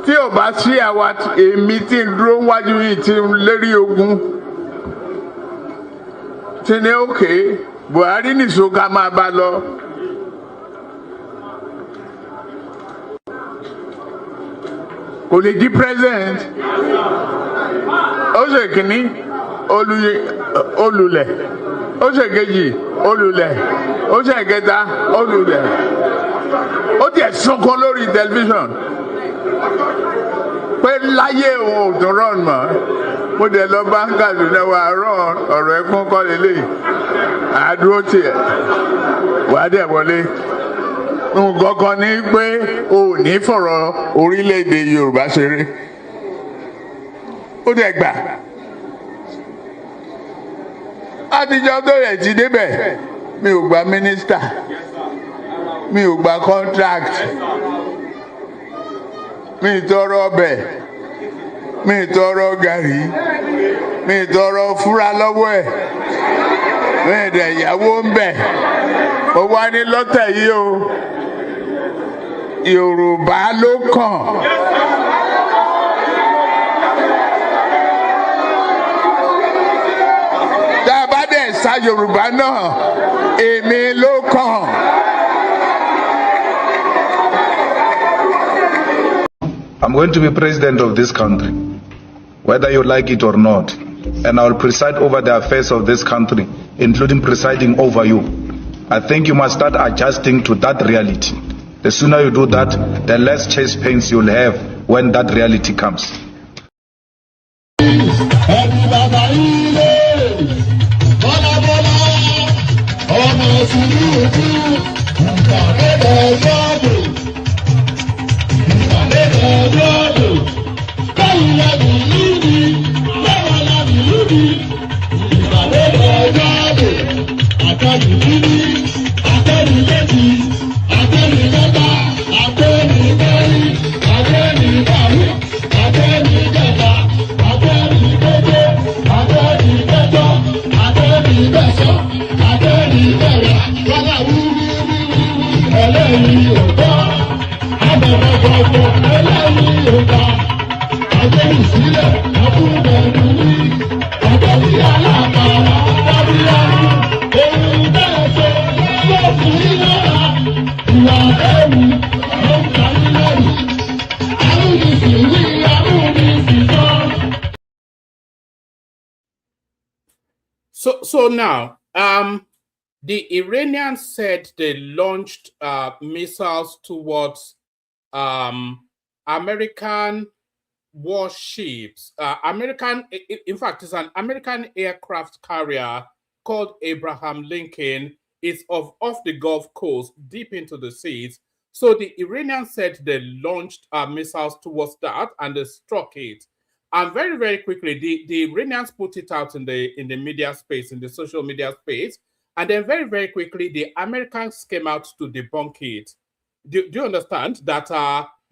tí ò bá sí àwa èmi tí ń dúró wájú yìí tí ń lérí ogun tí ní òkè Buhari nìṣó ká máa bá lọ. Kò lè di president. Ó ṣe kìíní olùlẹ̀, ó ṣe kejì olùlẹ̀, ó ṣe kẹta olùlẹ̀. Ó tiẹ̀ sunkún lórí tẹlifíṣàn pé láyé òun ò tún rán mọ́. Mo dẹ̀ lọ bá Kaduna wa rán ọ̀rọ̀ ẹkún kọ́ lélẹ̀ àdúró tiẹ̀ wàá dẹ̀ wọlé. Nǹkan kan ní pé o ò ní fọ̀rọ̀ orílẹ̀-èdè Yorùbá ṣeré. Ó dẹ̀ gbà. Àtijọ́ tó rẹ̀ ti débẹ̀ mi ò gba mínísítà, mi ò gba contract, mi ì tọrọ ọbẹ̀, mi ì tọrọ gàrí. mi tọrọ fúra lọ́wọ́ ẹ̀ mi dẹ̀ ìyàwó ń bẹ̀ ó wá ní lọ́tẹ̀ yìí o Yorùbá ló kàn. tá a bá dẹ̀ sa Yorùbá náà èmi ló kàn. I'm going to be president of this country, whether you like it or not, and I will preside over the affairs of this country, including presiding over you. I think you must start adjusting to that reality. The sooner you do that, the less chest pains you'll have when that reality comes. So now, the Iranians said they launched missiles towards American warships. In fact, it's an American aircraft carrier called Abraham Lincoln. It's off the Gulf Coast, deep into the seas. So the Iranians said they launched missiles towards that, and they struck it. And very, very quickly, the Iranians put it out in the media space, in the social media space. And then very, very quickly, the Americans came out to debunk it. Do you understand that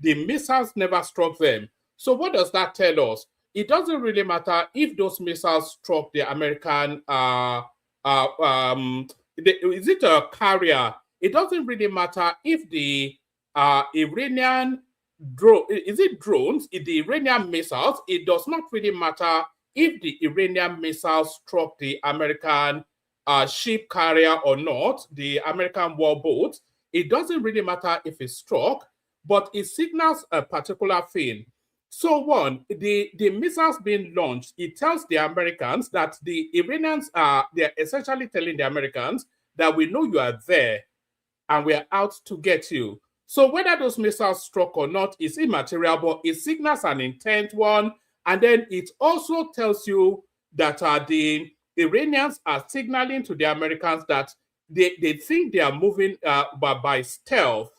the missiles never struck them? So what does that tell us? It doesn't really matter if those missiles struck the American, is it a carrier? It doesn't really matter if the Iranian drone, is it drones, the Iranian missiles? It does not really matter if the Iranian missiles struck the American ship carrier or not, the American warboat. It doesn't really matter if it's struck, but it signals a particular thing. So one, the missiles being launched, it tells the Americans that the Iranians they're essentially telling the Americans that we know you are there and we're out to get you. So whether those missiles struck or not is immaterial, but it signals an intent one. And then it also tells you that the Iranians are signaling to the Americans that they think they are moving by stealth,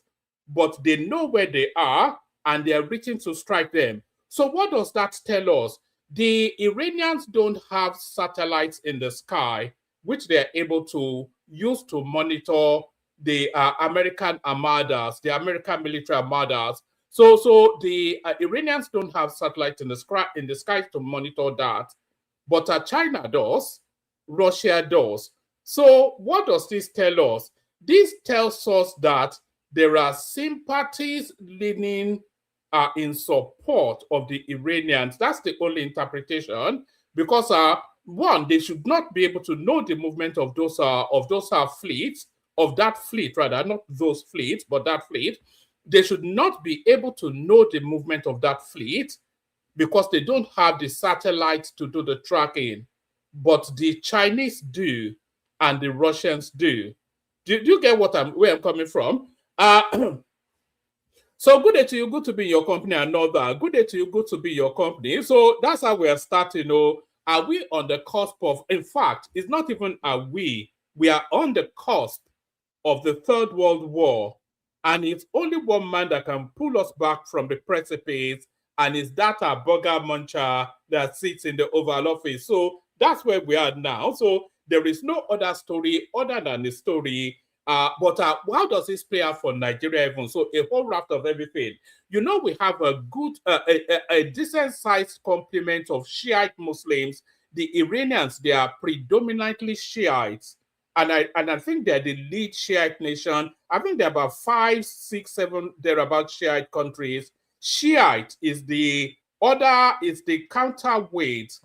but they know where they are and they are reaching to strike them. So what does that tell us? The Iranians don't have satellites in the sky, which they're able to use to monitor the American armadas, the American military armadas. So the Iranians don't have satellites in the sky to monitor that, but China does, Russia does. So what does this tell us? This tells us that there are sympathies leaning in support of the Iranians. That's the only interpretation, because one, they should not be able to know the movement of those fleets, of that fleet rather, not those fleets, but that fleet. They should not be able to know the movement of that fleet because they don't have the satellites to do the tracking. But the Chinese do, and the Russians do. Do you get where I'm coming from? So good day to you, good to be in your company, and all that. Good day to you, good to be in your company. So that's how we are starting. Are we on the cusp of, in fact, it's not even we are on the cusp of the Third World War. And it's only one man that can pull us back from the precipice, and it's that burger muncher that sits in the Oval Office. So that's where we are now. So there is no other story other than the story. But how does this play out for Nigeria even? So a whole raft of everything. We have a good, a decent-sized complement of Shiite Muslims. the Iranians, they are predominantly Shiites. And I think they're the lead Shiite nation. I think there are about 5, 6, 7 thereabout Shiite countries. Shiite is the counterweight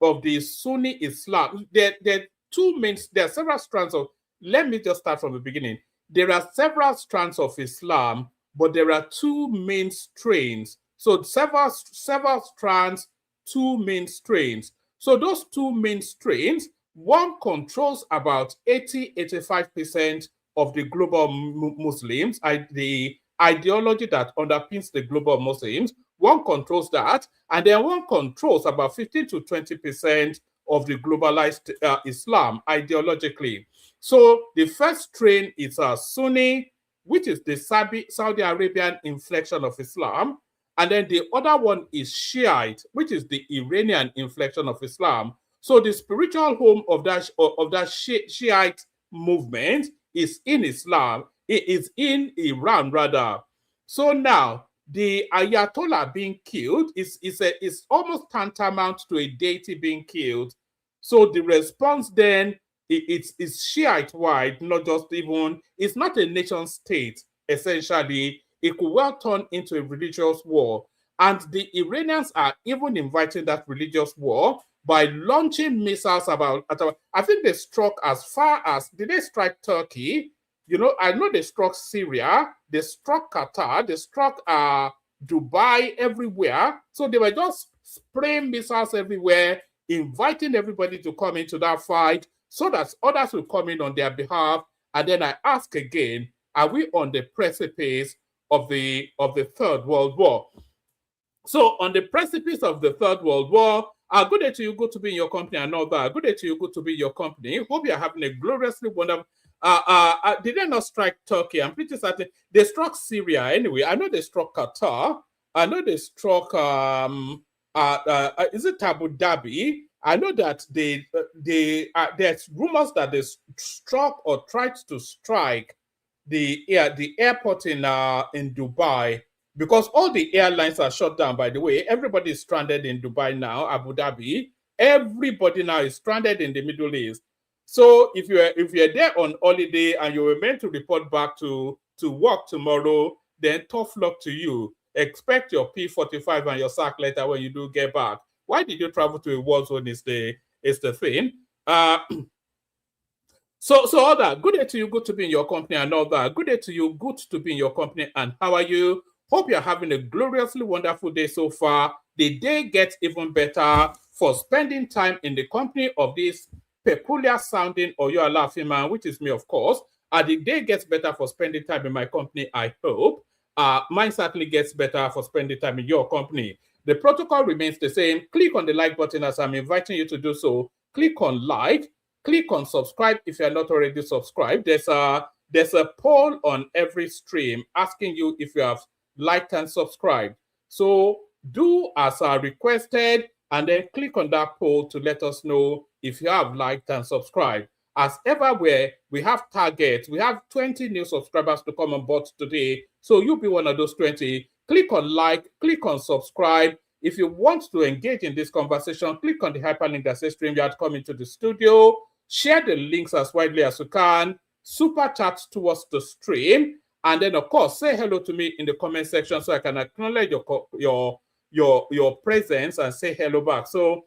of the Sunni Islam. There are several strands of, let me just start from the beginning. There are several strands of Islam, but there are two main strains. So several strands, two main strains. So those two main strains, one controls about 80-85% of the global Muslims, the ideology that underpins the global Muslims. One controls that, and then one controls about 15 to 20% of the globalized Islam ideologically. So the first strain is Sunni, which is the Saudi Arabian inflection of Islam. And then the other one is Shiite, which is the Iranian inflection of Islam. So the spiritual home of that Shiite movement is in Islam. It is in Iran, rather. So now the Ayatollah being killed is almost tantamount to a deity being killed. So the response then it's Shiite-wide, not just even, it's not a nation state, essentially. It could well turn into a religious war. And the Iranians are even inviting that religious war by launching missiles I think they struck as far as, did they strike Turkey? You know, I know they struck Syria, they struck Qatar, they struck Dubai, everywhere. So they were just spraying missiles everywhere, inviting everybody to come into that fight so that others will come in on their behalf. And then I ask again, are we on the precipice of the Third World War? So on the precipice of the Third World War, good day to you, good to be in your company and all that. Good day to you, good to be in your company. Hope you're having a gloriously wonderful. Did they not strike Turkey? I'm pretty certain they struck Syria anyway. I know they struck Qatar. I know they struck is it Abu Dhabi? I know that there's rumors that they struck or tried to strike the airport in Dubai, because all the airlines are shut down. By the way, everybody is stranded in Dubai now, Abu Dhabi. Everybody now is stranded in the Middle East. So if you're there on holiday and you were meant to report back to work tomorrow, then tough luck to you. Expect your P45 and your sack letter when you do get back. Why did you travel to a war zone is the thing. So all that. Good day to you, good to be in your company and all that. Good day to you, good to be in your company, and how are you? Hope you're having a gloriously wonderful day so far. The day gets even better for spending time in the company of this peculiar sounding Oyo Alaafin man, which is me, of course. The day gets better for spending time in my company, I hope. Mine certainly gets better for spending time in your company. The protocol remains the same. Click on the like button as I'm inviting you to do so. Click on like. Click on subscribe if you're not already subscribed. There's a poll on every stream asking you if you have liked and subscribed. So do as requested and then click on that poll to let us know if you have liked and subscribed. As ever, we have targets. We have 20 new subscribers to come on board today. So you'll be one of those 20. Click on like, click on subscribe. If you want to engage in this conversation, click on the hyperlink that says StreamYard, come into the studio. Share the links as widely as you can. Super chat towards the stream. And then, of course, say hello to me in the comment section so I can acknowledge your presence and say hello back. So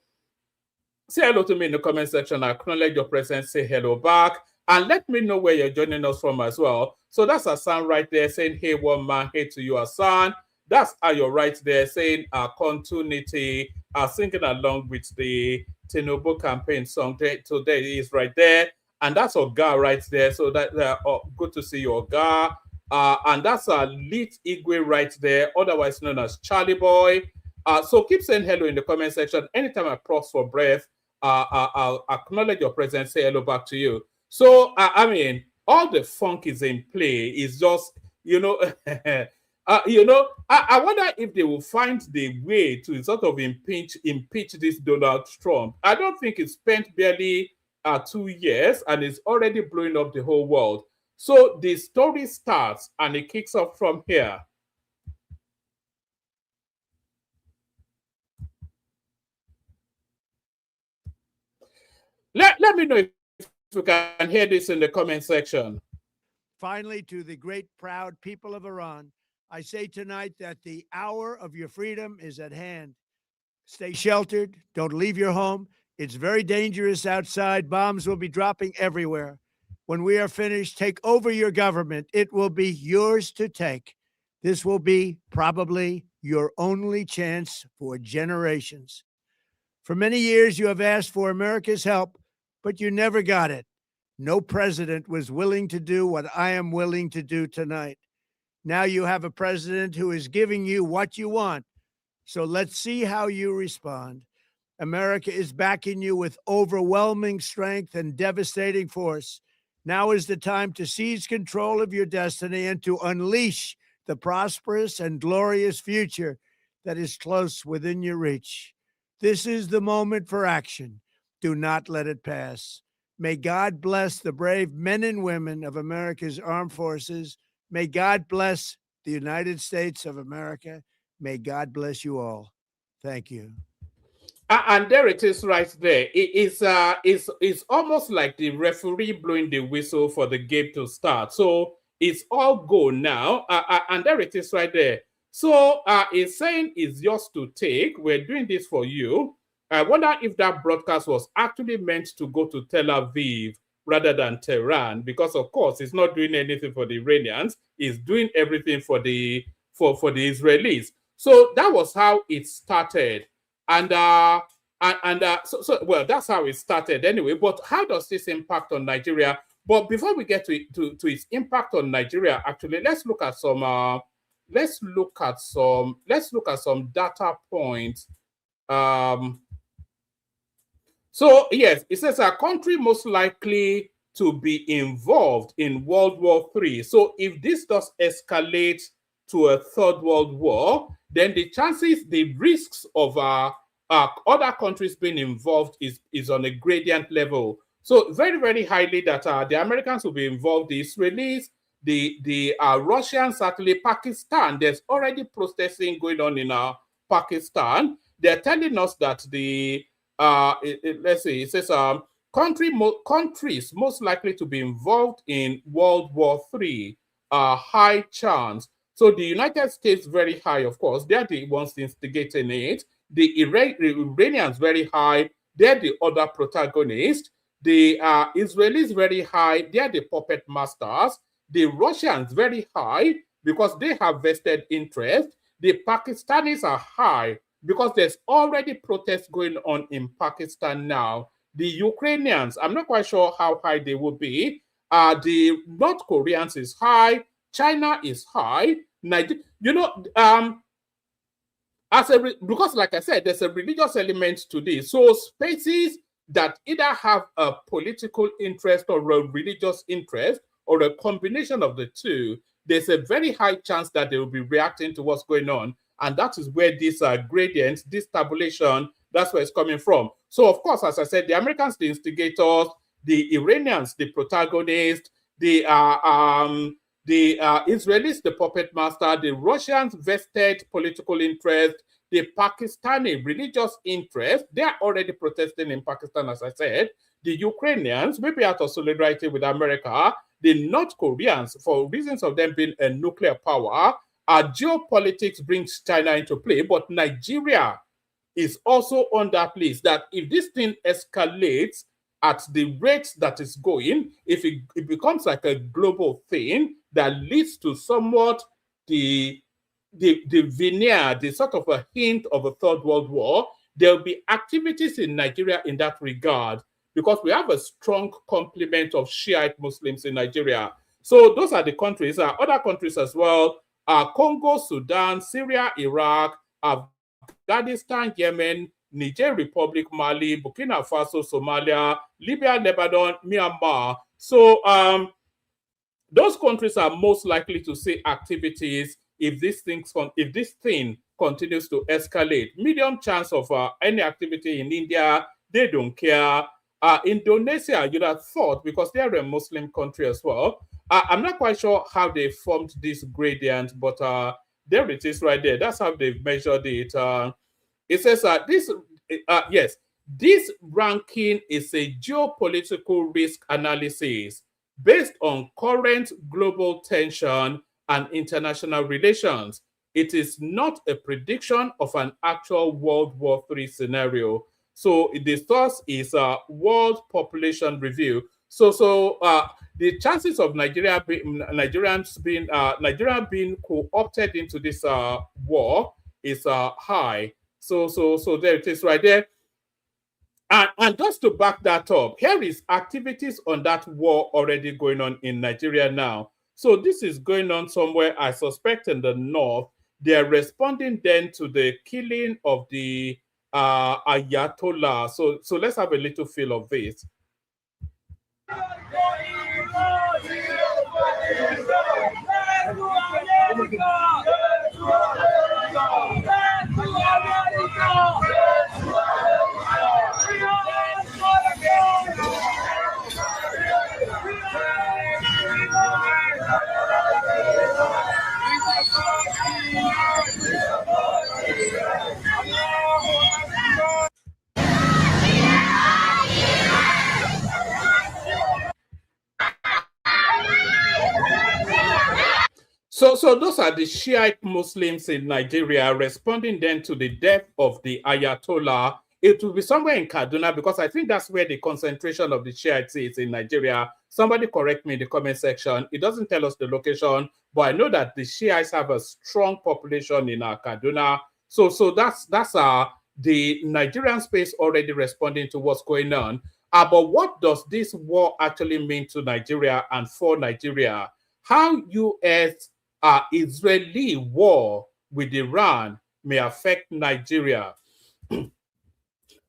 say hello to me in the comment section, acknowledge your presence, say hello back, and let me know where you're joining us from as well. So that's Hassan right there saying, hey, one man, hey to you, Hassan. That's Ayo right there saying continuity, singing along with the Tinubu campaign song. Today is right there. And that's Oga right there. So that good to see you, Oga. And that's Lit Igwe right there, otherwise known as Charlie Boy. So keep saying hello in the comment section. Anytime I pause for breath, I'll acknowledge your presence, say hello back to you. So, I mean, all the funk is in play. It's just, you know, I wonder if they will find the way to sort of impeach this Donald Trump. I don't think it's spent barely 2 years and it's already blowing up the whole world. So the story starts and it kicks off from here. Let me know if you can hear this in the comment section. Finally, to the great, proud people of Iran, I say tonight that the hour of your freedom is at hand. Stay sheltered. Don't leave your home. It's very dangerous outside. Bombs will be dropping everywhere. When we are finished, take over your government. It will be yours to take. This will be probably your only chance for generations. For many years, you have asked for America's help, but you never got it. No president was willing to do what I am willing to do tonight. Now you have a president who is giving you what you want. So let's see how you respond. America is backing you with overwhelming strength and devastating force. Now is the time to seize control of your destiny and to unleash the prosperous and glorious future that is close within your reach. This is the moment for action. Do not let it pass. May God bless the brave men and women of America's armed forces. May God bless the United States of America. May God bless you all. Thank you. And there it is right there. It's almost like the referee blowing the whistle for the game to start. So it's all go now. And there it is right there. So it's saying it's yours to take. We're doing this for you. I wonder if that broadcast was actually meant to go to Tel Aviv rather than Tehran, because of course it's not doing anything for the Iranians. It's doing everything for the Israelis. So that was how it started. And well, that's how it started anyway. But how does this impact on Nigeria? But before we get to its impact on Nigeria, actually, let's look at some data points. So yes, it says a country most likely to be involved in World War III. So if this does escalate to a third world war, then the chances, the risks of other countries being involved is on a gradient level. So very, very highly that the Americans will be involved, the Israelis, the Russians, certainly Pakistan. There's already processing going on in Pakistan. They're telling us that let's see, it says countries most likely to be involved in World War III, high chance. So the United States, very high, of course. They're the ones instigating it. The Iranians, very high. They're the other protagonists. The Israelis, very high. They're the puppet masters. The Russians, very high, because they have vested interest. The Pakistanis are high, because there's already protests going on in Pakistan now. The Ukrainians, I'm not quite sure how high they will be. The North Koreans is high. China is high. Because like I said, there's a religious element to this. So spaces that either have a political interest or a religious interest or a combination of the two, there's a very high chance that they will be reacting to what's going on. And that is where this gradient, this tabulation, that's where it's coming from. So, of course, as I said, the Americans, the instigators, the Iranians, the protagonists, the Israelis, the puppet master, the Russians, vested political interest, the Pakistani religious interest, they are already protesting in Pakistan, as I said. The Ukrainians, maybe out of solidarity with America, the North Koreans, for reasons of them being a nuclear power, geopolitics brings China into play, but Nigeria is also on that list that if this thing escalates at the rate that it's going, if it becomes like a global thing that leads to somewhat the veneer, the sort of a hint of a third world war, there'll be activities in Nigeria in that regard, because we have a strong complement of Shiite Muslims in Nigeria. So those are the countries. Other countries as well, Congo, Sudan, Syria, Iraq, Afghanistan, Yemen, Niger Republic, Mali, Burkina Faso, Somalia, Libya, Lebanon, Myanmar. So those countries are most likely to see activities if this thing continues to escalate. Medium chance of any activity in India, they don't care. Indonesia, you'd have thought, because they're a Muslim country as well. I'm not quite sure how they formed this gradient, but there it is right there. That's how they've measured it. It says yes, This ranking is a geopolitical risk analysis based on current global tension and international relations. It is not a prediction of an actual World War III scenario. So the source is World Population Review. So the chances of Nigeria being co-opted into this war is high. So there it is right there. And just to back that up, here is activities on that war already going on in Nigeria now. So this is going on somewhere, I suspect, in the north. They are responding then to the killing of the Ayatollah. So let's have a little feel of this. So those are the Shiite Muslims in Nigeria responding then to the death of the Ayatollah. It will be somewhere in Kaduna because I think that's where the concentration of the Shiites is in Nigeria. Somebody correct me in the comment section. It doesn't tell us the location, but I know that the Shiites have a strong population in Kaduna. So that's the Nigerian space already responding to what's going on. But what does this war actually mean to Nigeria and for Nigeria? How U.S. Israeli war with Iran may affect Nigeria.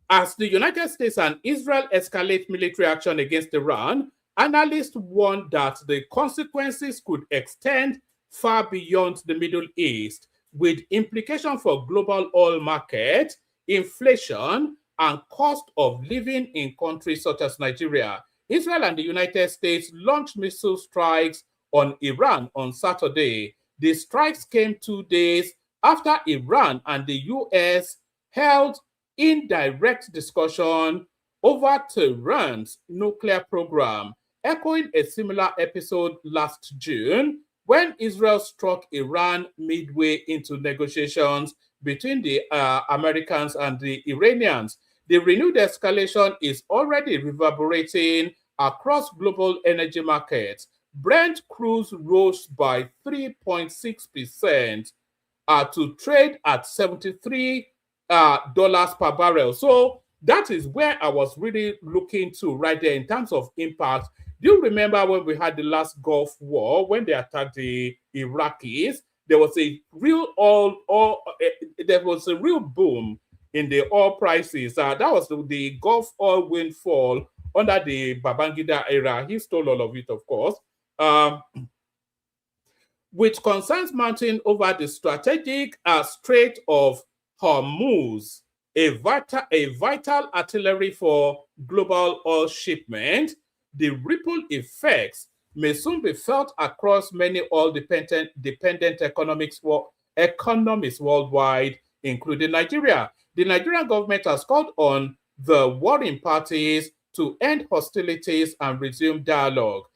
As the United States and Israel escalate military action against Iran, analysts warn that the consequences could extend far beyond the Middle East, with implications for global oil market, inflation, and cost of living in countries such as Nigeria. Israel and the United States launched missile strikes on Iran on Saturday. The strikes came 2 days after Iran and the US held indirect discussion over Tehran's nuclear program, echoing a similar episode last June when Israel struck Iran midway into negotiations between the Americans and the Iranians. The renewed escalation is already reverberating across global energy markets. Brent crude rose by 3.6% to trade at $73 per barrel. So that is where I was really looking to right there in terms of impact. Do you remember when we had the last Gulf War, when they attacked the Iraqis? There was a real there was a real boom in the oil prices. That was the Gulf oil windfall under the Babangida era. He stole all of it, of course. With concerns mounting over the strategic Strait of Hormuz, a vital artery for global oil shipment, the ripple effects may soon be felt across many oil-dependent economies worldwide, including Nigeria. The Nigerian government has called on the warring parties to end hostilities and resume dialogue.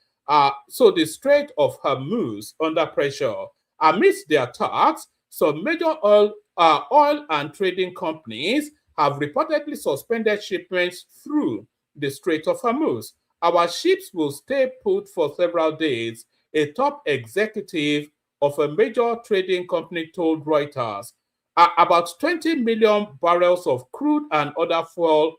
So the Strait of Hormuz under pressure. Amidst the attacks, some major oil and trading companies have reportedly suspended shipments through the Strait of Hormuz. Our ships will stay put for several days, a top executive of a major trading company told Reuters. About 20 million barrels of crude and other fuel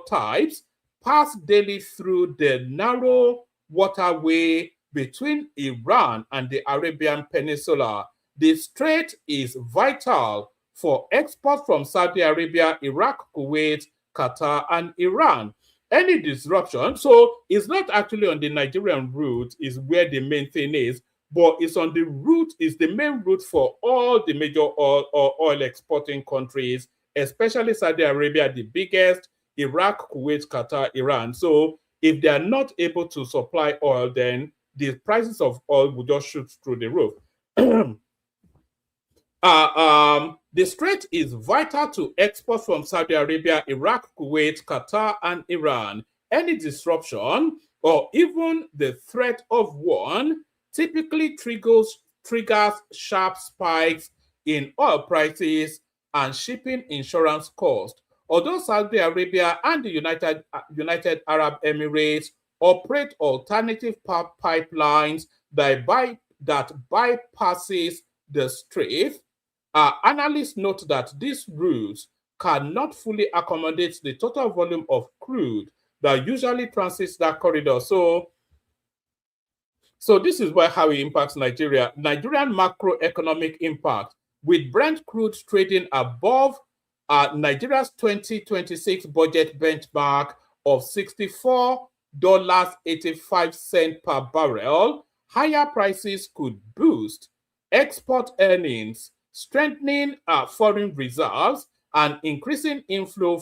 types pass daily through the narrow waterway between Iran and the Arabian Peninsula. The strait is vital for exports from Saudi Arabia, Iraq, Kuwait, Qatar, and Iran. Any disruption, so it's not actually on the Nigerian route, is where the main thing is, but it's on the route, is the main route for all the major oil exporting countries, especially Saudi Arabia, the biggest, Iraq, Kuwait, Qatar, Iran. So if they are not able to supply oil, then the prices of oil will just shoot through the roof. The strait is vital to exports from Saudi Arabia, Iraq, Kuwait, Qatar, and Iran. Any disruption or even the threat of one typically triggers sharp spikes in oil prices and shipping insurance costs. Although Saudi Arabia and the United Arab Emirates operate alternative pipelines that bypasses the strait, analysts note that these routes cannot fully accommodate the total volume of crude that usually transits that corridor. So this is how it impacts Nigeria. Nigerian macroeconomic impact, with Brent crude trading above Nigeria's 2026 budget benchmark of $64.85 per barrel, higher prices could boost export earnings, strengthening foreign reserves, and increasing inflow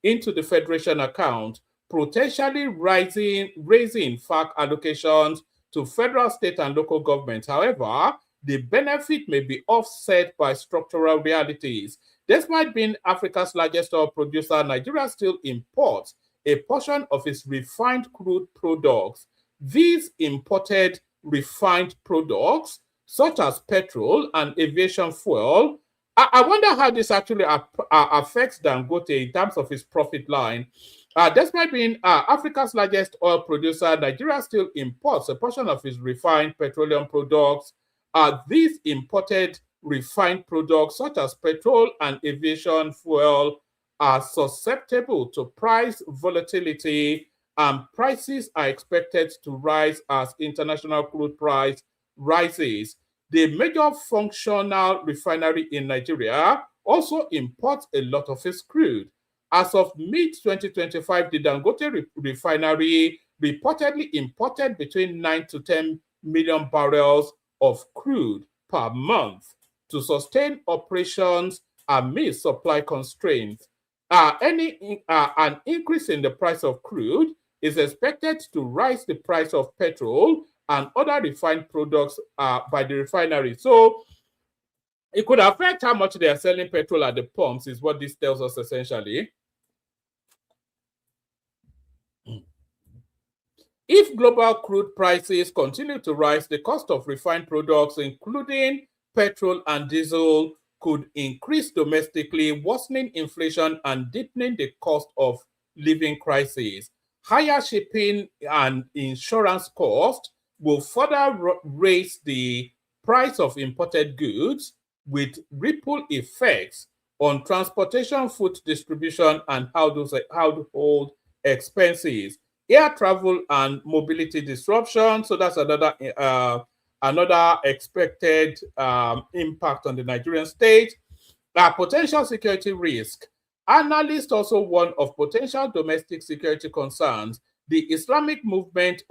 into the Federation account, potentially raising FAC allocations to federal, state, and local governments. However, the benefit may be offset by structural realities. Despite being Africa's largest oil producer, Nigeria still imports a portion of its refined crude products. These imported refined products, such as petrol and aviation fuel, I wonder how this actually affects Dangote in terms of its profit line. Despite being Africa's largest oil producer, Nigeria still imports a portion of its refined petroleum products. These imported refined products, such as petrol and aviation fuel, are susceptible to price volatility, and prices are expected to rise as international crude price rises. The major functional refinery in Nigeria also imports a lot of its crude. As of mid-2025, the Dangote refinery reportedly imported between 9 to 10 million barrels of crude per month to sustain operations amid supply constraints. An increase in the price of crude is expected to rise the price of petrol and other refined products by the refinery. So it could affect how much they are selling petrol at the pumps, is what this tells us essentially. If global crude prices continue to rise, the cost of refined products, including petrol and diesel, could increase domestically, worsening inflation and deepening the cost of living crisis. Higher shipping and insurance costs will further raise the price of imported goods, with ripple effects on transportation, food distribution, and household expenses. Air travel and mobility disruption. So that's another expected impact on the Nigerian state. Potential security risk. Analysts also warn of potential domestic security concerns. The Islamic Movement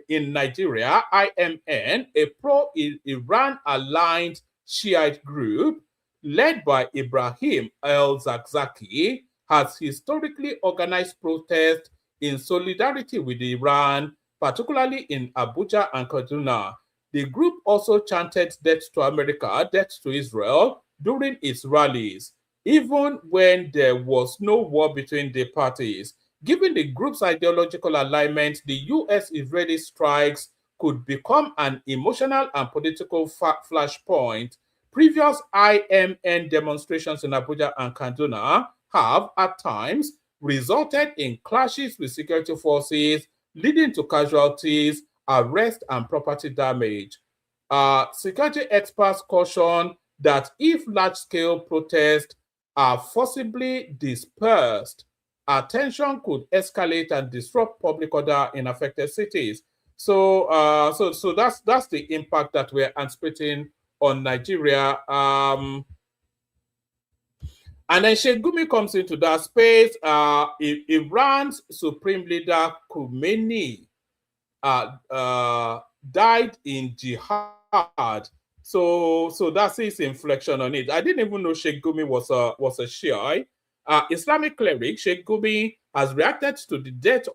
in Nigeria, IMN, a pro-Iran aligned Shiite group led by Ibrahim el-Zakzaki, has historically organized protests in solidarity with Iran, particularly in Abuja and Kaduna. The group also chanted "Death to America, Death to Israel" during its rallies, even when there was no war between the parties. Given the group's ideological alignment, the US-Israeli strikes could become an emotional and political flashpoint. Previous IMN demonstrations in Abuja and Kaduna have, at times, resulted in clashes with security forces, leading to casualties, arrest, and property damage. Security experts caution that if large-scale protests are forcibly dispersed, tension could escalate and disrupt public order in affected cities. So that's the impact that we're anticipating on Nigeria. And then Sheikh Gumi comes into that space. Iran's supreme leader Khomeini died in jihad. So that's his inflection on it. I didn't even know Sheikh Gumi was a Shiite. Islamic cleric Sheikh Gumi has reacted to the death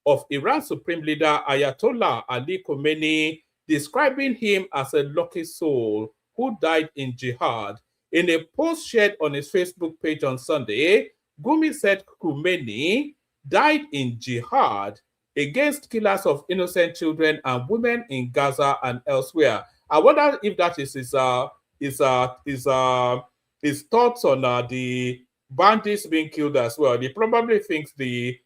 of Iran's supreme leader Ayatollah Ali Khomeini, describing him as a lucky soul who died in jihad. In a post shared on his Facebook page on Sunday, Gumi said Khomeini died in jihad against killers of innocent children and women in Gaza and elsewhere. I wonder if that is his thoughts on the bandits being killed as well. He probably thinks the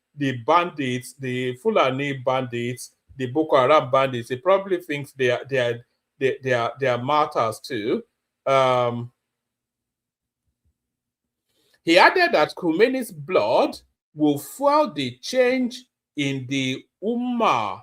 bandits, the Fulani bandits, the Boko Haram bandits, he probably thinks they are martyrs too. He added that Khomeini's blood will fuel the change in the Ummah,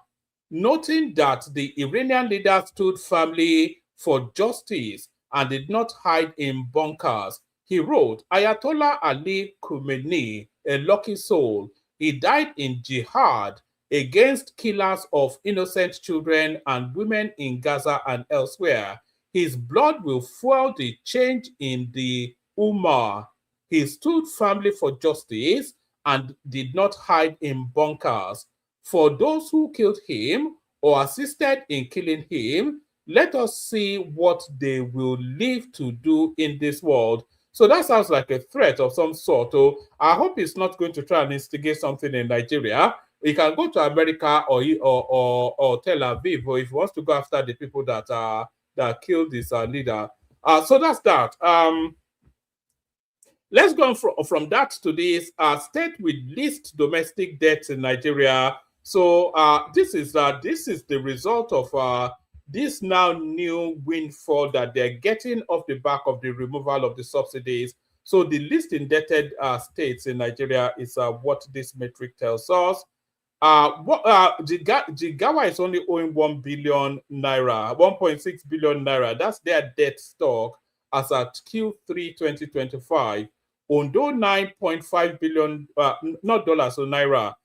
noting that the Iranian leader stood firmly for justice and did not hide in bunkers. He wrote, Ayatollah Ali Khomeini, a lucky soul, he died in jihad against killers of innocent children and women in Gaza and elsewhere. His blood will fuel the change in the Ummah. He stood firmly for justice and did not hide in bunkers. For those who killed him or assisted in killing him, let us see what they will live to do in this world. So that sounds like a threat of some sort. So I hope he's not going to try and instigate something in Nigeria. He can go to America or Tel Aviv, or if he wants to go after the people that killed this leader. So that's that. Let's go from that to this state with least domestic debt in Nigeria. So this is the result of this now new windfall that they're getting off the back of the removal of the subsidies. So the least indebted states in Nigeria is what this metric tells us. Jigawa is only owing 1 billion naira, 1.6 billion naira. That's their debt stock as at Q3 2025. Ondo 9.5 billion, not dollars, so naira.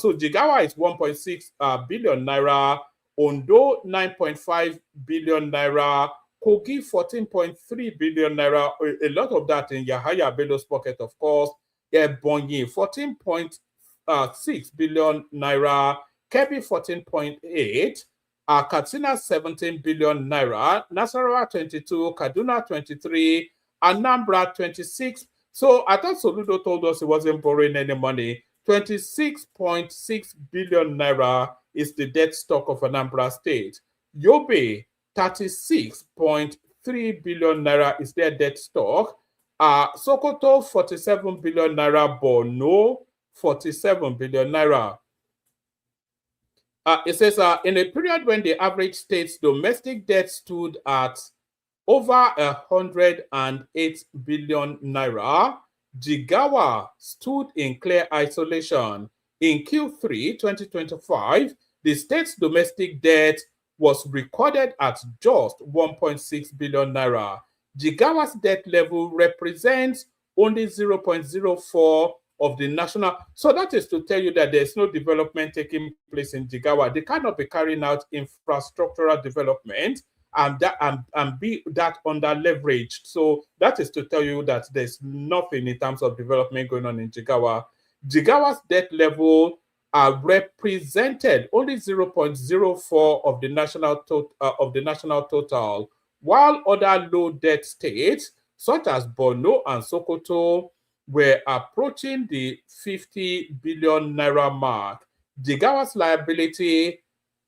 So Jigawa is 1.6 billion naira. Ondo 9.5 billion naira. Kogi 14.3 billion naira. A lot of that in Yahaya Bello's pocket, of course. Ebonyi 14.6 billion naira. Kebbi 14.8. Katsina 17 billion naira. Nasarawa 22. Kaduna 23. Anambra 26. So I thought Soludo told us he wasn't borrowing any money. 26.6 billion naira is the debt stock of Anambra State. Yobe, 36.3 billion naira is their debt stock. Sokoto, 47 billion naira. Borno, 47 billion naira. It says, in a period when the average state's domestic debt stood at over 108 billion naira, Jigawa stood in clear isolation. In Q3 2025, the state's domestic debt was recorded at just 1.6 billion naira. Jigawa's debt level represents only 0.04 of the national. So that is to tell you that there's no development taking place in Jigawa. They cannot be carrying out infrastructural development and be that under leveraged. So that is to tell you that there's nothing in terms of development going on in Jigawa. Jigawa's debt level represented only 0.04 of the national total, while other low debt states such as Borno and Sokoto were approaching the 50 billion naira mark. Jigawa's liability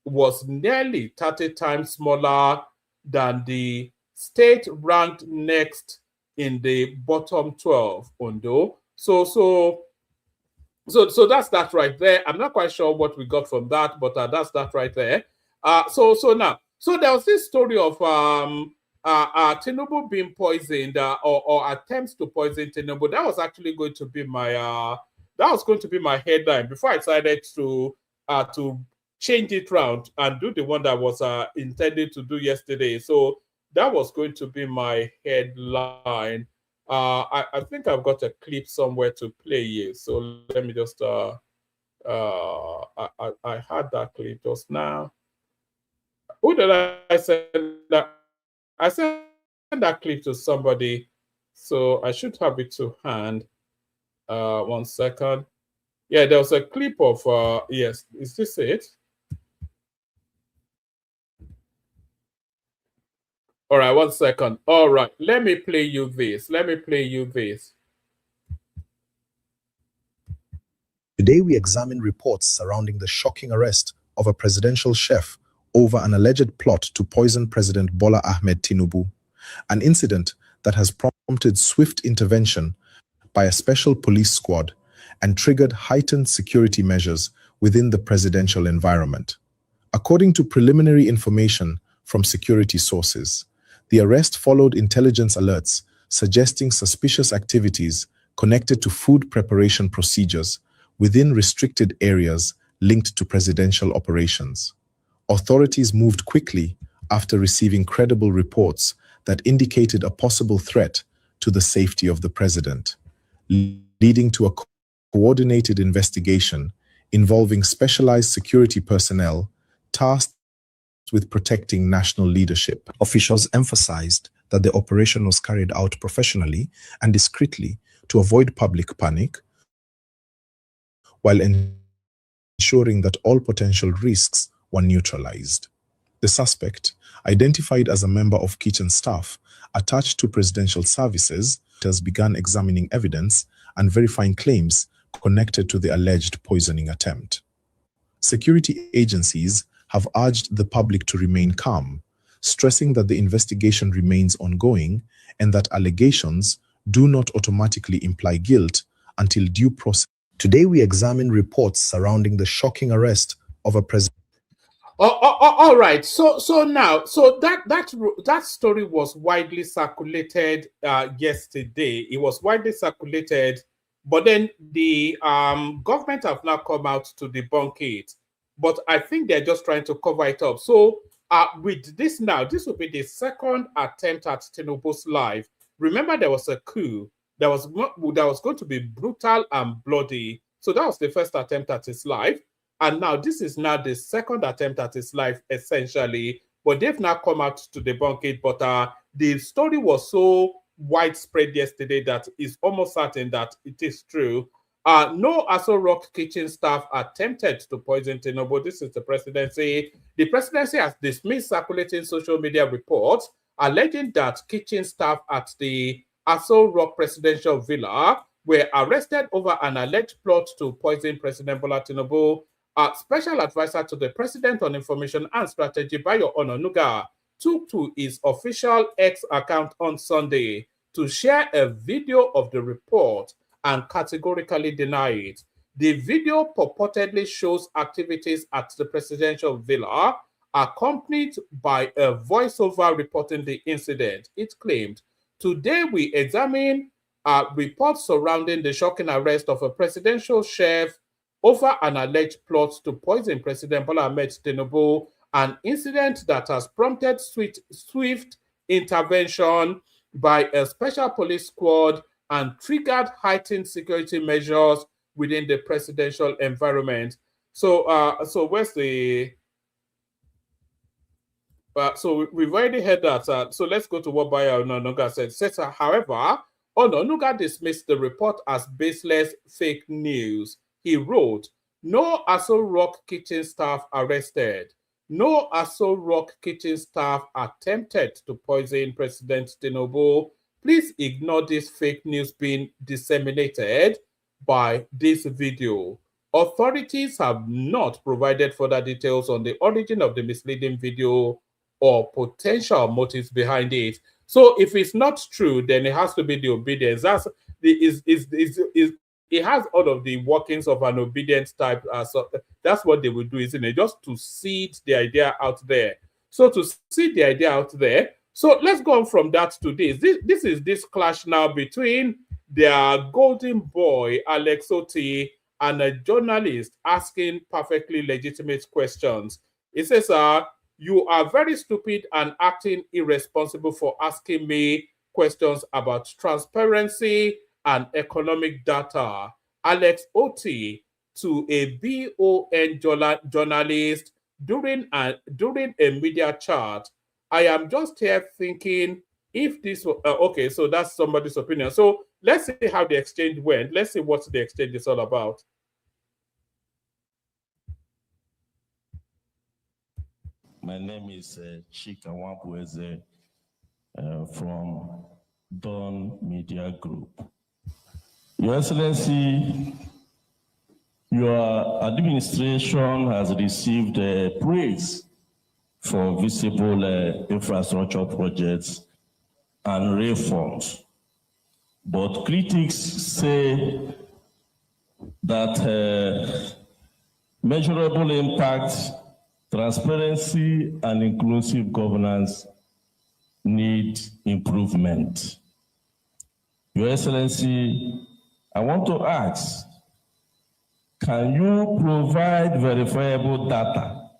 was nearly 30 times smaller than the state ranked next in the bottom 12, Ondo. So that's that right there. I'm not quite sure what we got from that, but that's that right there. So there was this story of Tinubu being poisoned or attempts to poison Tinubu. That was actually going to be my headline before I decided to change it round and do the one that was intended to do yesterday. So that was going to be my headline. I think I've got a clip somewhere to play here. So let me just I had that clip just now. Who did I send that? I sent that clip to somebody, so I should have it to hand. 1 second. Yeah, there was a clip of yes, is this it? All right, 1 second. All right, let me play you this. Let me play you this. Today, we examine reports surrounding the shocking arrest of a presidential chef over an alleged plot to poison President Bola Ahmed Tinubu, an incident that has prompted swift intervention by a special police squad and triggered heightened security measures within the presidential environment. According to preliminary information from security sources, the arrest followed intelligence alerts suggesting suspicious activities connected to food preparation procedures within restricted areas linked to presidential operations. Authorities moved quickly after receiving credible reports that indicated a possible threat to the safety of the president, leading to a coordinated investigation involving specialized security personnel tasked with protecting national leadership. Officials emphasized that the operation was carried out professionally and discreetly to avoid public panic, while ensuring that all potential risks were neutralized. The suspect, identified as a member of kitchen staff attached to presidential services, has begun examining evidence and verifying claims connected to the alleged poisoning attempt. Security agencies have urged the public to remain calm, stressing that the investigation remains ongoing and that allegations do not automatically imply guilt until due process. Today, we examine reports surrounding the shocking arrest of a president. All right. So now, that story was widely circulated yesterday. It was widely circulated, but then the government have now come out to debunk it. But I think they're just trying to cover it up. So with this now, this will be the second attempt at Tinubu's life. Remember, there was a coup that was going to be brutal and bloody. So that was the first attempt at his life. And now this is now the second attempt at his life, essentially. But they've now come out to debunk it. But the story was so widespread yesterday that it's almost certain that it is true. No Aso Rock kitchen staff attempted to poison Tinubu. This is the presidency. The presidency has dismissed circulating social media reports alleging that kitchen staff at the Aso Rock presidential villa were arrested over an alleged plot to poison President Bola Tinubu. A special advisor to the president on information and strategy, Bayo Ononuga, took to his official X account on Sunday to share a video of the report and categorically deny it. The video purportedly shows activities at the presidential villa, accompanied by a voiceover reporting the incident. It claimed, "Today we examine reports surrounding the shocking arrest of a presidential chef over an alleged plot to poison President Bola Ahmed Tinubu, an incident that has prompted swift intervention by a special police squad and triggered heightened security measures within the presidential environment." So where's the... so we've already heard that. So let's go to what Bayo Ononuga said. Says, however, Ononuga dismissed the report as baseless fake news. He wrote, "No Aso Rock kitchen staff arrested. No Aso Rock kitchen staff attempted to poison President Tinubu. Please ignore this fake news being disseminated by this video. Authorities have not provided further details on the origin of the misleading video or potential motives behind it." So if it's not true, then it has to be the obedience. It has all of the workings of an obedience type. So that's what they will do, isn't it? Just to seed the idea out there. So to seed the idea out there. So let's go on from that to this. This is this clash now between their golden boy, Alex Oti, and a journalist asking perfectly legitimate questions. It says, "You are very stupid and acting irresponsible for asking me questions about transparency and economic data." Alex Oti to a BON journalist during a media chat. "I am just here thinking if this was..." Okay, so that's somebody's opinion. So let's see how the exchange went. Let's see what the exchange is all about. My name is Chika Wampueze. from Dawn Media Group. Your Excellency, your administration has received praise for visible infrastructure projects and reforms. But critics say that measurable impact, transparency, and inclusive governance need improvement. Your Excellency, I want to ask, can you provide verifiable data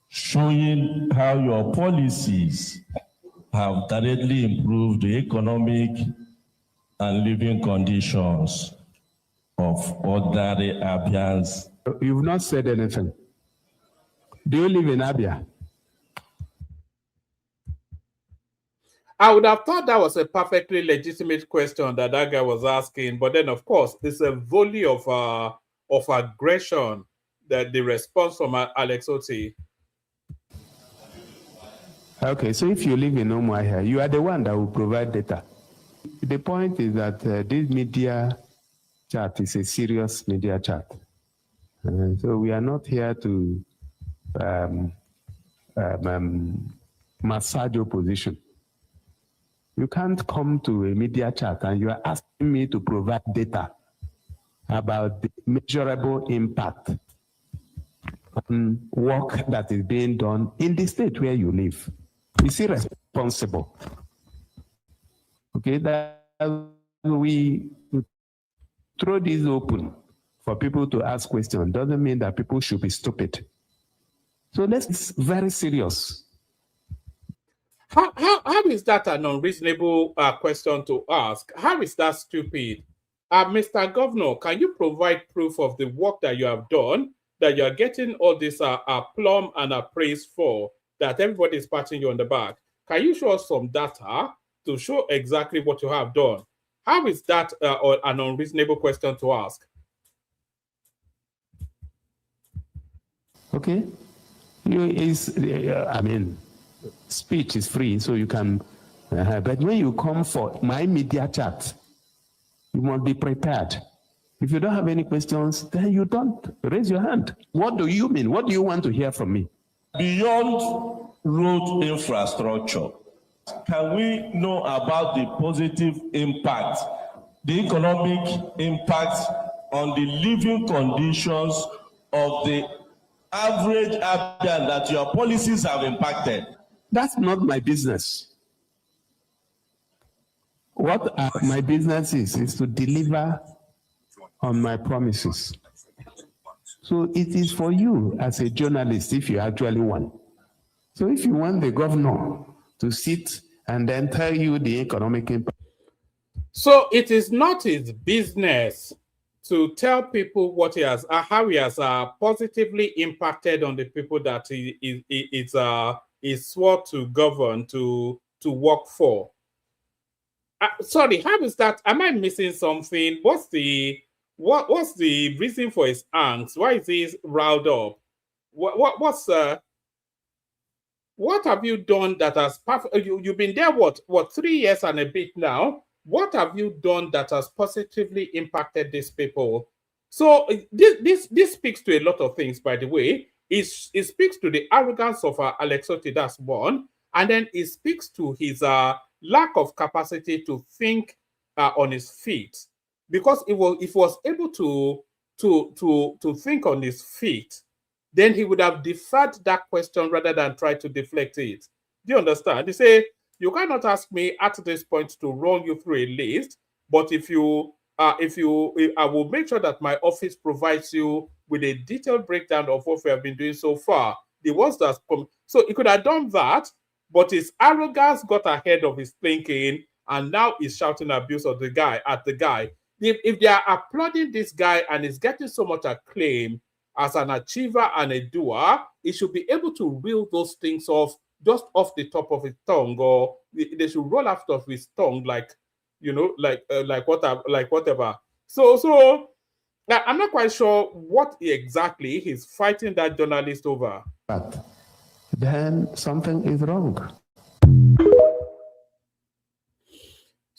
showing how your policies have directly improved the economic and living conditions of ordinary Abians? You've not said anything. Do you live in Abia? I would have thought that was a perfectly legitimate question that guy was asking, but then of course it's a volley of aggression that the response from Alex Oti. Okay, so if you live in Umuahia, you are the one that will provide data. The point is that this media chat is a serious media chat. So we are not here to massage opposition. You can't come to a media chat and you are asking me to provide data about the measurable impact on work that is being done in the state where you live. It's irresponsible. Okay, that we throw this open for people to ask questions doesn't mean that people should be stupid. So it's very serious. How is that an unreasonable question to ask? How is that stupid? Mr. Governor, can you provide proof of the work that you have done, that you are getting all this aplomb and praise for, that everybody is patting you on the back? Can you show us some data to show exactly what you have done? How is that an unreasonable question to ask? Okay. I mean, speech is free, so you can, but when you come for my media chat, you must be prepared. If you don't have any questions, then you don't raise your hand. What do you mean? What do you want to hear from me? Beyond road infrastructure, can we know about the positive impact, the economic impact on the living conditions of the average Abian that your policies have impacted? That's not my business. What my business is to deliver on my promises. So it is for you as a journalist if you actually want. So if you want the governor to sit and then tell you the economic impact. So it is not his business to tell people what he has, how he has positively impacted on the people that he swore to govern, to work for. Sorry, how is that? Am I missing something? What's the reason for his angst? Why is he riled up? What have you done that has you've been there what 3 years and a bit now? What have you done that has positively impacted these people? So this speaks to a lot of things, by the way. It speaks to the arrogance of Alex Oti, that's one, and then it speaks to his lack of capacity to think on his feet. Because if he was able to think on his feet, then he would have deferred that question rather than try to deflect it. Do you understand? They say, you cannot ask me at this point to run you through a list, but I will make sure that my office provides you with a detailed breakdown of what we have been doing so far. The ones that come, so he could have done that, but his arrogance got ahead of his thinking, and now he's shouting abuse at the guy. If they are applauding this guy and he's getting so much acclaim as an achiever and a doer, he should be able to reel those things off just off the top of his tongue, or they should roll out of his tongue like whatever. So I'm not quite sure what exactly he's fighting that journalist over. But then something is wrong.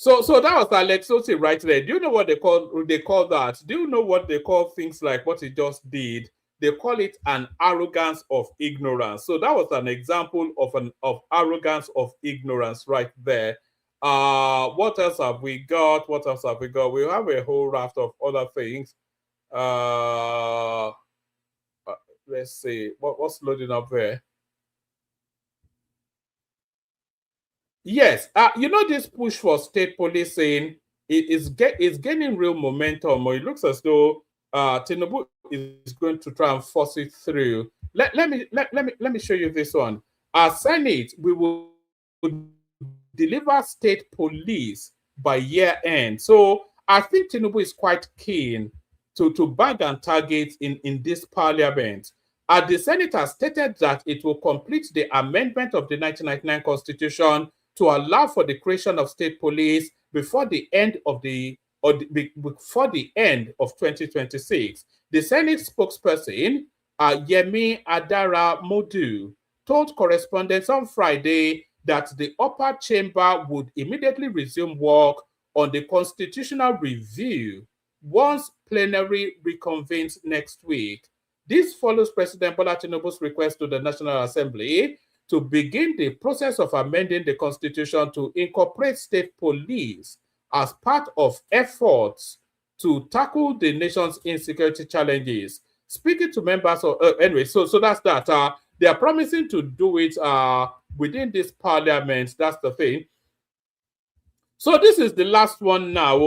So that was Alex Otti right there. Do you know what they call that? Do you know what they call things like what he just did? They call it an arrogance of ignorance. So that was an example of arrogance of ignorance right there. What else have we got? What else have we got? We have a whole raft of other things. Let's see what's loading up there. Yes, you know, this push for state policing is gaining real momentum, or it looks as though Tinubu is going to try and force it through. Let me show you this one. Our Senate, we will deliver state police by year end. So I think Tinubu is quite keen to bag and target in this parliament. The Senate has stated that it will complete the amendment of the 1999 Constitution to allow for the creation of state police before the end of before the end of 2026. The Senate spokesperson, Yemi Adara Modu, told correspondents on Friday that the upper chamber would immediately resume work on the constitutional review once plenary reconvenes next week. This follows President Bola Tinubu's request to the National Assembly to begin the process of amending the Constitution to incorporate state police as part of efforts to tackle the nation's insecurity challenges. Speaking to members of, anyway, so that's that. They are promising to do it within this parliament. That's the thing. So this is the last one now.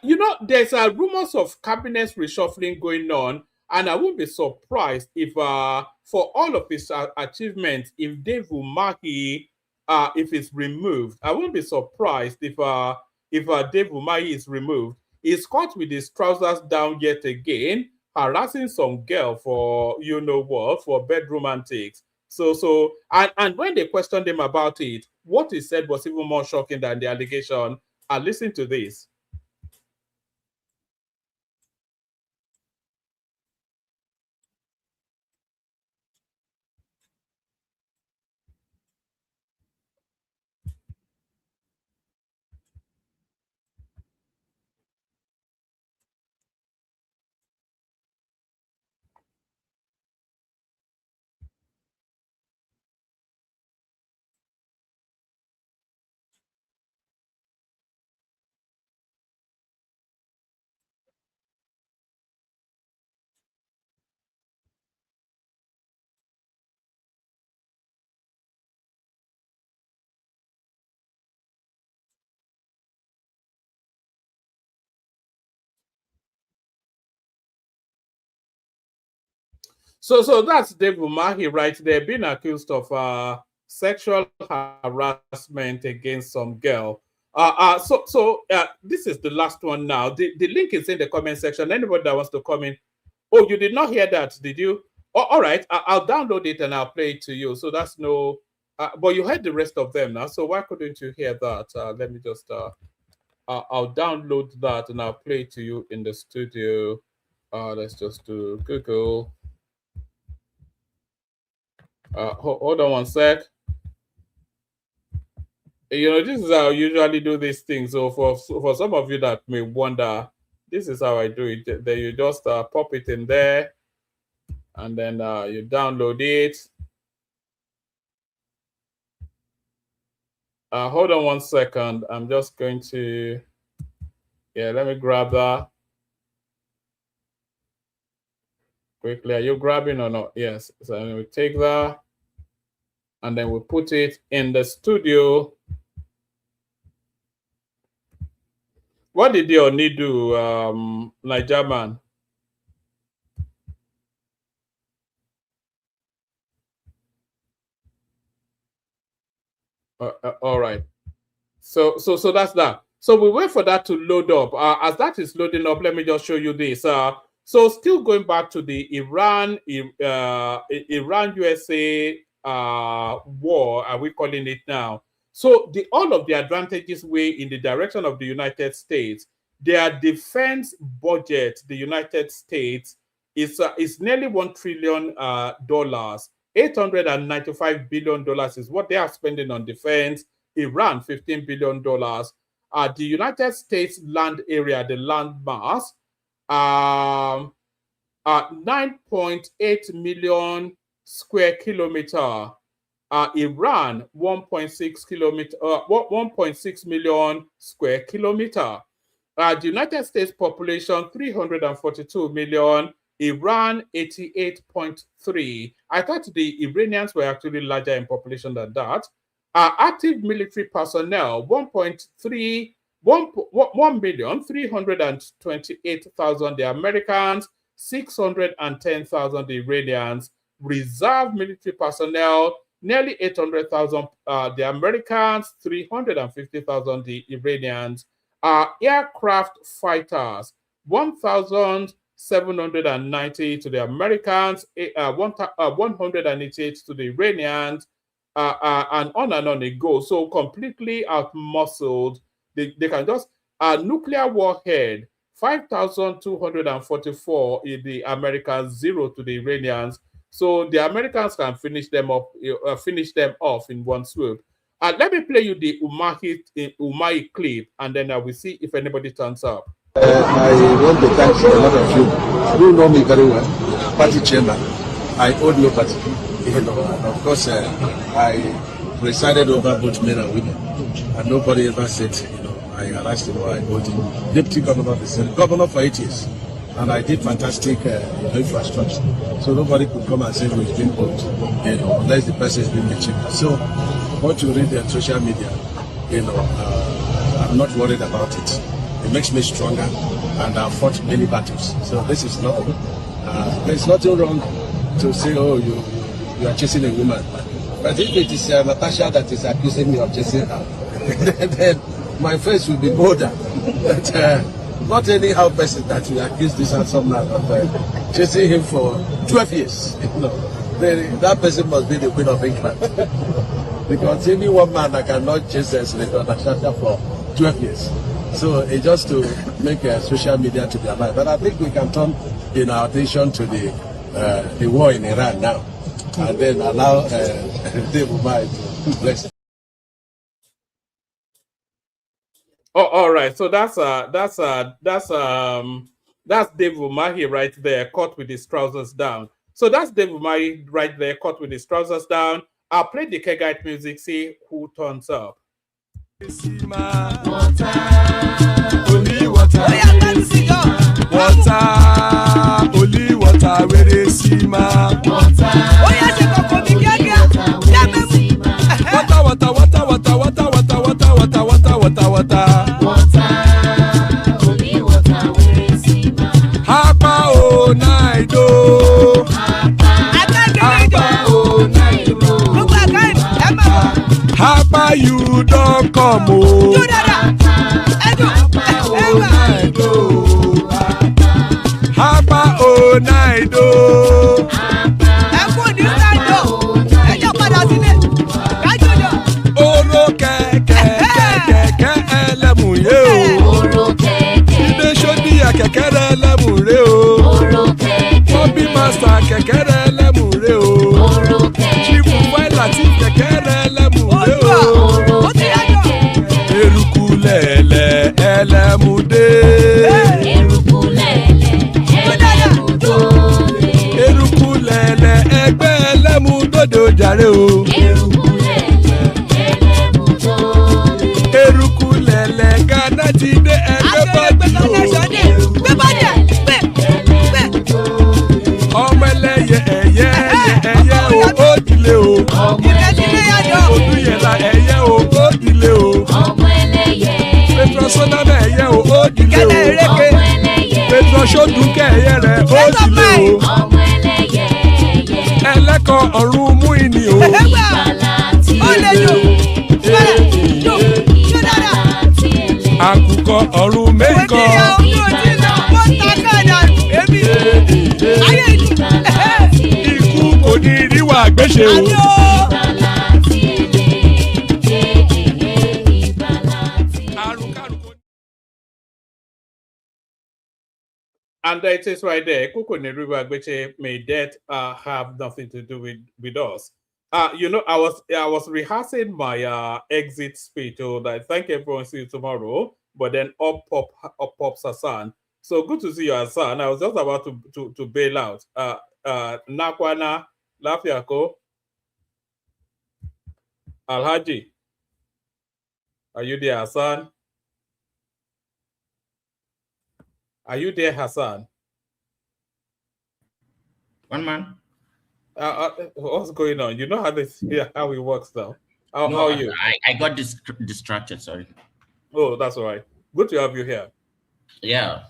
You know, there's rumors of cabinet reshuffling going on. And I won't be surprised if, for all of his achievements, if Dave Umahi, if it's removed, I won't be surprised if Dave Umahi is removed. He's caught with his trousers down yet again, harassing some girl for you know what, for bedroom antics. And when they questioned him about it, what he said was even more shocking than the allegation. Listen to this. So that's Dave Umahi right there, being accused of sexual harassment against some girl. This is the last one now. The link is in the comment section. Anybody that wants to comment. Oh, you did not hear that, did you? Oh, all right, I'll download it and I'll play it to you. So that's no, but you heard the rest of them now. So why couldn't you hear that? Let me just, I'll download that and I'll play it to you in the studio. Let's just do Google. Hold on one sec. You know, this is how I usually do these things. So for some of you that may wonder, this is how I do it. Then you just pop it in there, and then you download it. Hold on one second. I'm just going to, let me grab that quickly. Are you grabbing or not? Yes. So we take that, and then we put it in the studio. What did your need do, Niger man? All right. So that's that. So we wait for that to load up. As that is loading up, let me just show you this. So still going back to the Iran USA war, are we calling it now? So all of the advantages weigh in the direction of the United States. Their defense budget, the United States, is nearly $1 trillion. $895 billion is what they are spending on defense. Iran, $15 billion. the United States land area, the land mass, 9.8 million square kilometer. Iran, 1.6 million square kilometer. The United States population, 342 million. Iran, 88.3. I thought the Iranians were actually larger in population than that. Active military personnel, 1,328,000 the Americans, 610,000 the Iranians. Reserve military personnel, nearly 800,000 the Americans, 350,000 the Iranians. Aircraft fighters, 1,790 to the Americans, 188 to the Iranians, and on it goes. So completely out-muscled. They can just, nuclear warhead, 5,244 in the Americans, 0 to the Iranians. So the Americans can finish them off in one swoop. Let me play you the Umahi clip, and then I will see if anybody turns up. I want to thank a lot of you. You know me very well. Party chairman. I own no party. You know, and of course, I presided over both men and women, and nobody ever said, you know, I harassed him or I owed him. Deputy governor, governor for 8 years. And I did fantastic infrastructure. So nobody could come and say we've been owed, you know, unless the person is being achieved. So what you read on social media, you know, I'm not worried about it. It makes me stronger, and I've fought many battles. So this is not, there's nothing wrong to say, oh, you are chasing a woman. But if it is Natasha that is accusing me of chasing her, then my face will be bolder. But, not anyhow person that will accuse this handsome man of chasing him for 12 years. You know, that person must be the Queen of England. Because any one man that cannot chase Senator Natasha for 12 years. So it's just to make social media to be alive. But I think we can turn in our attention to the war in Iran now, and then allow Dave Umar to bless. Oh, all right. So that's Dave Umahi right there, caught with his trousers down. So that's Dave Umahi right there, caught with his trousers down. I'll play the Kegite music, see who turns up. Hapa you don't come oh. Hapa oh night oh. Oro kẹ̀kẹ́ ẹlẹ́mù yé o. Ilé ṣọ́dí kẹ̀kẹ́ ẹlẹ́mù ré o. Bobby master kẹ̀kẹ́ ẹlẹ́mù ré o. Chifu Wáìlà tí kẹ̀kẹ́ ẹlẹ́mù ré o. Eruku lẹ̀lẹ̀ ẹlẹ́mù dé. Eruku lẹ̀lẹ̀ ẹgbẹ́ ẹlẹ́mù dòde ojàre o. Eruku lẹ̀lẹ̀ Ghana ti dé ẹgbẹ́ bọ́dì o. Ọmọ ẹlẹ́yẹ ẹ̀yẹ o ó dilé o. Odúyẹ̀lá ẹ̀yẹ o ó dilé o. Petrosonama ẹ̀yẹ o ó dilé o. Petrosodúnkẹ́ ẹ̀yẹ rẹ̀ ó dilé o. Ẹlẹ́kọ̀ ọ̀run mú ìní o. Àkùkọ ọ̀run méjìkọ. Ikú kò ní ríwà gbéṣe o. And it is right there. May death have nothing to do with us. I was rehearsing my exit speech. Oh, that thank everyone. See you tomorrow. But then up pops Hassan. So good to see you, Hassan. I was just about to bail out. Nakwana Lafiako Alhaji. Are you there, Hassan? Are you there, Hassan? One man. What's going on? You know how this how it works now. How are you? I got distracted. Sorry. Oh, that's all right. Good to have you here. Yeah.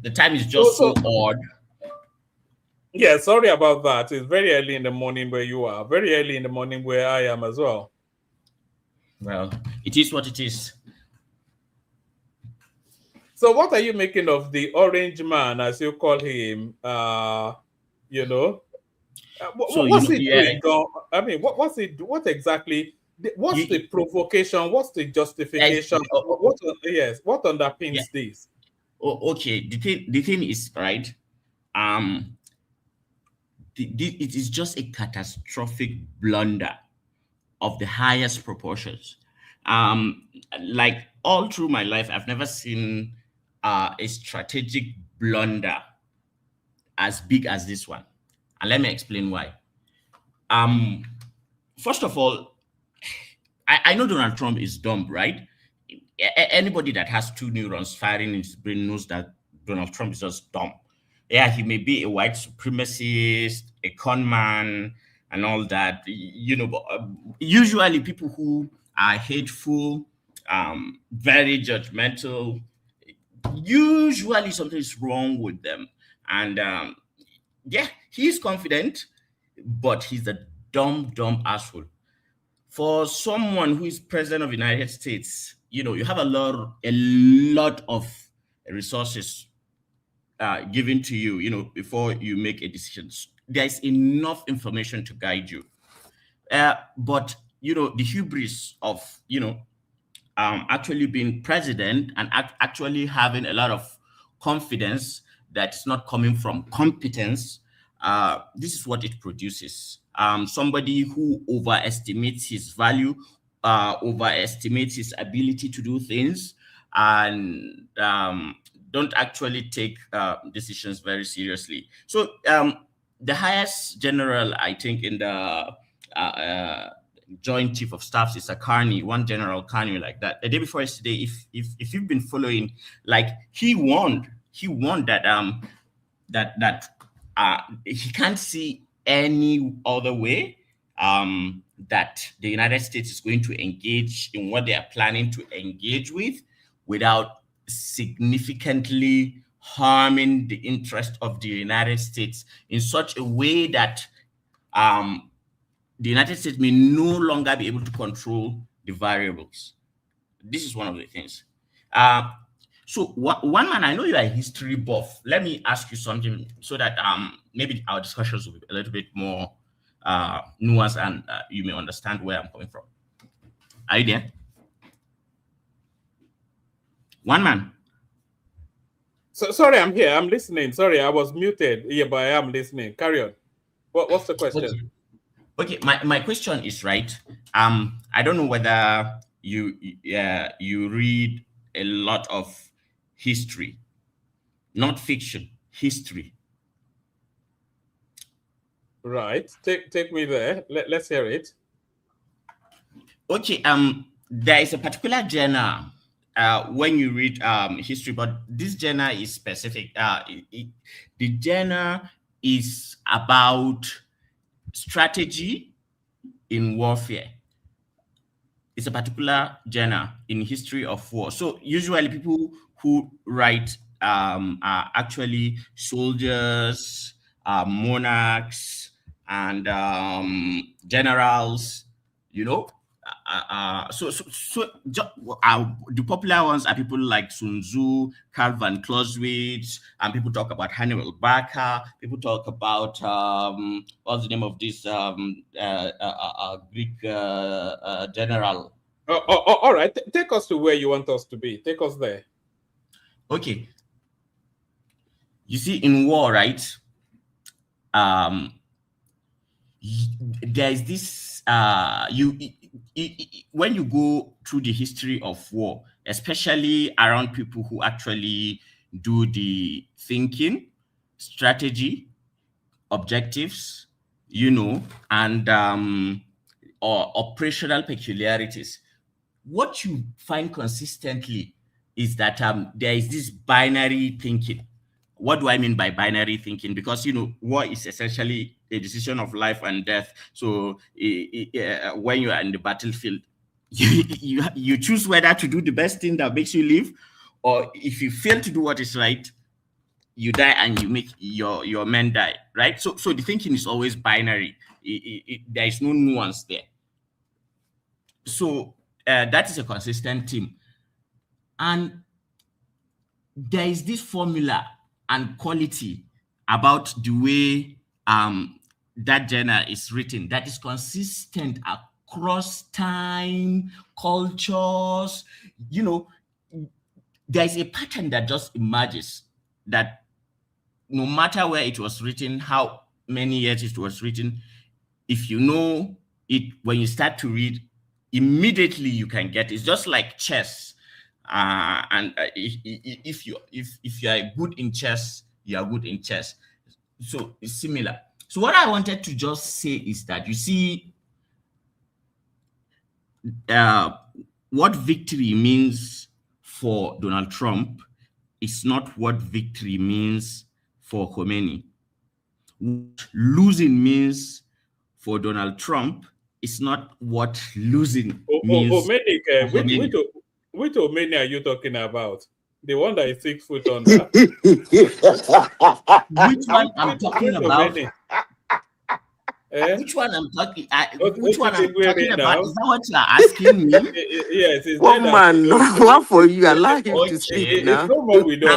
The time is just so odd. Yeah, sorry about that. It's very early in the morning where you are. Very early in the morning where I am as well. Well, it is what it is. So what are you making of the orange man, as you call him? You know, what's he doing? I mean, what's he? What exactly? What's the provocation? What's the justification? What underpins this? Oh, okay. The thing is, right. It is just a catastrophic blunder of the highest proportions. Like all through my life, I've never seen a strategic blunder as big as this one, and let me explain why. First of all, I know Donald Trump is dumb, right? Anybody that has two neurons firing in his brain knows that Donald Trump is just dumb. Yeah, he may be a white supremacist, a con man, and all that, but usually people who are hateful, very judgmental, usually something's wrong with them. And yeah, he's confident, but he's a dumb asshole. For someone who is president of the United States, you have a lot of resources given to you, before you make a decision. There's enough information to guide you. But, the hubris of, actually being president and actually having a lot of confidence that's not coming from competence, this is what it produces. Somebody who overestimates his value, overestimates his ability to do things, and don't actually take decisions very seriously. So the highest general, I think, in the Joint Chief of Staffs is a Carney, one General Carney like that. The day before yesterday, if you've been following, like he warned that he can't see any other way that the United States is going to engage in what they are planning to engage with without significantly harming the interest of the United States in such a way that the United States may no longer be able to control the variables. This is one of the things. So one man, I know you are a history buff. Let me ask you something so that maybe our discussions will be a little bit more nuanced and you may understand where I'm coming from. Are you there? One man. So sorry, I'm here. I'm listening. Sorry, I was muted. Yeah, but I am listening. Carry on. What's the question? Okay. My question is, right. I don't know whether you read a lot of history, not fiction, history. Right. Take me there. Let's hear it. Okay. There is a particular genre when you read history, but this genre is specific. The genre is about strategy in warfare. It's a particular genre in history of war. So usually people who write are actually soldiers, monarchs, and generals, the popular ones are people like Sun Tzu, Karl von Clausewitz, and people talk about Hannibal Barca. People talk about what's the name of this Greek general? All right. Take us to where you want us to be. Take us there. Okay. You see, in war, right? there is this when you go through the history of war, especially around people who actually do the thinking, strategy, objectives, and or operational peculiarities, what you find consistently is that there is this binary thinking. What do I mean by binary thinking? Because war is essentially a decision of life and death. So when you are in the battlefield, you choose whether to do the best thing that makes you live, or if you fail to do what is right, you die and you make your men die, right? So the thinking is always binary. There is no nuance there. So that is a consistent theme. And there is this formula and quality about the way that journal is written that is consistent across time, cultures. There's a pattern that just emerges, that no matter where it was written, how many years it was written, if you know it, when you start to read, immediately you can get it. It's just like chess. If you are good in chess, you are good in chess. So it's similar. So what I wanted to just say is that, you see, what victory means for Donald Trump is not what victory means for Khomeini. What losing means for Donald Trump is not what losing means. Which Khomeini are you talking about? The one that is 6 foot under? Which one I'm talking about? Which one I'm talking? Which one I'm talking about? Is that what you are asking me? Yes. One man, what for you? Allow him to speak now. I'm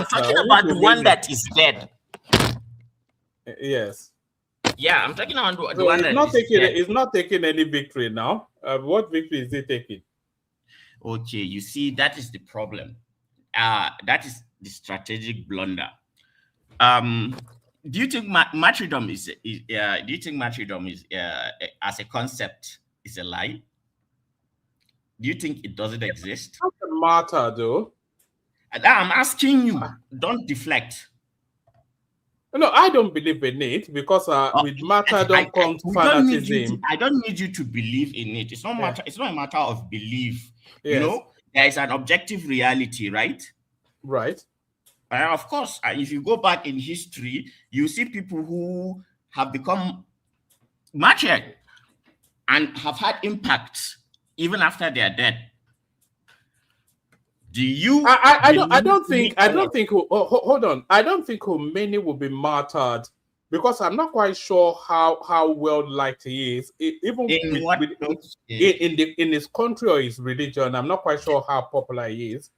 talking about the one that is dead. Yes. Yeah, I'm talking about the one that is dead. It's not taking any victory now. What victory is it taking? Okay, you see, that is the problem. That is the strategic blunder. Do you think martyrdom is as a concept is a lie? Do you think it doesn't exist? It's not a martyr, though. I'm asking you. Don't deflect. No, I don't believe in it, because with martyrdom comes fanatism. I don't need you to believe in it. It's not matter. It's not a matter of belief. Yes. There is an objective reality, right? Right. Of course, if you go back in history, you see people who have become martyred and have had impact even after they are dead. Do you? I don't think. Hold on. I don't think Khomeini will be martyred, because I'm not quite sure how well liked he is, even in his country or his religion. I'm not quite sure how popular he is.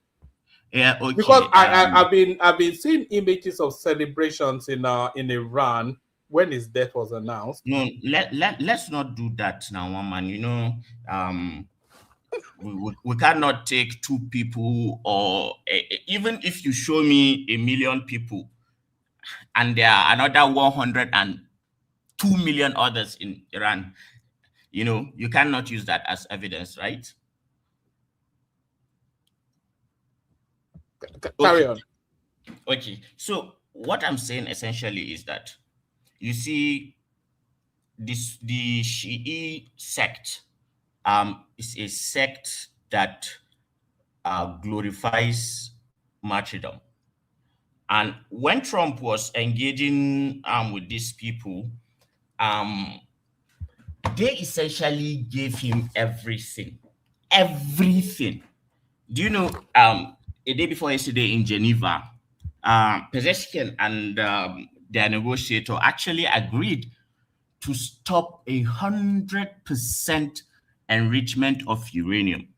Yeah, okay. Because I've been seeing images of celebrations in Iran when his death was announced. No, let's not do that now, man. We cannot take two people, or even if you show me 1 million people and there are another 102 million others in Iran, you cannot use that as evidence, right? Carry on. Okay, so what I'm saying essentially is that, you see, the Shi'i sect is a sect that glorifies martyrdom. And when Trump was engaging with these people, they essentially gave him everything. Everything. Do you know, a day before yesterday in Geneva, Pezeshkian and their negotiator actually agreed to stop 100% enrichment of uranium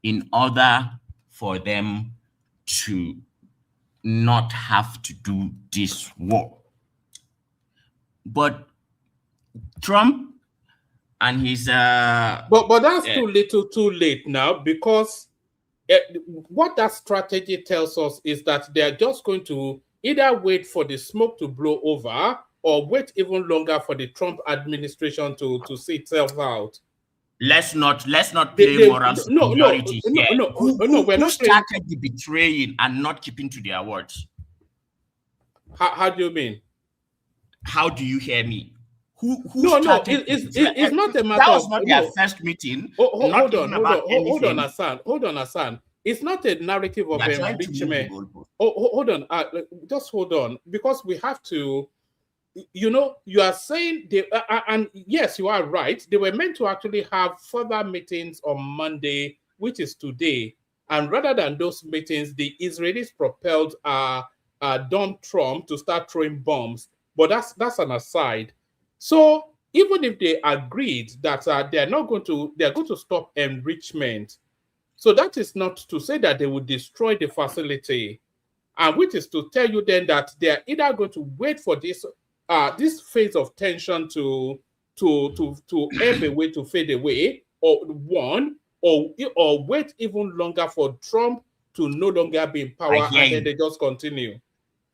in order for them to not have to do this war. But Trump and his but that's too little, too late now, because what that strategy tells us is that they are just going to either wait for the smoke to blow over or wait even longer for the Trump administration to see itself out? Let's not play moral superiority here. We're not started the betraying and not keeping to their words? How do you mean? How do you hear me? Who started? It's not a matter that was of not their first meeting. Hold on, Hassan. It's not a narrative of impeachment. Hold on, just hold on, because we have to. You are saying and yes, you are right. They were meant to actually have further meetings on Monday, which is today. And rather than those meetings, the Israelis propelled Donald Trump to start throwing bombs. But that's an aside. So even if they agreed that they're going to stop enrichment, so that is not to say that they would destroy the facility, and which is to tell you then that they're either going to wait for this phase of tension to ebb away, to fade away, or wait even longer for Trump to no longer be in power, and then they just continue.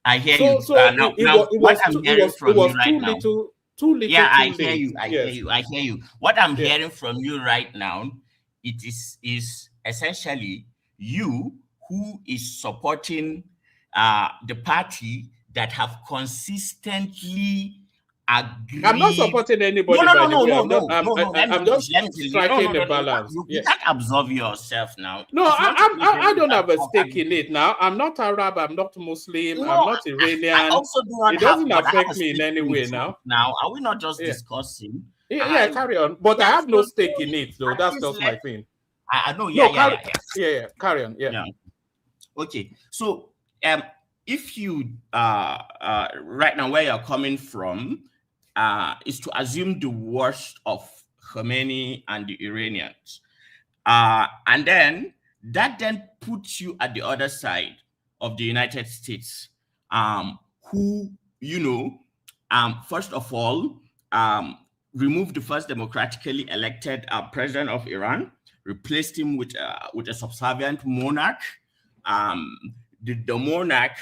I hear you. So it was too little. Yeah, I hear you. I hear you. What I'm hearing from you right now, it is essentially you who is supporting the party that have consistently agreed. I'm not supporting anybody. No. I'm just striking the balance. You can't absolve yourself now. No, I don't have a stake in it now. I'm not Arab. I'm not Muslim. I'm not Iranian. I also do not it doesn't affect me in any way now. Now, are we not just discussing? Yeah, carry on. But I have no stake in it, though. That's just my thing. I know. Carry on. Yeah. Okay. So, if you right now where you're coming from is to assume the worst of Khomeini and the Iranians, and then that puts you at the other side of the United States, who first of all removed the first democratically elected president of Iran, replaced him with a subservient monarch. The monarch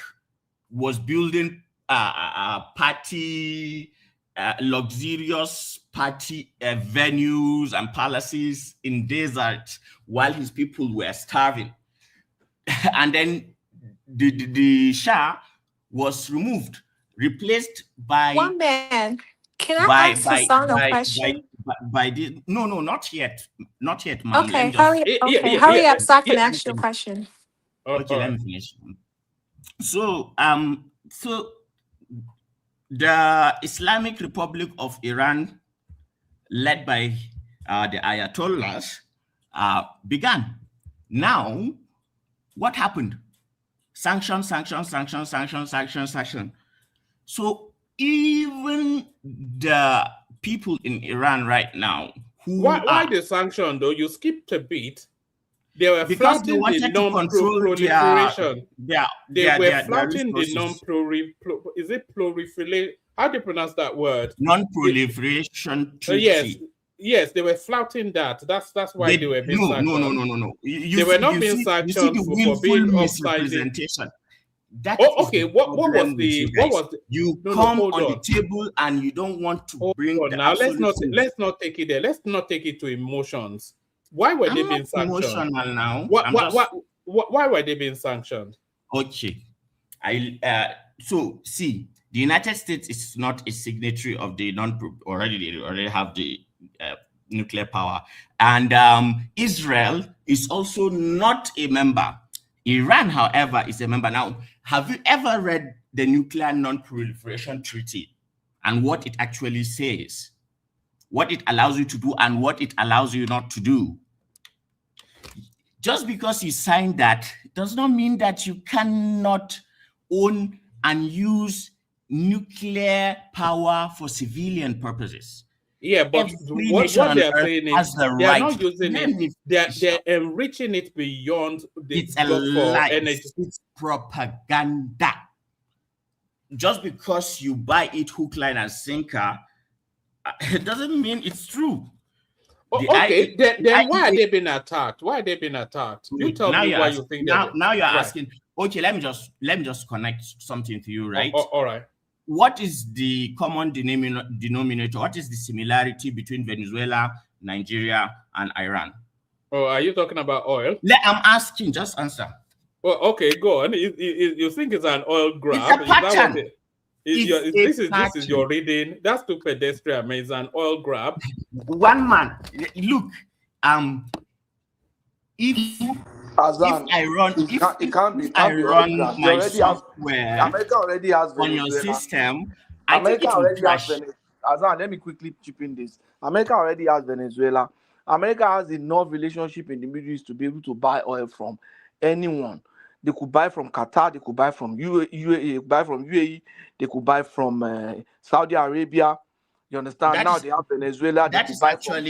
was building luxurious party venues and palaces in deserts while his people were starving. And then the Shah was removed, replaced by one man. Can I ask Hassan a question? No, not yet, ma'am. Okay, hurry up so I can ask you a question. Okay, let me finish. So, the Islamic Republic of Iran, led by the Ayatollahs, began. Now, what happened? Sanction. So, even the people in Iran right now who why the sanction though? You skipped a bit. They were because they wanted the non-proliferation. They were flouting the non-proliferation. Is it proliferation? How do you pronounce that word? Non-proliferation treaty. Yes, they were flouting that. That's why they were being sanctioned. No. They were not being sanctioned for being misrepresentation. Okay. What was the? You come on the table and you don't want to bring. Now let's not take it there. Let's not take it to emotions. Why were they being sanctioned? Emotional now. Why were they being sanctioned? Okay, so see, the United States is not a signatory of the already have the nuclear power, and Israel is also not a member. Iran, however, is a member. Now, have you ever read the Nuclear Non-Proliferation Treaty and what it actually says? What it allows you to do and what it allows you not to do? Just because you signed that does not mean that you cannot own and use nuclear power for civilian purposes. Yeah, but what they are saying is they are not using it. They're enriching it beyond the it's a lie. It's propaganda. Just because you buy it hook, line, and sinker, it doesn't mean it's true. Okay, then why are they being attacked? Why are they being attacked? You tell me why you think that. Now you're asking. Okay, let me just connect something to you, right? All right. what is the common denominator? What is the similarity between Venezuela, Nigeria, and Iran? Oh, are you talking about oil? I'm asking, just answer. Well, okay, go on. You think it's an oil grab? It's a pattern. This is your reading. That's too pedestrian. Man. It's an oil grab. One man. Look, if Iran, it can't be Iran my software, America already has on your system. America already has Venezuela. Azan, let me quickly chip in this. America already has Venezuela. America has enough relationship in the Middle East to be able to buy oil from anyone. They could buy from Qatar, they could buy from UAE, they could buy from Saudi Arabia. You understand? Now they have Venezuela. That is actually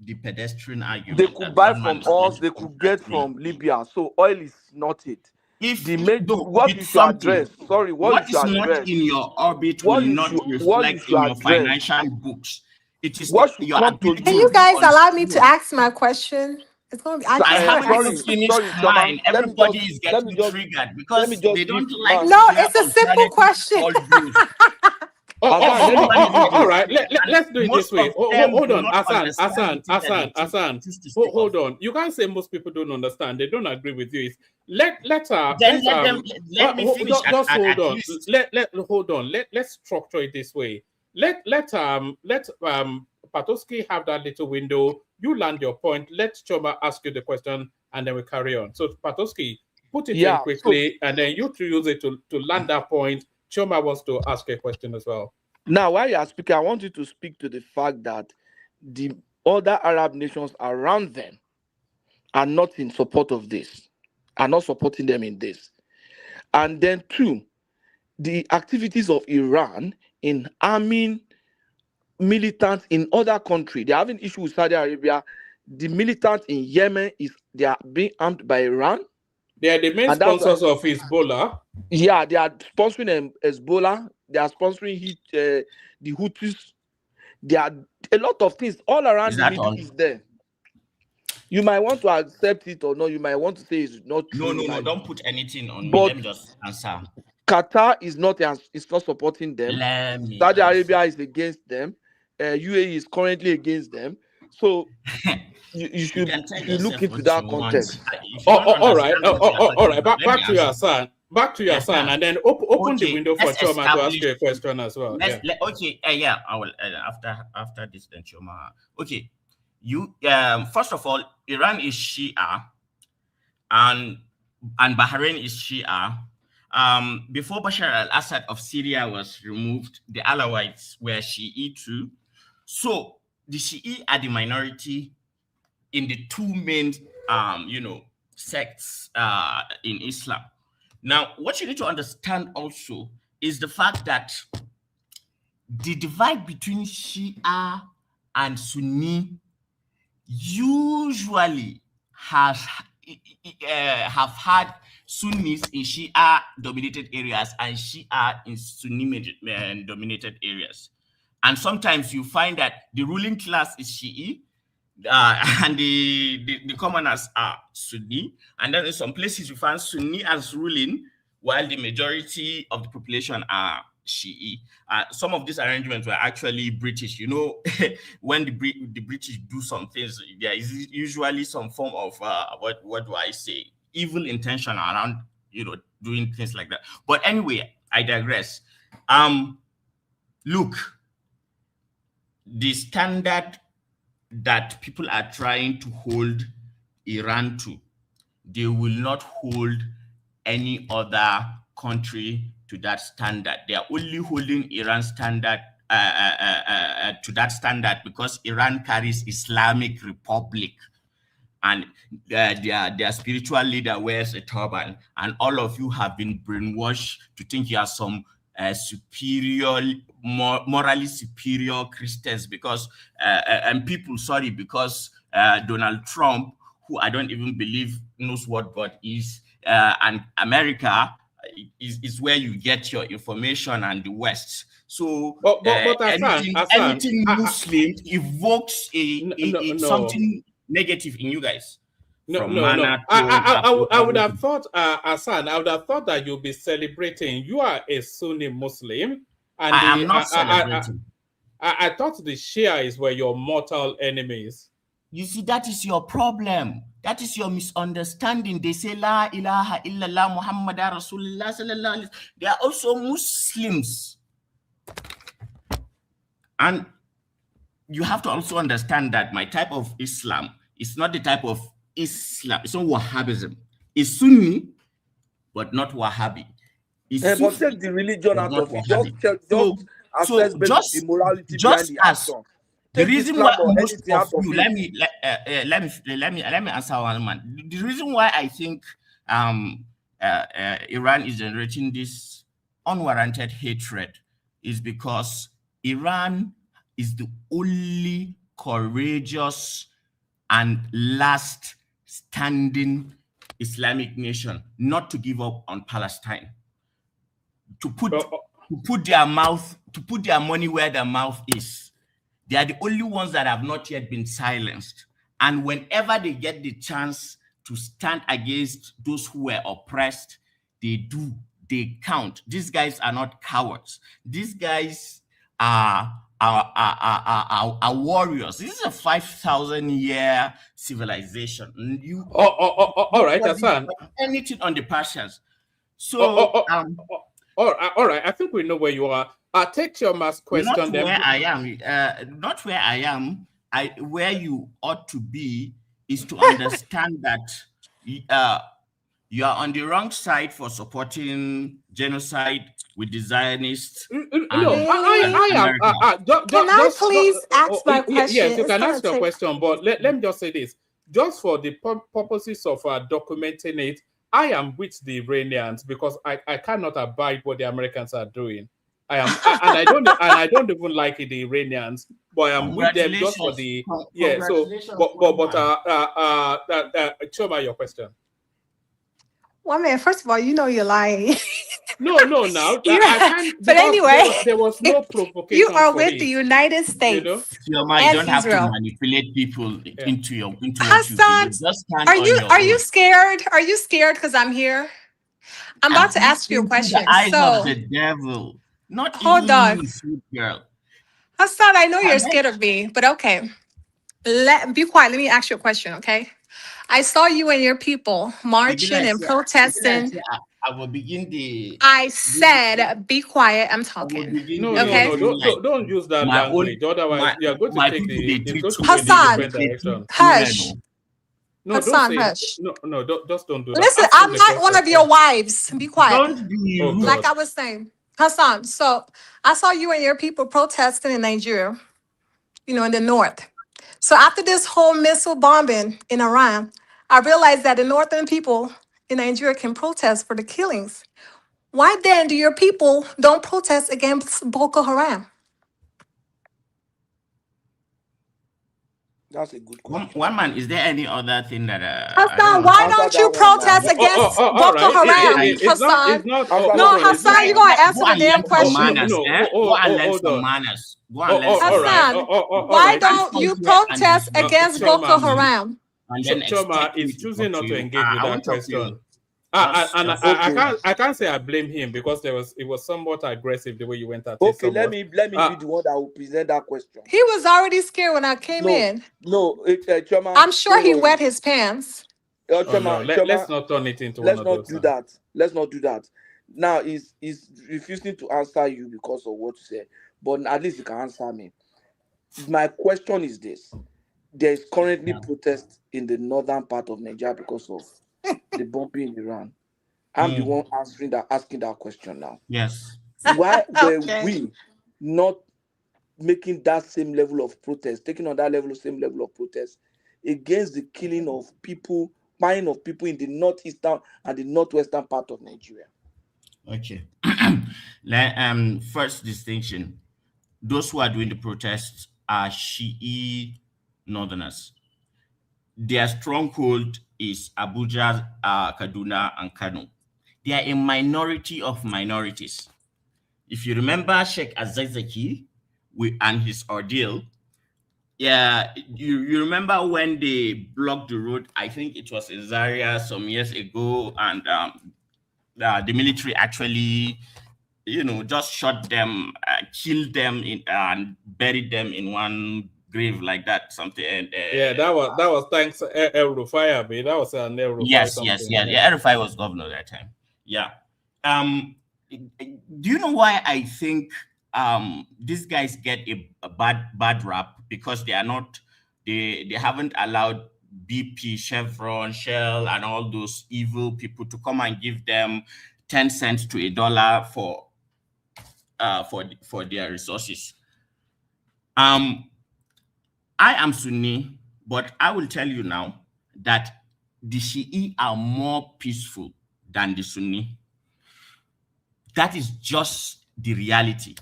the pedestrian argument. They could buy from us. They could get from Libya. So oil is not it. What you should address? Sorry, what is not in your orbit will not reflect in your financial books. It is what should come to you. Can you guys allow me to ask my question? It's going to be. I haven't finished mine. Everybody is getting triggered because they don't like. No, it's a simple question. All right, let's do it this way. Hold on, Hassan. Hold on. You can't say most people don't understand. They don't agree with you. Let me finish. Just hold on. Hold on. Let's structure it this way. Let Patoski have that little window. You land your point. Let Choma ask you the question, and then we carry on. So Patoski, put it in quickly, and then you two use it to land that point. Choma wants to ask a question as well. Now, while you are speaking, I want you to speak to the fact that the other Arab nations around them are not in support of this, are not supporting them in this. And then two, the activities of Iran in arming militants in other countries. They're having issues with Saudi Arabia. The militants in Yemen, they are being armed by Iran. They are the main sponsors of Hezbollah. Yeah, they are sponsoring Hezbollah. They are sponsoring the Houthis. There are a lot of things all around the Middle East there. You might want to accept it or not. You might want to say it's not true. No, don't put anything on me. Let me just answer. Qatar is not supporting them. Saudi Arabia is against them. UAE is currently against them. So you should look into that context. All right. Back to your son. And then open the window for Choma to ask you a question as well. I will after this then Choma. Okay, you first of all, Iran is Shia, and Bahrain is Shia. Before Bashar al-Assad of Syria was removed, the Alawites were Shi'i too. So the Shi'i are the minority in the two main, sects in Islam. Now, what you need to understand also is the fact that the divide between Shia and Sunni usually have had Sunnis in Shia-dominated areas and Shia in Sunni-dominated areas. And sometimes you find that the ruling class is Shi'i, and the commoners are Sunni. And then in some places you find Sunni as ruling, while the majority of the population are Shi'i. Some of these arrangements were actually British. When the British do some things, there is usually some form of, what do I say, evil intention around, doing things like that. But anyway, I digress. Look, the standard that people are trying to hold Iran to, they will not hold any other country to that standard. They are only holding Iran standard to that standard because Iran carries Islamic Republic, and their spiritual leader wears a turban, and all of you have been brainwashed to think you are some morally superior Christians because Donald Trump, who I don't even believe knows what God is, and America is where you get your information, and the West. So anything Muslim evokes something negative in you guys. from Mana. I would have thought, Hassan, I would have thought that you'll be celebrating. You are a Sunni Muslim, and I am not celebrating. I thought the Shiites were your mortal enemies. You see, that is your problem. That is your misunderstanding. They say La ilaha illallah Muhammadan Rasulullah sallallahu alaihi wasallam. They are also Muslims. And you have to also understand that my type of Islam is not the type of Islam. It's not Wahhabism. It's Sunni, but not Wahhabi. It's but take the religion out of it. Just immorality behind the action. The reason why most of you, let me answer one man. The reason why I think Iran is generating this unwarranted hatred is because Iran is the only courageous and last standing Islamic nation not to give up on Palestine. To put their money where their mouth is. They are the only ones that have not yet been silenced. And whenever they get the chance to stand against those who were oppressed, they count. These guys are not cowards. These guys are warriors. This is a 5,000-year civilization. All right, Hassan. Anything on the Persians. So, all right. I think we know where you are. Take your mass question. Not where I am. Not where I am. Where you ought to be is to understand that you are on the wrong side for supporting genocide with the Zionists. Can I please ask my question? Yes, you can ask your question, but let me just say this. Just for the purposes of documenting it, I am with the Iranians because I cannot abide what the Americans are doing. I don't even like the Iranians, but I am with them just for the Choma, your question. Well, man, first of all, you know you're lying. No, now. But anyway, there was no provocation. You are with the United States. You don't have to manipulate people into Hassan, are you scared? Are you scared because I'm here? I'm about to ask you a question. The eyes of the devil. Not hold on, girl. Hassan, I know you're scared of me, but okay. Be quiet. Let me ask you a question, okay? I saw you and your people marching and protesting. I will begin the. I said, be quiet. I'm talking. No, don't use that language. Otherwise, you're going to take the Hassan, hush. No, Hassan, hush. No, just don't do that. Listen, I'm not one of your wives. Be quiet. Don't be rude. Like I was saying. Hassan, so I saw you and your people protesting in Nigeria, in the north. So after this whole missile bombing in Iran, I realized that the northern people in Nigeria can protest for the killings. Why then do your people don't protest against Boko Haram? That's a good question. One man, is there any other thing that Hassan, why don't you protest against Boko Haram? Hassan, no, Hassan, you're gonna answer the damn question. Go and learn some manners. Hassan, why don't you protest against Boko Haram? Choma is choosing not to engage with that question. I can't say I blame him because it was somewhat aggressive the way you went at it. Okay, let me be the one that will present that question. He was already scared when I came in. No, Choma, I'm sure he wet his pants. Choma, let's not turn it into let's not do that. Let's not do that. Now he's refusing to answer you because of what you said, but at least you can answer me. My question is this: there is currently protest in the northern part of Nigeria because of the bombing in Iran. I'm the one asking that question now. Yes. Why were we not making that same level of protest, taking on that same level of protest against the killing of people, buying of people in the northeastern and the northwestern part of Nigeria? Okay. First distinction: those who are doing the protests are Shi'i northerners. Their stronghold is Abuja, Kaduna, and Kano. They are a minority of minorities. If you remember Sheikh Azizaki and his ordeal, Yeah, you remember when they blocked the road? I think it was in Zaria some years ago, and the military actually, just shot them, killed them, and buried them in one grave like that, something. And Yeah, that was thanks El Rufai, Abi. That was an El Rufai yes, something. yeah. RFI was governor that time. Yeah. Do you know why I think these guys get a bad rap? Because they are not, they haven't allowed BP, Chevron, Shell, and all those evil people to come and give them 10 cents to $1 for their resources. I am Sunni, but I will tell you now that the Shi'i are more peaceful than the Sunni. That is just the reality.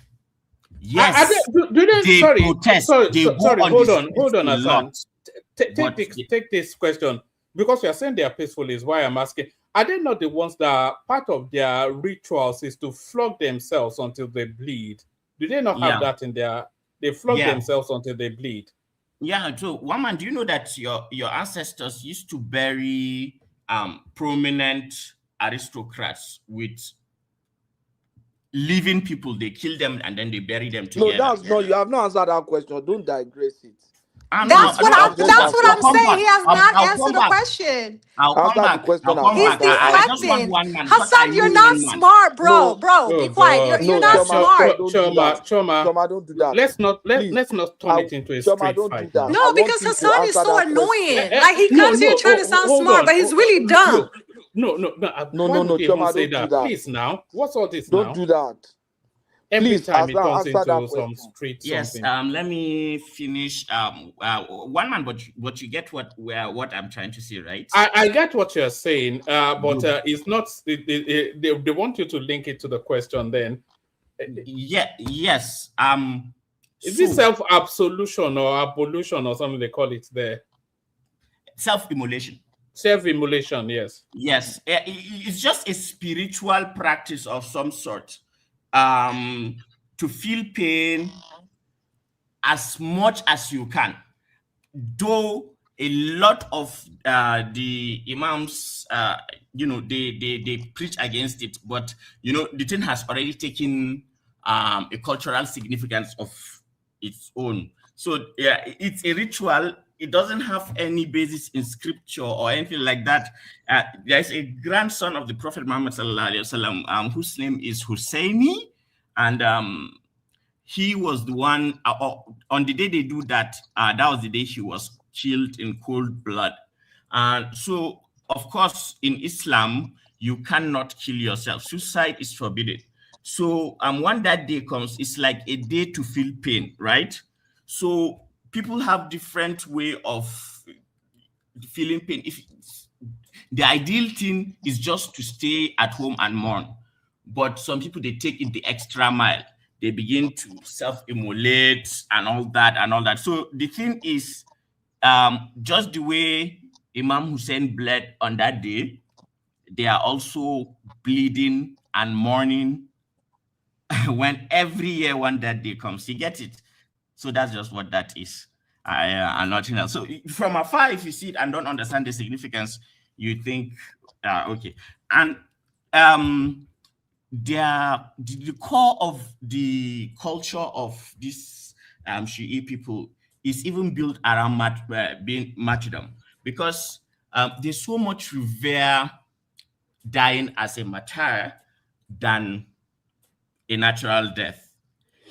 Yes, they protest. They go sorry, on hold the on, streets a Hassan. lot. Take this question, because you are saying they are peaceful, is why I'm asking. Are they not the ones that part of their rituals is to flog themselves until they bleed? Do they not have that in their? They flog themselves until they bleed. Yeah. So, one man, do you know that your ancestors used to bury prominent aristocrats with living people? They kill them and then they bury them together. No, that's not. You have not answered that question. Don't digress it. That's what I'm saying. He has not answered the question. I'll come back. He's deflecting. Hassan, you're not smart, bro. Be quiet. You're not smart. Choma, don't do that. Let's not turn it into a street fight. No, because Hassan is so annoying. Like, he comes here trying to sound smart, but he's really dumb. No. Choma, say don't do that. that. Please now. What's all this now? Don't do that. Every Please, time it turns answer into some street something. Let me finish. One man, but you get what I'm trying to say, right? I get what you're saying, but it's not. They want you to link it to the question. Then, yes. Is it self-absolution or abolition or something they call it there? Self-immolation. Self-immolation, yes. Yes, it's just a spiritual practice of some sort. To feel pain as much as you can, though a lot of the imams, they preach against it, but the thing has already taken a cultural significance of its own. So yeah, it's a ritual. It doesn't have any basis in scripture or anything like that. There's a grandson of the Prophet Muhammad sallallahu alaihi wasallam, whose name is Husseini. And he was the one, on the day they do that, that was the day he was killed in cold blood. So, of course, in Islam, you cannot kill yourself. Suicide is forbidden. So when that day comes, it's like a day to feel pain, right? So people have different way of feeling pain. If the ideal thing is just to stay at home and mourn. But some people, they take it the extra mile. They begin to self-immolate and all that. So the thing is, just the way Imam Hussein bled on that day, they are also bleeding and mourning when every year when that day comes. You get it? So that's just what that is. And nothing else. So from afar, if you see it and don't understand the significance, you think, okay. And the core of the culture of these Shi'i people is even built around being martyrdom, because they so much revere dying as a martyr than a natural death.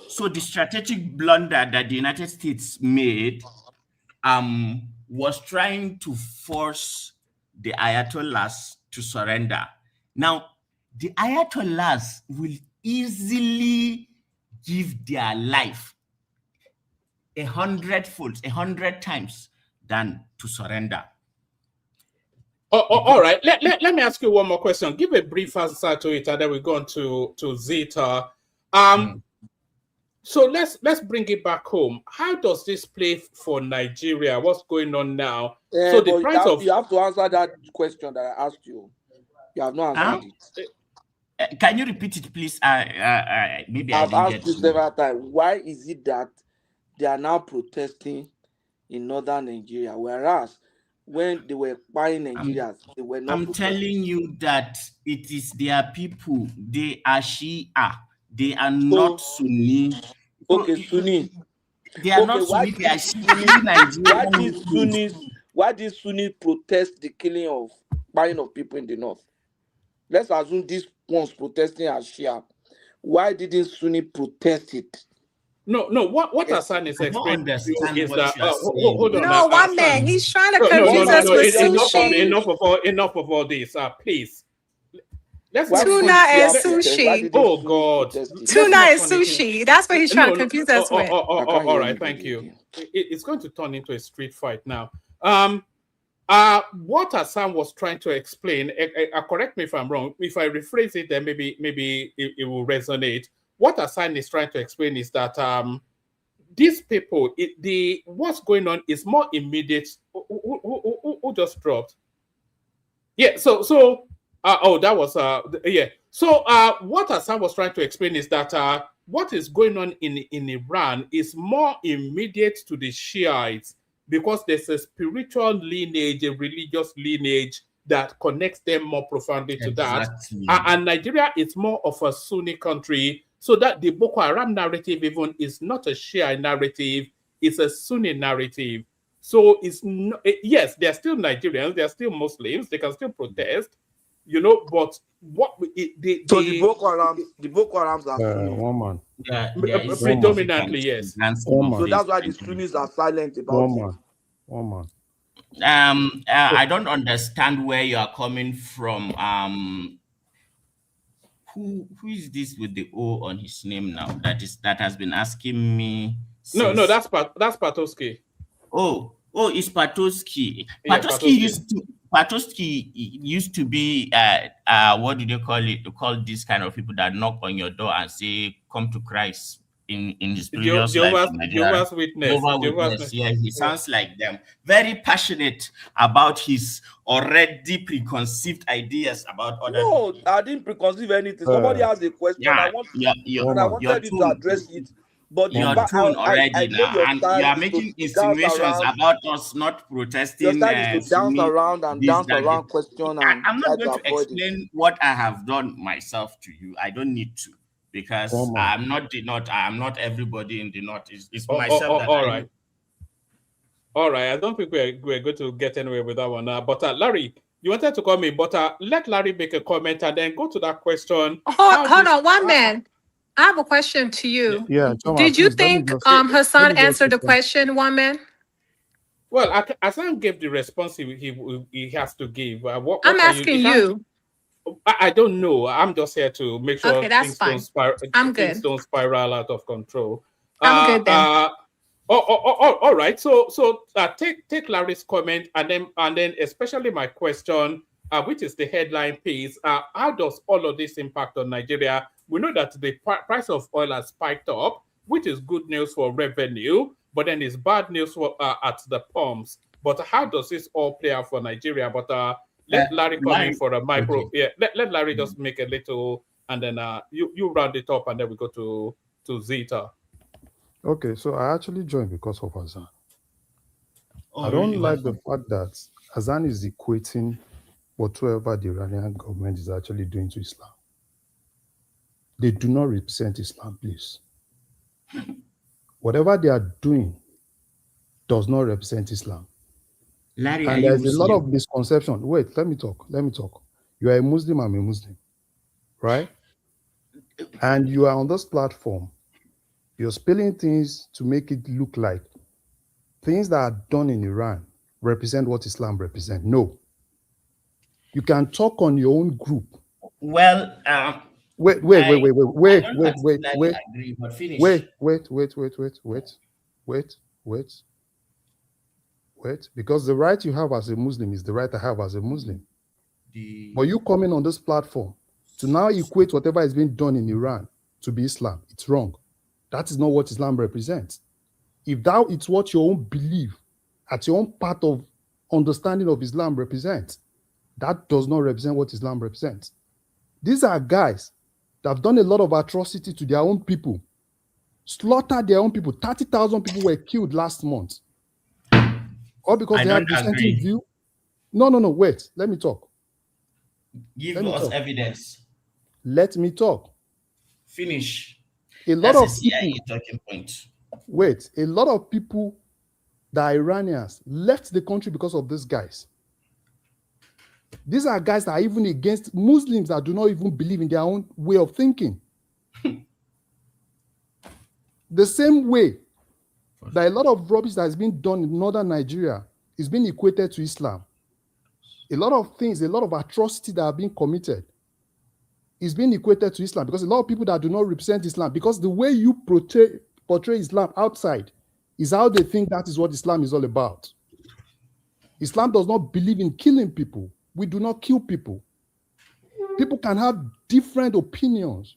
So the strategic blunder that the United States made was trying to force the Ayatollahs to surrender. Now, the Ayatollahs will easily give their life 100 times than to surrender. All right. Let me ask you one more question. Give a brief answer to it, and then we go on to Zeta. So let's bring it back home. How does this play for Nigeria? What's going on now? So the price you have to answer that question that I asked you. You have not answered it. Can you repeat it, please? Maybe I've asked you several times. Why is it that they are now protesting in northern Nigeria, whereas when they were buying Nigerians, they were not I'm protesting. telling you that it is their people. They are Shia. They are not Sunni. So Okay, Sunni. they are Okay, not why Sunni. They are did Sunni? Shia Why Nigerian did Muslims. Sunnis? Why did Sunni protest the killing of buying of people in the north? Let's assume these ones protesting as Shia. Why didn't Sunni protest it? No, what Yes. Hassan is I don't explaining to you understand is what that you are saying. hold on, No, one Hassan. man. He's trying to No, confuse us with sushi, enough of all this. Please, let's Why not didn't tuna, turn. and Shia protest? Why sushi. didn't Oh Sunnis God, protest it? let's Tuna not and turn it in. sushi. That's what he's trying to No, confuse us with. I can't hear all right, thank anybody you. again. It's going to turn into a street fight now. What Hassan was trying to explain, correct me if I'm wrong, if I rephrase it, then maybe it will resonate. What Hassan is trying to explain is that these people, what's going on is more immediate. Who just dropped? Yeah, that was yeah. So what Hassan was trying to explain is that what is going on in Iran is more immediate to the Shiites because there's a spiritual lineage, a religious lineage that connects them more profoundly to that. Exactly. And Nigeria is more of a Sunni country, so that the Boko Haram narrative even is not a Shia narrative, it's a Sunni narrative. So it's not, yes, they're still Nigerians, they're still Muslims, they can still protest, but The Boko Harams are Sunni. One man. There is predominantly, significant yes. So that's why the Sunnis are silent about it. One man. I don't understand where you are coming from. Who is this with the O on his name now? That has been asking me. No, that's Patowski. Oh, it's Patowski. Yeah, Patowski used to be what do they call it? They call this kind of people that knock on your door and say, "Come to Christ." In his previous life, Jehovah's Witness. Yeah, he sounds like them. Very passionate about his already preconceived ideas about other people. No, I didn't preconceive anything. Somebody has a question. I wanted you to address it. But your tone already I know your and style you are is making to dance insinuations around. about us not protesting. Your style is to dance around question and I'm try not going to explain what I have done myself to you. I don't need to, because I'm not the North. I am not everybody in the North. It's myself that all I right. know. All right, I don't think we're going to get anywhere with that one now. But Larry, you wanted to come in, but let Larry make a comment and then go to that question. Hold on, one man. I have a question to you. Yeah, did you think Hassan answered the question, one man? Well, Hassan gave the response he has to give. What I'm asking you. I don't know. I'm just here to make sure things don't spiral out of control. I'm good then. All right. So take Larry's comment and then especially my question, which is the headline piece. How does all of this impact on Nigeria? We know that the price of oil has spiked up, which is good news for revenue, but then it's bad news for at the pumps. But how does this all play out for Nigeria? But let Larry come in for a micro. Okay. Yeah, let Larry just make a little, and then you round it up, and then we go to Zeta. Okay, so I actually joined because of Hassan. I don't really? like the fact that Hassan is equating whatsoever the Iranian government is actually doing to Islam. They do not represent Islam, please. Whatever they are doing does not represent Islam. Larry, and there's a lot of misconception. Wait, let me talk. You are a Muslim, I'm a Muslim, right? And you are on this platform. You're spilling things to make it look like things that are done in Iran represent what Islam represents. No. You can talk on your own group. Well, wait, because the right you have as a Muslim is the right I have as a Muslim. But you coming on this platform to now equate whatever is being done in Iran to be Islam, it's wrong. That is not what Islam represents. If that it's what your own belief, at your own part of understanding of Islam represents, that does not represent what Islam represents. These are guys that have done a lot of atrocity to their own people, slaughtered their own people. 30,000 people were killed last month. or because they have dissenting view. No, wait, let me talk. Give us evidence. Let me talk. Finish. That's a CIA talking point. Wait, a lot of people, the Iranians, left the country because of these guys. These are guys that are even against Muslims that do not even believe in their own way of thinking. The same way that a lot of rubbish that has been done in northern Nigeria is being equated to Islam. A lot of things, a lot of atrocities that have been committed is being equated to Islam, because a lot of people that do not represent Islam, because the way you portray Islam outside is how they think that is what Islam is all about. Islam does not believe in killing people. We do not kill people. People can have different opinions,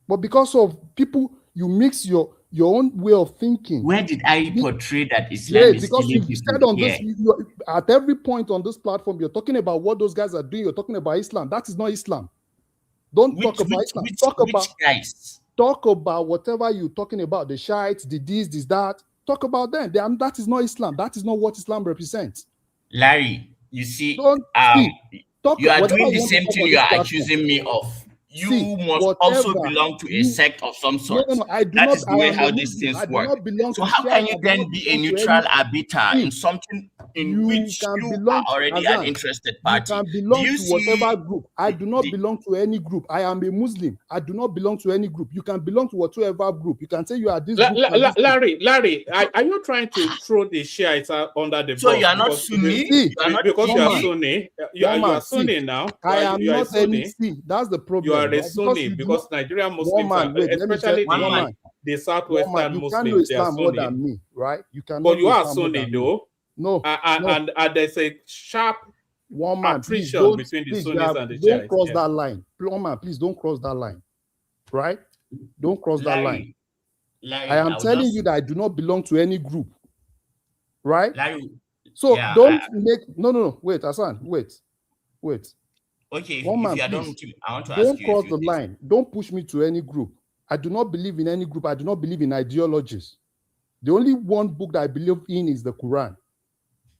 but because of people, you mix your own way of thinking. Where did I portray that Islam is because killing you people? said on this, at every point on this platform, you're talking about what those guys are doing. You're talking about Islam. That is not Islam. Don't talk about Islam. Talk about whatever you're talking about. The Shiites, the this, that. Talk about them. That is not Islam. That is not what Islam represents. Larry, you see, you are doing the same thing you are accusing me of. You must also belong to a sect of some sort. No, I do that not. is the way how these things work. So how can you then be a neutral arbiter in something in which you are already an interested party? You can belong to whatever group. I do not belong to any group. I am a Muslim. I do not belong to any group. You can belong to whatever group. You can say you are this group. Larry, are you trying to throw the Shiites under the bus? So you are not Sunni? Because you are Sunni. You are Sunni now. I am not any. That's the problem. You are a Sunni because Nigerian Muslims, especially the southwestern Muslims, they are Sunni. More than me, right? You can. But you are Sunni though. No. And there's a sharp attrition between the Sunnis and the Shiites. Don't cross that line. One man, please don't cross that line. Right? Don't cross that line. Larry, I am telling you that I do not belong to any group. Right? Larry, so don't make wait, Hassan, wait. Okay, one man, if you are done with him, I want to ask you. Don't cross the line. Don't push me to any group. I do not believe in any group. I do not believe in ideologies. The only one book that I believe in is the Quran.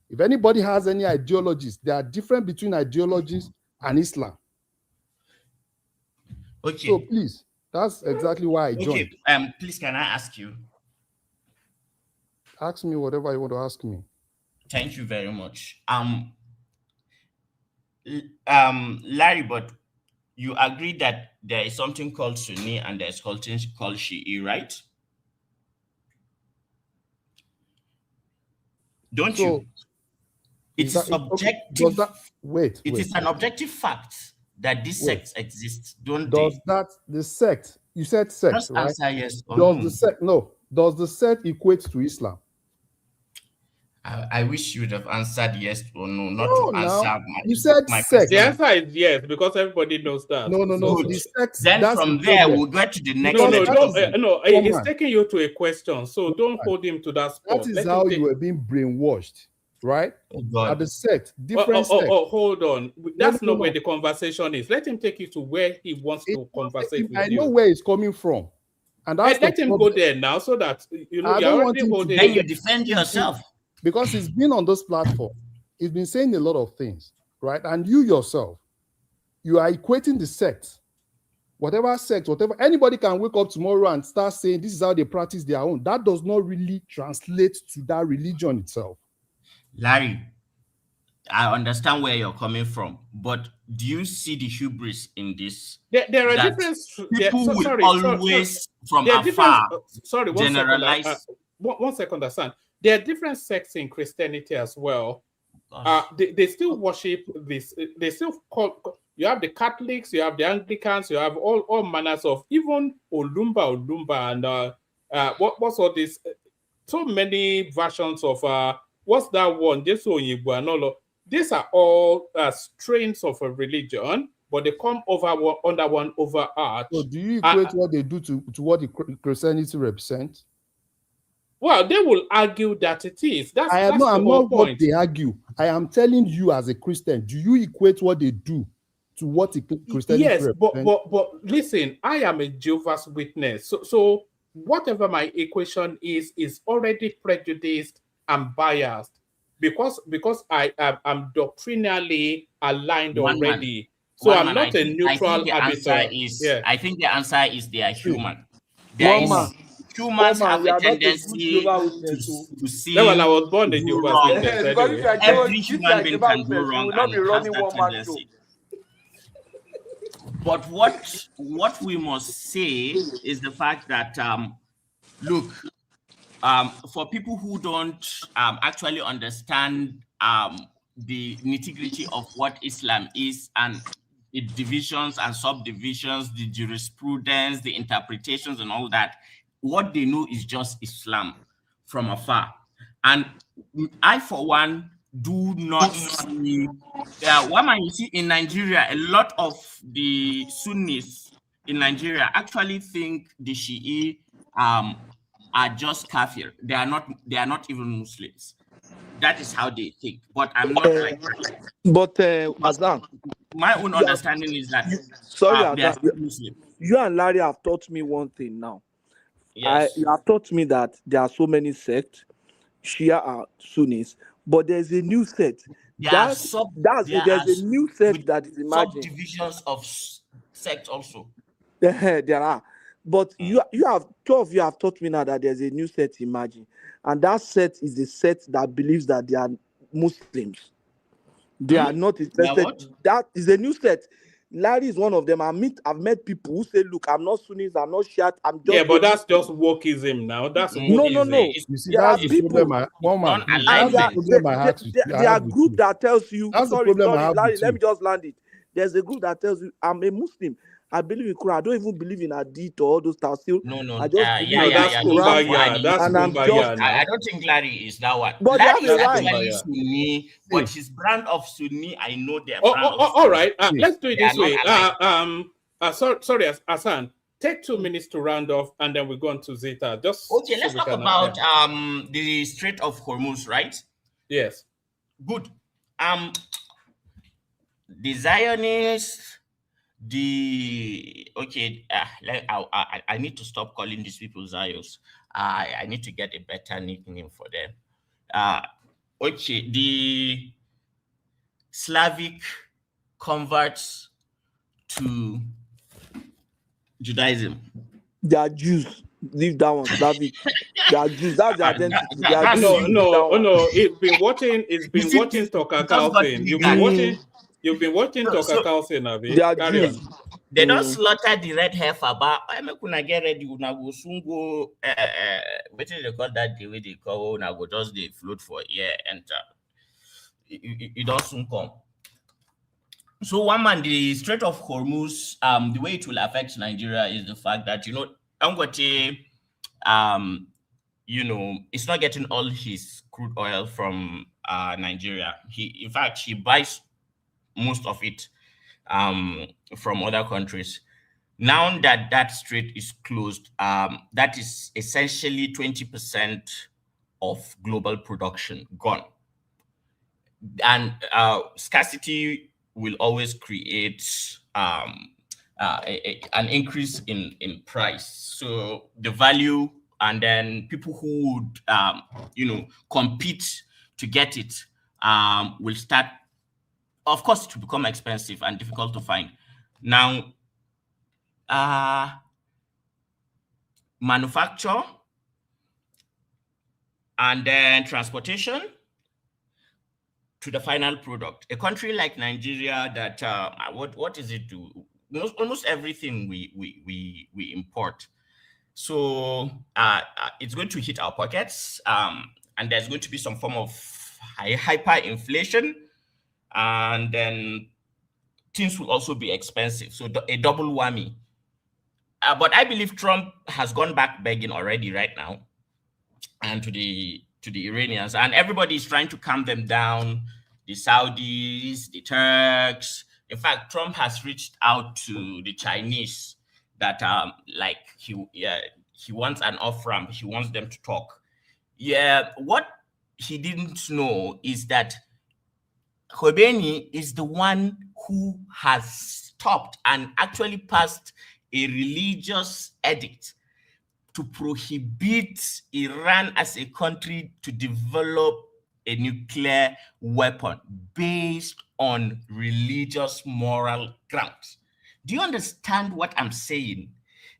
If anybody has any ideologies, there are different between ideologies and Islam. Okay. So please, that's exactly why I joined. Okay. Please, can I ask you? Ask me whatever you want to ask me. Thank you very much. Larry, but you agree that there is something called Sunni and there's something called Shi'i, right? Don't you? It is objective. Wait. It is an objective fact that these sects exist, don't they? Does that the sect? You said sect, just right? Answer yes or does no. The sect Does the sect equate to Islam? I wish you would have answered yes or no, not to answer you said my sect. The answer is yes, because everybody knows that. No. The sect, then from there, we'll get to the next. No, it's taking you to a question, so don't hold him to that spot. That is how you are being brainwashed, right? At the sect, different sect. Hold on. That's not where the conversation is. Let him take you to where he wants to conversate with you. I know where it's coming from. And that's let him go there now so that you're already holding. Then you defend yourself. Because he's been on this platform, he's been saying a lot of things, right? And you yourself, you are equating the sect, whatever anybody can wake up tomorrow and start saying this is how they practice their own. That does not really translate to that religion itself. Larry, I understand where you're coming from, but do you see the hubris in this? There are different people will always from afar generalize. One second, Hassan. There are different sects in Christianity as well. They still worship this. They still call. You have the Catholics, you have the Anglicans, you have all manners of even Olumba, and what's all this? So many versions of what's that one? These are all strains of a religion, but they come under one overarch. So do you equate what they do to what the Christianity represents? Well, they will argue that it is. I'm not what they argue. I am telling you as a Christian, do you equate what they do to what the Christianity represents? Yes, but listen, I am a Jehovah's Witness. So whatever my equation is already prejudiced I'm biased because I am doctrinally aligned One man. already. So One I'm man. not a neutral the answer arbiter. is Yeah. I think the answer is they are human. One man. Humans One man, have you a are not a good tendency Jehovah's Witness. to No, well, I sin, was born to a do Jehovah's wrong. Witness Because if anyway. you are Every if you human are being Jehovah's can do Witness, you wrong will not and be has running that one man show. tendency. But what we must say is the fact that look, for people who don't actually understand the nitty-gritty of what Islam is and its divisions and subdivisions, the jurisprudence, the interpretations and all that, what they know is just Islam from afar. And I, for one, do not see, woman, you see in Nigeria, a lot of the Sunnis in Nigeria actually think the Shi'i are just kafir. They are not even Muslims. That is how they think. But I'm not like that. But Azan, My own understanding is that sorry, they are Azan, still Muslim. you and Larry have taught me one thing now. Yes. You have taught me that there are so many sects, Shia are Sunnis, but there's a new sect. There's a new sect that is emerging. Subdivisions of sect also. There are. But you have, two of you have taught me now that there's a new set emerging. And that set is the set that believes that they are Muslims. They are not interested. That is a new set. Larry is one of them. I've met people who say, look, I'm not Sunnis, I'm not Shiite, I'm just. Yeah, but that's just wokeism now. That's wokeism. No. You see, There that's are the problem. people. One man, And that's the problem I had there are group that tells you, That's the sorry, problem I have Larry, with let you. me just land it. There's a group that tells you, I'm a Muslim. I believe in Quran. I don't even believe in Hadith or all those tafsir. No. I just believe in that's Quran. That's and I'm just. I don't think Larry is that one. But Larry they have is a right. actually Sunni, but his brand of Sunni, I know their Oh, brand of all Sunni. right. Let's do it this way. Sorry, Hassan. Take 2 minutes to round off, and then we go on to Zeta. Just okay. Let's talk about the Strait of Hormuz, right? Yes. Good. The Zionists. I need to stop calling these people Zions. I need to get a better nickname for them. The Slavic converts to Judaism. They are Jews. Leave that one, Slavic. They are Jews. That's their identity. They are Jews. No. It's been watching Tucker Carlson. You've been watching Tucker Carlson, Abi. They are Jews. They don't slaughter the red heifer, but I'm gonna get ready. Una go soon go. What do they call that? The way they call una go just they float for air and it don't soon come. So one man, the Strait of Hormuz, the way it will affect Nigeria is the fact that Dangote, it's not getting all his crude oil from Nigeria. In fact, he buys most of it from other countries. Now that strait is closed, that is essentially 20% of global production gone. And scarcity will always create an increase in price. So the value, and then people who would compete to get it will start, of course, to become expensive and difficult to find. Now, manufacture and then transportation to the final product. A country like Nigeria that what is it do? Almost everything we import. So it's going to hit our pockets, and there's going to be some form of hyperinflation, and then things will also be expensive. So a double whammy. But I believe Trump has gone back begging already right now, and to the Iranians, and everybody is trying to calm them down. The Saudis, the Turks. In fact, Trump has reached out to the Chinese that he wants an off-ramp. He wants them to talk. Yeah, what he didn't know is that Khomeini is the one who has stopped and actually passed a religious edict to prohibit Iran as a country to develop a nuclear weapon based on religious moral grounds. Do you understand what I'm saying?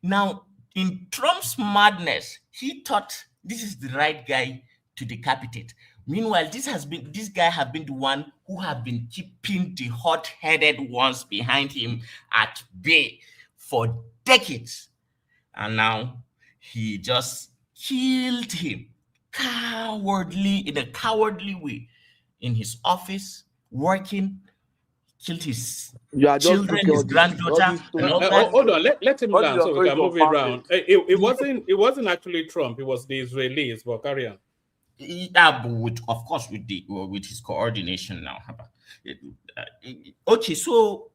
Now, in Trump's madness, he thought this is the right guy to decapitate. Meanwhile, this guy have been the one who have been keeping the hot-headed ones behind him at bay for decades. And now he just killed him in a cowardly way in his office, working, killed his children, his granddaughter, and all that. Hold on, let him land so we can move it around. It wasn't actually Trump, it was the Israelis, but carry on. Yeah, but of course with his coordination now. Okay, so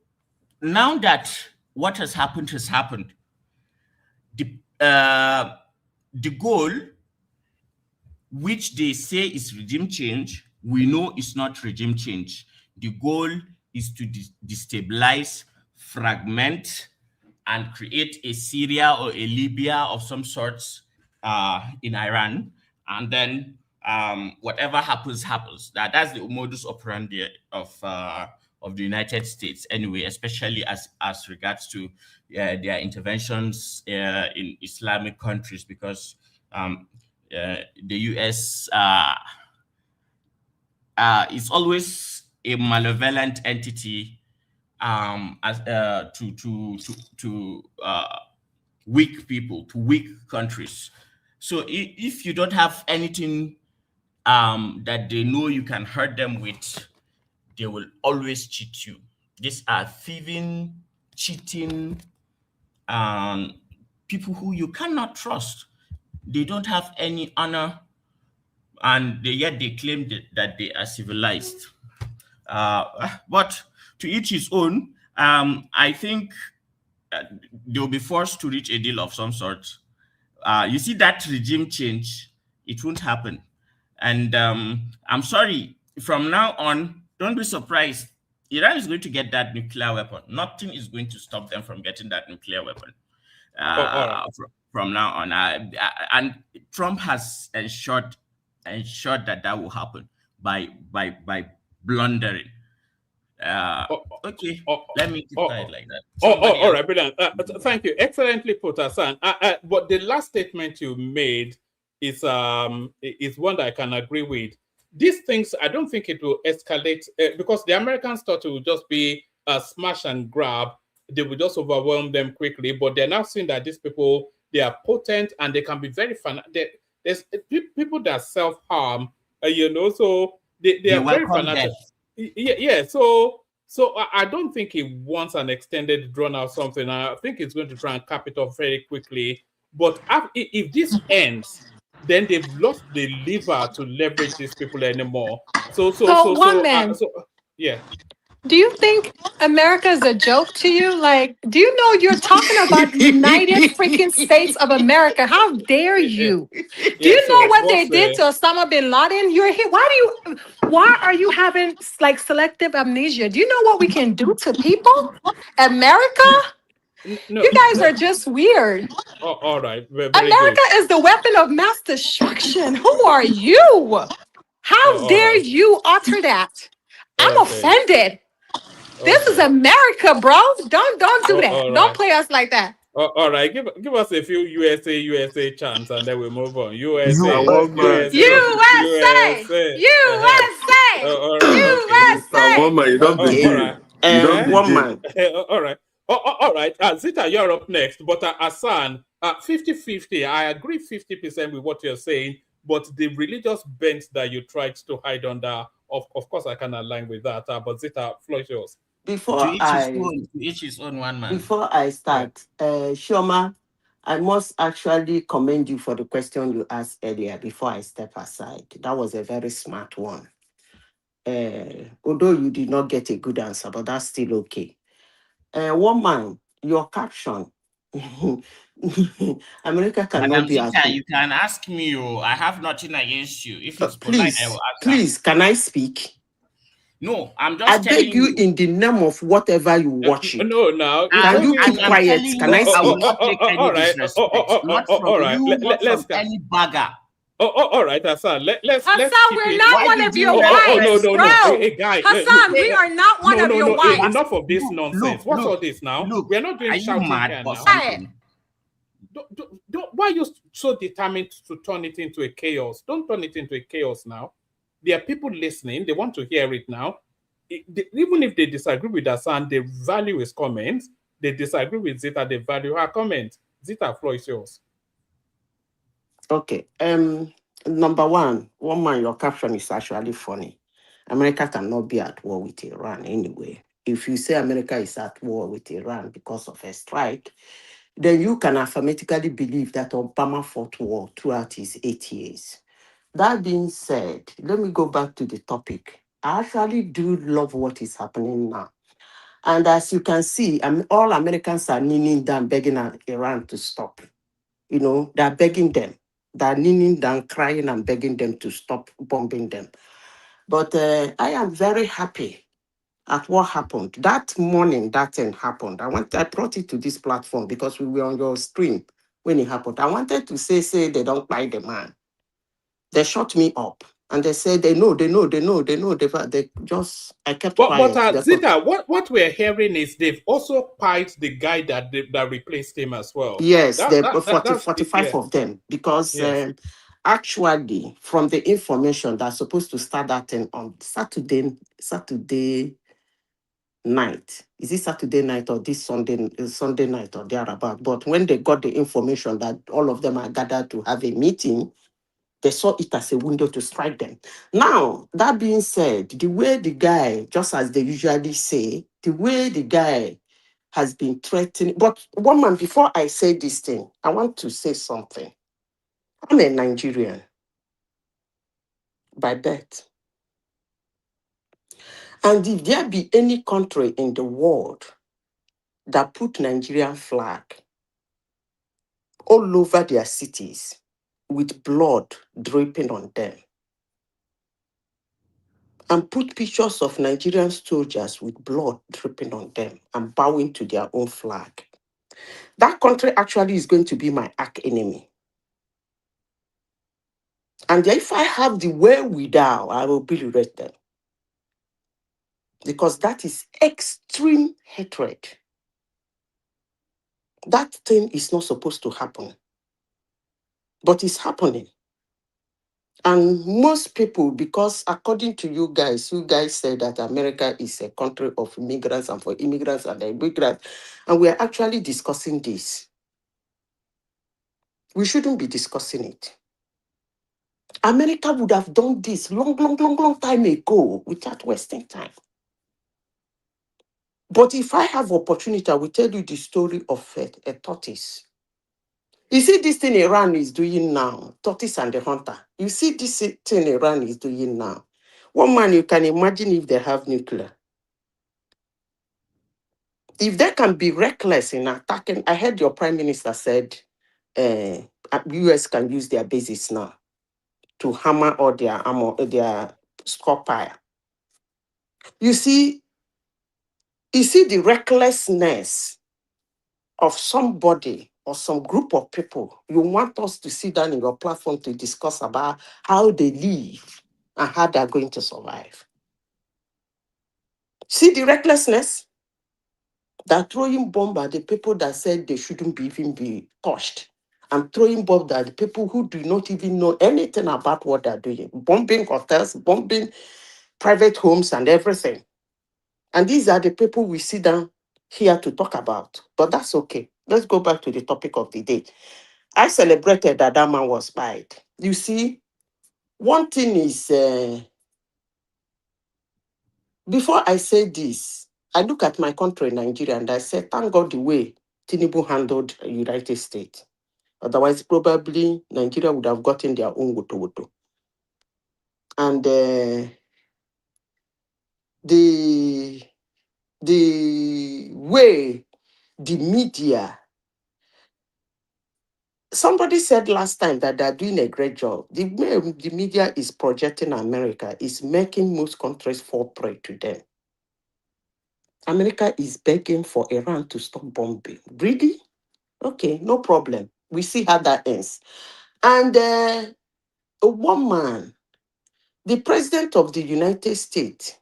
now that what has happened, the goal, which they say is regime change, we know it's not regime change. The goal is to destabilize, fragment, and create a Syria or a Libya of some sorts in Iran, and then whatever happens. That's the modus operandi of the United States anyway, especially as regards to their interventions in Islamic countries, because the US is always a malevolent entity to weak people, to weak countries. So if you don't have anything that they know you can hurt them with, they will always cheat you. These are thieving, cheating, people who you cannot trust. They don't have any honor, and yet they claim that they are civilized. But to each his own. I think they'll be forced to reach a deal of some sort. You see, that regime change, it won't happen. And I'm sorry, from now on, don't be surprised. Iran is going to get that nuclear weapon. Nothing is going to stop them from getting that nuclear weapon from now on. And Trump has ensured that will happen by blundering. Okay, let me keep quiet like that. All right, brilliant. Thank you. Excellently put, Hassan. But the last statement you made is one that I can agree with. These things, I don't think it will escalate because the Americans thought it would just be a smash and grab. They would just overwhelm them quickly. But they're now seeing that these people, they are potent and they can be very fun. There's people that self-harm, so they are very fanatic. Yeah. So I don't think he wants an extended, drawn-out something. I think he's going to try and cap it off very quickly. But if this ends, then they've lost the lever to leverage these people anymore. Yeah. Do you think America is a joke to you? Like, do you know you're talking about United freaking States of America? How dare you? Do you know what they did to Osama bin Laden? You're here. Why are you having like selective amnesia? Do you know what we can do to people? America? No, you guys are just weird. All right. America is the weapon of mass destruction. Who are you? How dare you utter that? I'm offended. This is America, bro. Don't do that. Right. Don't play us like that. All right, give us a few USA chants and then we'll move on. USA. You don't All right. All right. Zita, you're up next. But Hassan, 50-50. I agree 50% with what you're saying. But the religious bent that you tried to hide under, of course, I can align with that. But Zita, floor is yours. Before I start, Shoma, I must actually commend you for the question you asked earlier before I step aside. That was a very smart one. Although you did not get a good answer, but that's still okay. Woman, your caption. America cannot be Zita, you can ask me. I have nothing against you. If it's polite, I will ask. Please, can I speak? No, I'm I just telling beg you in the name of whatever you worship. No, now Can you keep I'm quiet? telling Can you, I I will speak? not take any all right, disrespect, not from all right. you, not Let's from any bagger. all right, Hassan. Let's Hassan, keep we're it. not Why one did of you your No, wives, reference? no. bro. Hey, guy, Hassan, we are not one of your no. wives. Enough of this nonsense. What's all this now? Look, We are not doing are you shouting mad here or now. something? Why are you so determined to turn it into a chaos? Don't turn it into a chaos now. There are people listening. They want to hear it now. Even if they disagree with Hassan, they value his comments. They disagree with Zita, they value her comments. Zita, floor is yours. Okay. Number one man, your caption is actually funny. America cannot be at war with Iran anyway. If you say America is at war with Iran because of a strike, then you can affirmatively believe that Obama fought war throughout his 8 years. That being said, let me go back to the topic. I actually do love what is happening now. And as you can see, all Americans are kneeling down, begging Iran to stop. You know, they're begging them. They're kneeling down, crying and begging them to stop bombing them. But I am very happy at what happened. That morning that thing happened. I brought it to this platform because we were on your stream when it happened. I wanted to say they don't buy the man. They shut me up and they said they know. They just, I kept quiet. But Zita, what we're hearing is they've also pied the guy that replaced him as well. Yes, there are That's 45 yeah. of them because Yes. actually, from the information that's supposed to start that thing on Saturday night. Is it Saturday night or this Sunday night or thereabout? But when they got the information that all of them are gathered to have a meeting, they saw it as a window to strike them. Now, that being said, the way the guy, just as they usually say, the way the guy has been threatening. But one man, before I say this thing, I want to say something. I'm a Nigerian by birth. And if there be any country in the world that put Nigerian flag all over their cities with blood dripping on them, and put pictures of Nigerian soldiers with blood dripping on them and bowing to their own flag, that country actually is going to be my arch enemy. And if I have the wherewithal, I will liberate them. Because that is extreme hatred. That thing is not supposed to happen. But it's happening. And most people, because according to you guys say that America is a country of immigrants and for immigrants and immigrants. And we are actually discussing this. We shouldn't be discussing it. America would have done this long time ago without wasting time. But if I have opportunity, I will tell you the story of a tortoise. You see this thing Iran is doing now, tortoise and the hunter. You see this thing Iran is doing now. One man, you can imagine if they have nuclear. If they can be reckless in attacking, I heard your prime minister said US can use their bases now to hammer all their armor, their stockpile. You see the recklessness of somebody or some group of people. You want us to sit down in your platform to discuss about how they live and how they're going to survive. See the recklessness? They're throwing bomb at the people that said they shouldn't even be touched. And throwing bomb at the people who do not even know anything about what they're doing. Bombing hotels, bombing private homes and everything. And these are the people we sit down here to talk about. But that's okay. Let's go back to the topic of the day. I celebrated that man was spied. You see, one thing is, before I say this, I look at my country, Nigeria, and I say, thank God the way Tinubu handled the United States. Otherwise, probably Nigeria would have gotten their own woto. And the way the media Somebody said last time that they're doing a great job. The media is projecting America, is making most countries fall prey to them. America is begging for Iran to stop bombing. Really? Okay, no problem. We see how that ends. And one man, the president of the United States,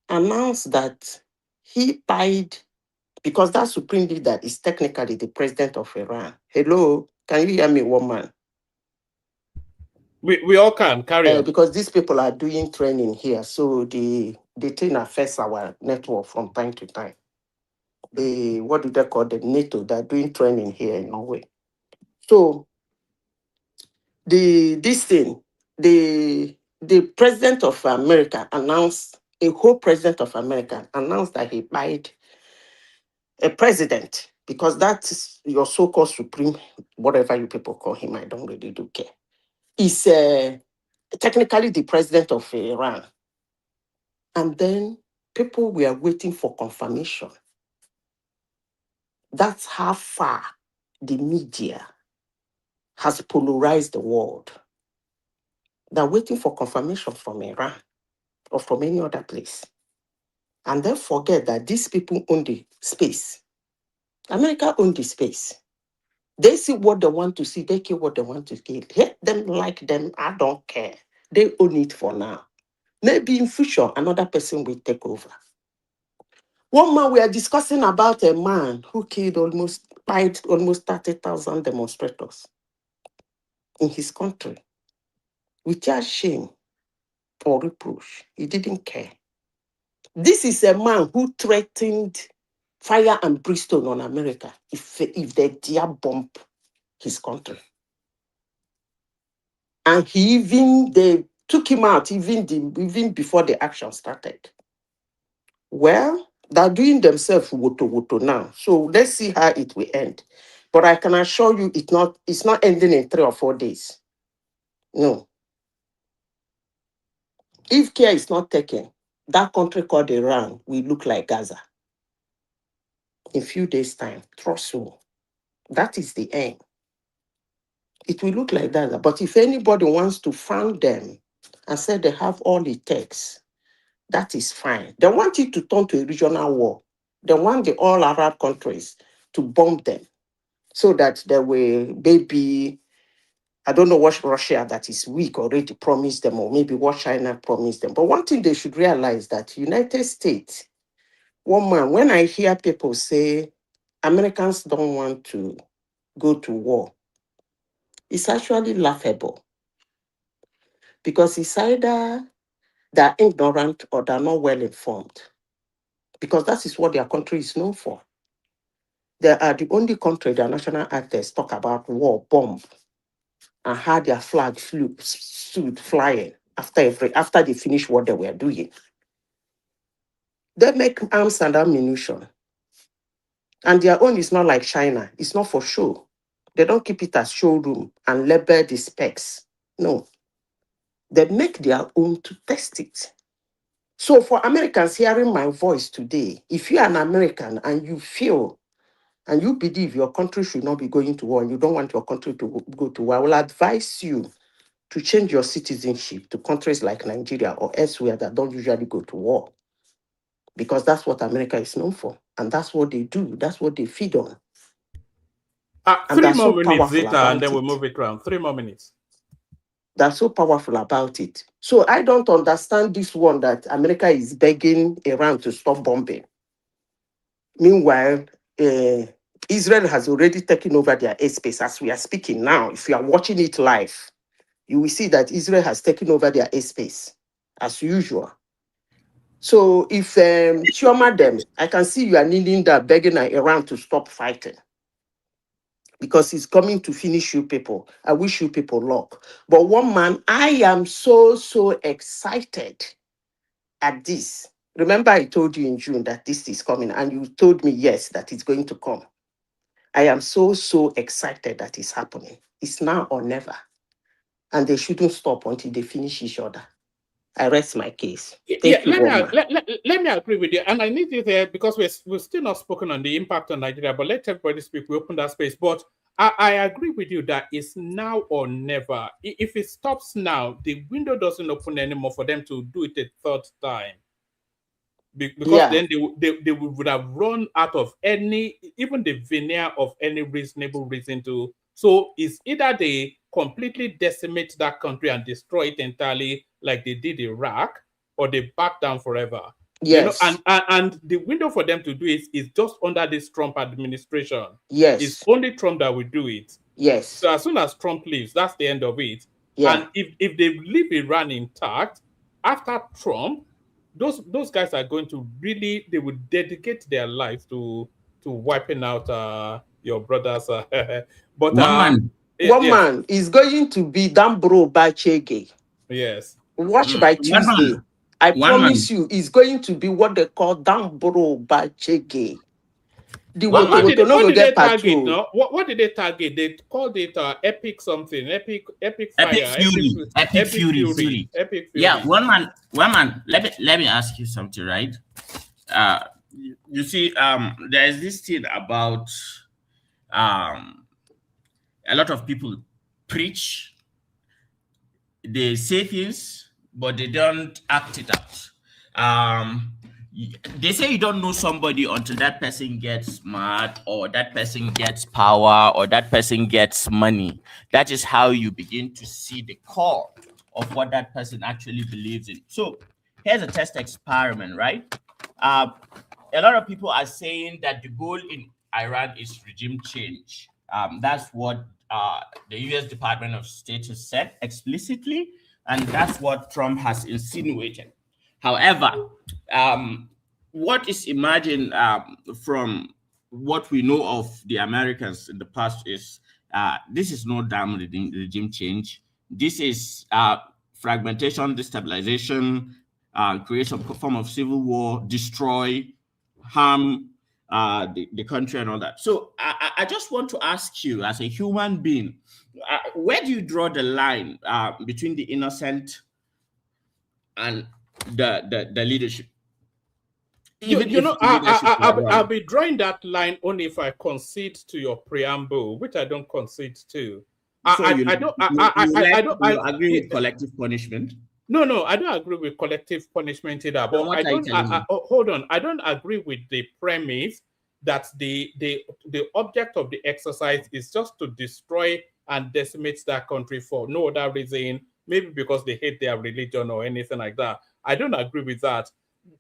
announced that he died because that supreme leader is technically the president of Iran. Hello, can you hear me, woman? We all can carry on. Because these people are doing training here, so the thing affects our network from time to time. What do they call them? NATO, they're doing training here in Norway. So the president of America announced, a whole president of America announced that he died a president, because that's your so-called supreme, whatever you people call him, I don't really do care. He's technically the president of Iran. And then people were waiting for confirmation. That's how far the media has polarized the world. They're waiting for confirmation from Iran or from any other place. And then forget that these people own the space. America owns the space. They see what they want to see. They kill what they want to kill. Hate them, like them, I don't care. They own it for now. Maybe in future, another person will take over. One man, we are discussing about a man who killed almost 30,000 demonstrators in his country. Without shame or reproach, he didn't care. This is a man who threatened fire and brimstone on America if they dare bomb his country. And they took him out even before the action started. Well, they're doing themselves woto now. So let's see how it will end. But I can assure you it's not ending in 3 or 4 days. No. If care is not taken, that country called Iran will look like Gaza. In a few days' time, trust me. That is the end. It will look like that. But if anybody wants to find them and say they have all it takes, that is fine. They want it to turn to a regional war. They want the all Arab countries to bomb them so that they will maybe, I don't know what Russia that is weak already promised them, or maybe what China promised them. But one thing they should realize that United States, one man, when I hear people say Americans don't want to go to war, it's actually laughable. Because it's either they're ignorant or they're not well informed. Because that is what their country is known for. They are the only country their national actors talk about war, bomb, and how their flag stood flying after they finish what they were doing. They make arms and ammunition. And their own is not like China. It's not for show. They don't keep it as showroom and label the specs. No. They make their own to test it. So for Americans hearing my voice today, if you're an American and you feel and you believe your country should not be going to war and you don't want your country to go to war, I will advise you to change your citizenship to countries like Nigeria or elsewhere that don't usually go to war. Because that's what America is known for. And that's what they do. That's what they feed on. And 3 they're more so minutes, powerful Zita, about and then it. we'll move it around. 3 more minutes. They're so powerful about it. So I don't understand this one that America is begging Iran to stop bombing. Meanwhile, Israel has already taken over their airspace as we are speaking now. If you are watching it live, you will see that Israel has taken over their airspace as usual. So if Chioma them, I can see you are kneeling there begging Iran to stop fighting because it's coming to finish you people. I wish you people luck. But one man, I am so excited at this. Remember I told you in June that this is coming and you told me yes, that it's going to come. I am so excited that it's happening. It's now or never. And they shouldn't stop until they finish each other. I rest my case. Thank you, woman. Let me agree with you. And I need you there because we've still not spoken on the impact on Nigeria, but let everybody speak. We open that space. But I agree with you that it's now or never. If it stops now, the window doesn't open anymore for them to do it a third time. Because then they would have run out of even the veneer of any reasonable reason to. So it's either they completely decimate that country and destroy it entirely like they did Iraq, or they back down forever. Yes. And the window for them to do it is just under this Trump administration. Yes. It's only Trump that will do it. Yes. So as soon as Trump leaves, that's the end of it. Yeah. And if they leave Iran intact, after Trump, those guys are going to they will dedicate their lives to wiping out your brothers. But one man is going to be Dambro Bachege. Yes. Watch by Tuesday. I promise you, it's going to be what they call Dambro Bachege. What did they target? No? What did they target? They called it epic something, epic fire, epic fury. Yeah, one man. Let me ask you something, right? You see, there is this thing about a lot of people preach, they say things, but they don't act it out. They say you don't know somebody until that person gets mad, or that person gets power, or that person gets money. That is how you begin to see the core of what that person actually believes in. So here's a test experiment, right? A lot of people are saying that the goal in Iran is regime change. That's what the U.S. Department of State has said explicitly, and that's what Trump has insinuated. However, what is emerging from what we know of the Americans in the past is this is no damn regime change. This is fragmentation, destabilization, creation of a form of civil war, destroy, harm the country and all that. So I just want to ask you, as a human being, where do you draw the line between the innocent and the leadership? I'll be drawing that line only if I concede to your preamble, which I don't concede to. I don't agree with collective punishment. No, I don't agree with collective punishment either. But hold on, I don't agree with the premise that the object of the exercise is just to destroy and decimate that country for no other reason, maybe because they hate their religion or anything like that. I don't agree with that.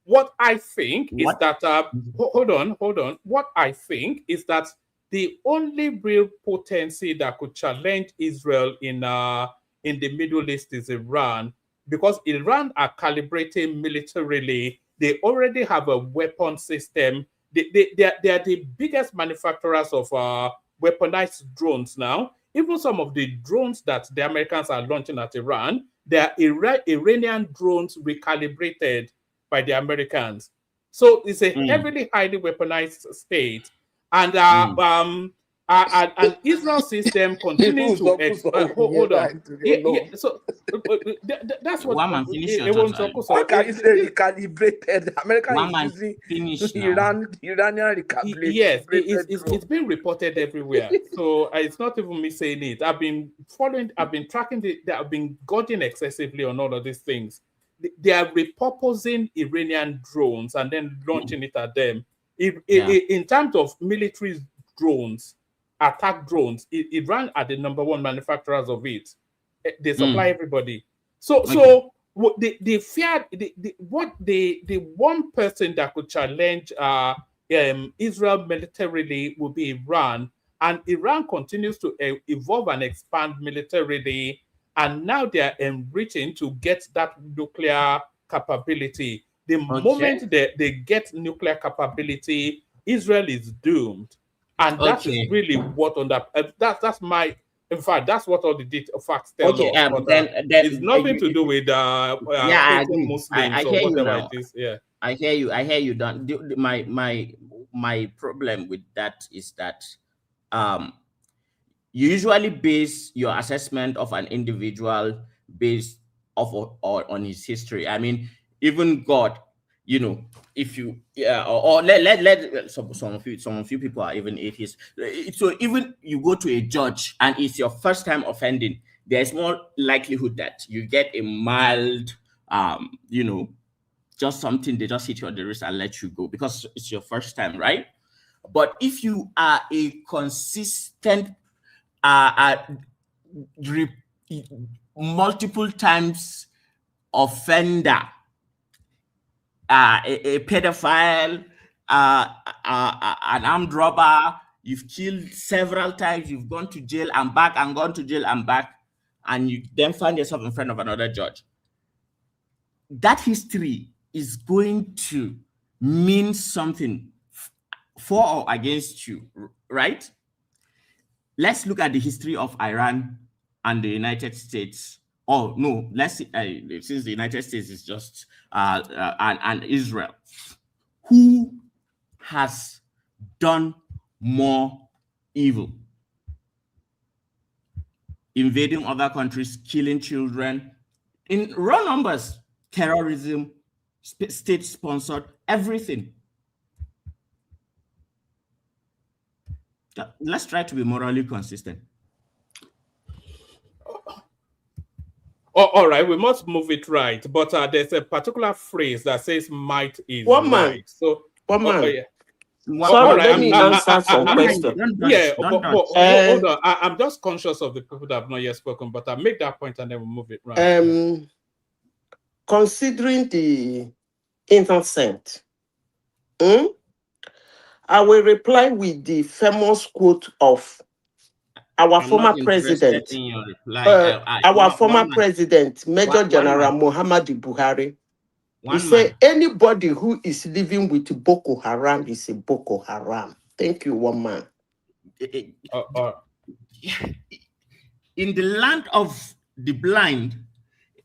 What I think is that hold on. What I think is that the only real potency that could challenge Israel in the Middle East is Iran, because Iran are calibrating militarily. They already have a weapon system. They are the biggest manufacturers of weaponized drones now. Even some of the drones that the Americans are launching at Iran, they are Iranian drones recalibrated by the Americans. So it's a heavily, highly weaponized state. And Israel system continues to hold on. So that's what How can Israel recalibrated? America is using Iranian recalibrated. Yes, it's been reported everywhere. So it's not even me saying it. I've been tracking I've been gouging excessively on all of these things. They are repurposing Iranian drones and then launching it at them. In terms of military drones, attack drones, Iran are the #1 manufacturers of it. They supply everybody. So the one person that could challenge Israel militarily would be Iran, and Iran continues to evolve and expand militarily. And now they are enriching to get that nuclear capability. The moment they get nuclear capability, Israel is doomed. And that is really what that's my, in fact, that's what all the facts tell us. But it's nothing to do with Muslims or whatever it is. Yeah. I hear you. My problem with that is that you usually base your assessment of an individual based on his history. I mean, even God you know, if you or let some of you people are even atheists. So even you go to a judge and it's your first time offending, there's more likelihood that you get a mild you know, just something, they just hit you on the wrist and let you go because it's your first time, right? But if you are a consistent multiple times offender, a pedophile, an armed robber, you've killed several times, you've gone to jail and back and gone to jail and back, and you then find yourself in front of another judge, that history is going to mean something for or against you, right? Let's look at the history of Iran and the United States. Oh no, let's see, since the United States is just and Israel, who has done more evil? Invading other countries, killing children in raw numbers, terrorism, state-sponsored, everything. Let's try to be morally consistent. Oh, all right, we must move it right. But there's a particular phrase that says might is One man. right. So, One man. yeah. Sorry, let me answer some questions. Yeah, but hold on. I'm just conscious of the people that have not yet spoken, but I'll make that point and then we'll move it right. Considering the innocent, I will reply with the famous quote of our former president, our former president, Major General Muhammadu Buhari. He said, anybody who is living with Boko Haram is a Boko Haram. Thank you, one man. In the land of the blind,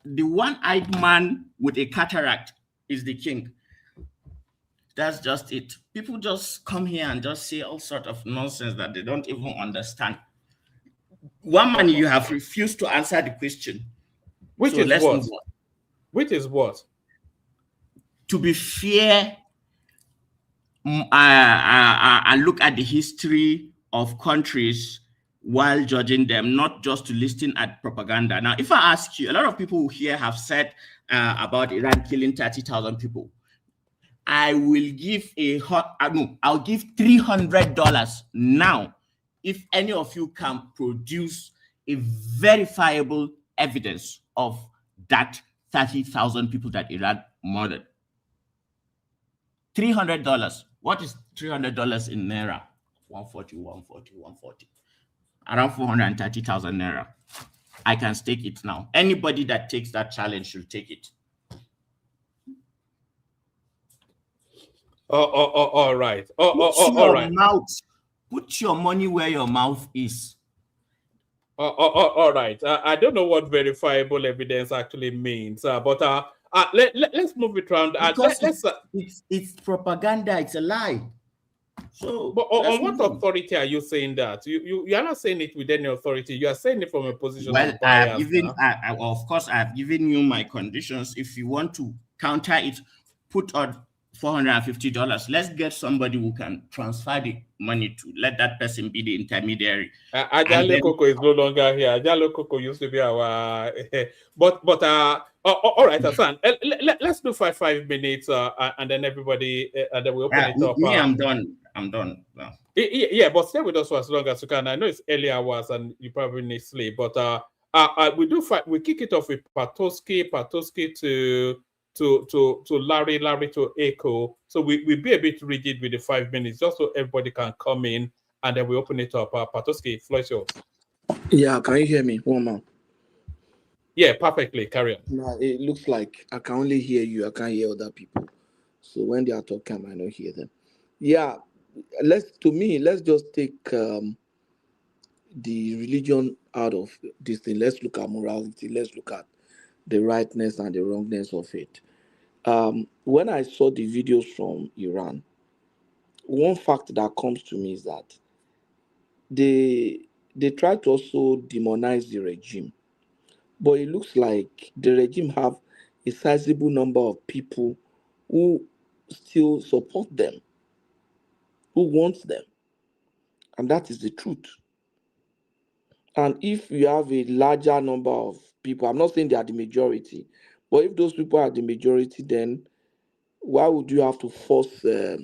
the one-eyed man with a cataract is the king. That's just it. People just come here and just say all sorts of nonsense that they don't even understand. One man, you have refused to answer the question. Which is what? Which is what? To be fair, and look at the history of countries while judging them, not just to listen at propaganda. Now, if I ask you, a lot of people here have said about Iran killing 30,000 people. I will give I'll give $300 now if any of you can produce a verifiable evidence of that 30,000 people that Iran murdered. $300. What is $300 in Naira? 140. Around 430,000 Naira. I can stake it now. Anybody that takes that challenge should take it. All right. Put your money where your mouth is. All right. I don't know what verifiable evidence actually means, but let's move it around. It's propaganda. It's a lie. So, but on what authority are you saying that? You are not saying it with any authority. You are saying it from a position of bias. Of course, I've given you my conditions. If you want to counter it, put on $450. Let's get somebody who can transfer the money to. Let that person be the intermediary. Ajale Koko is no longer here. Ajale Koko used to be our, but all right, Hassan. Let's do 5 minutes, and then everybody, and then we open it up. I'm done. No. Yeah, but stay with us for as long as you can. I know it's early hours and you probably need sleep, but we kick it off with Patoski to Larry to Echo. So we be a bit rigid with the 5 minutes, just so everybody can come in, and then we open it up. Patoski, floor is yours. Yeah, can you hear me? One man. Yeah, perfectly. Carry on. Now it looks like I can only hear you. I can't hear other people. So when they are talking, I might not hear them. Yeah, let's just take the religion out of this thing. Let's look at morality. Let's look at the rightness and the wrongness of it. When I saw the videos from Iran, one fact that comes to me is that they try to also demonize the regime, but it looks like the regime have a sizable number of people who still support them, who wants them. And that is the truth. And if you have a larger number of people, I'm not saying they are the majority, but if those people are the majority, then why would you have to force a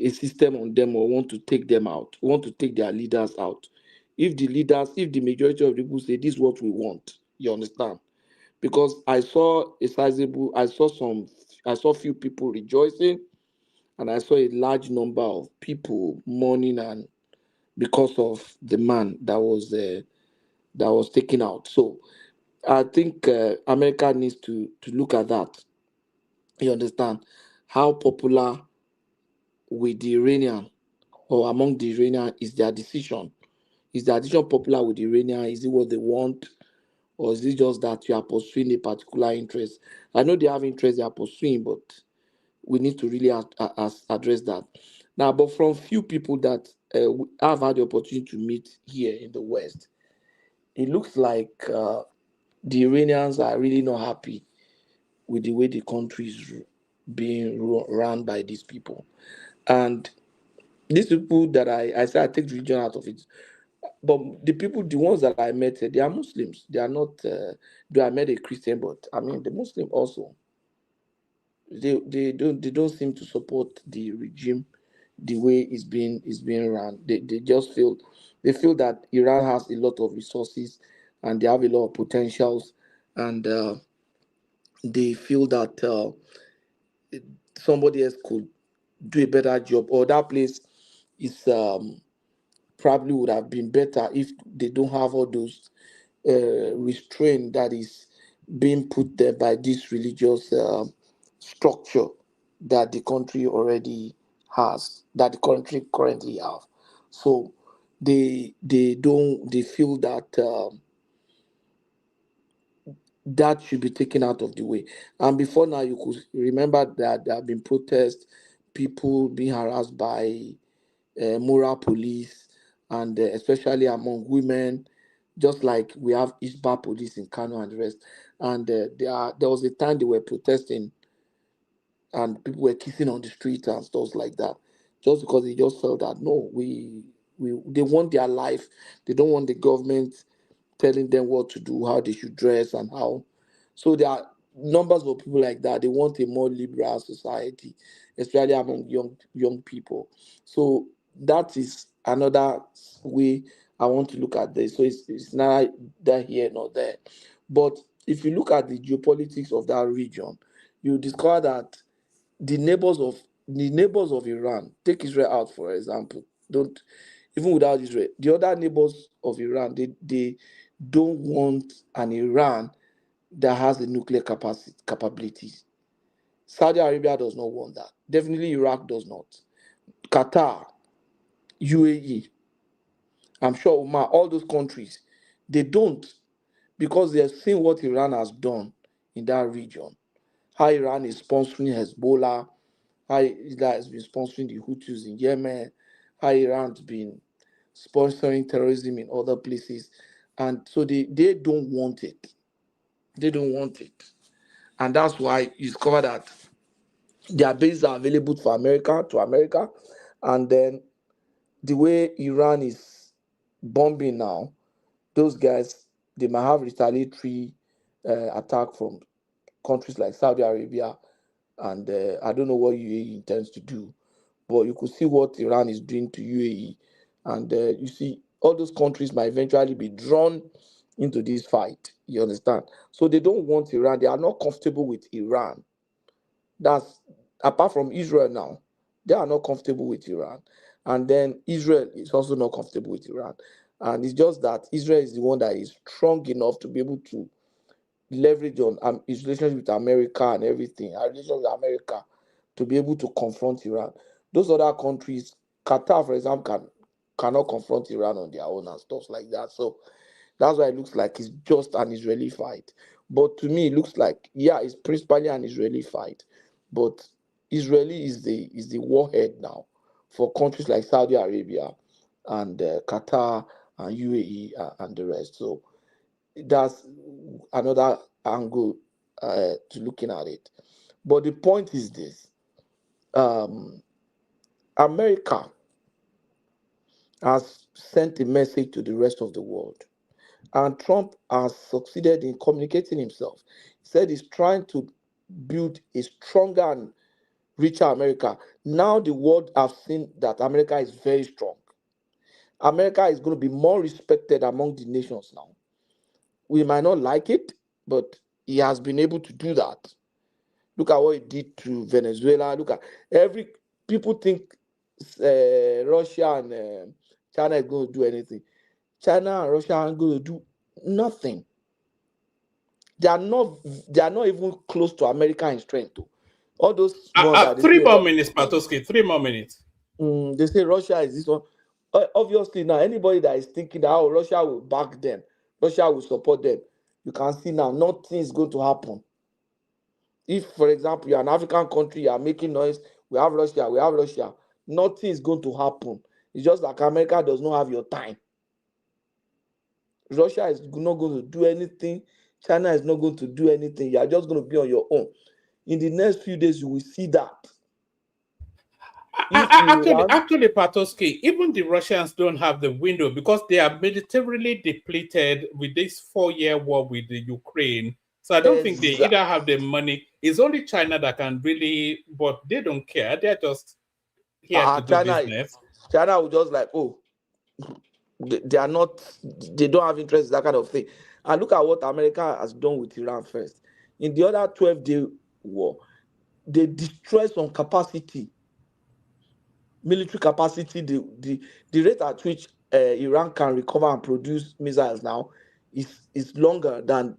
system on them or want to take them out, want to take their leaders out? If the majority of the people say this is what we want, you understand? Because I saw few people rejoicing, and I saw a large number of people mourning and because of the man that was taken out. So I think America needs to look at that. You understand how popular with the Iranian or among the Iranian is their decision. Is their decision popular with the Iranian? Is it what they want? Or is it just that you are pursuing a particular interest? I know they have interest they are pursuing, but we need to really address that. Now, but from few people that I've had the opportunity to meet here in the West, it looks like the Iranians are really not happy with the way the country is being run by these people. And these people that I say I take religion out of it, but the ones that I met, they are Muslims. They are not. Though I met a Christian, but I mean the Muslim also. They don't seem to support the regime the way it's being run. They just feel that Iran has a lot of resources and they have a lot of potentials, and they feel that somebody else could do a better job, or that place is probably would have been better if they don't have all those restraint that is being put there by this religious structure that the country already has, that the country currently have. So they feel that that should be taken out of the way. And before now, you could remember that there have been protests, people being harassed by moral police, and especially among women, just like we have Isba police in Kano and the rest. And there was a time they were protesting and people were kissing on the street and stuff like that, just because they just felt that no, they want their life. They don't want the government telling them what to do, how they should dress, and how. So there are numbers of people like that. They want a more liberal society, especially among young people. So that is another way I want to look at this. So it's neither here nor there. But if you look at the geopolitics of that region, you discover that the neighbors of Iran, take Israel out for example, don't even without Israel, the other neighbors of Iran, they don't want an Iran that has the nuclear capabilities. Saudi Arabia does not want that. Definitely Iraq does not. Qatar, UAE, I'm sure Oman, all those countries, they don't, because they have seen what Iran has done in that region. How Iran is sponsoring Hezbollah, how Israel has been sponsoring the Houthis in Yemen, how Iran's been sponsoring terrorism in other places. And so they don't want it. They don't want it. And that's why you discover that their bases are available to America. And then the way Iran is bombing now, those guys, they might have retaliatory attack from countries like Saudi Arabia, and I don't know what UAE intends to do, but you could see what Iran is doing to UAE, and you see all those countries might eventually be drawn into this fight. You understand? So they don't want Iran. They are not comfortable with Iran. That's apart from Israel now. They are not comfortable with Iran, and then Israel is also not comfortable with Iran. And it's just that Israel is the one that is strong enough to be able to leverage on his relationship with America and everything, our relationship with America, to be able to confront Iran. Those other countries, Qatar, for example, cannot confront Iran on their own and stuff like that. So that's why it looks like it's just an Israeli fight. But to me, it looks like, yeah, it's principally an Israeli fight. But Israeli is the warhead now for countries like Saudi Arabia and Qatar and UAE and the rest. So that's another angle to looking at it. But the point is this: America has sent a message to the rest of the world, and Trump has succeeded in communicating himself. He said he's trying to build a stronger and richer America. Now the world have seen that America is very strong. America is going to be more respected among the nations now. We might not like it, but he has been able to do that. Look at what he did to Venezuela. Look at people think Russia and China is going to do anything. China and Russia aren't going to do nothing. They are not even close to America in strength. Too. All those ones 3 more minutes, Patoski. 3 more minutes. They say Russia is this one. Obviously, now anybody that is thinking that Russia will back them, Russia will support them, you can see now nothing is going to happen. If, for example, you're an African country, you are making noise, we have Russia, nothing is going to happen. It's just like America does not have your time. Russia is not going to do anything. China is not going to do anything. You are just going to be on your own. In the next few days, you will see that. Actually, Patoski, even the Russians don't have the window because they are militarily depleted with this 4-year war with the Ukraine. So I don't think they either have the money. It's only China that can really, but they don't care. They're just here to do business. China will just like, they are not, they don't have interest in that kind of thing. And look at what America has done with Iran first. In the other 12-day war, they destroyed some capacity, military capacity. The rate at which Iran can recover and produce missiles now is longer than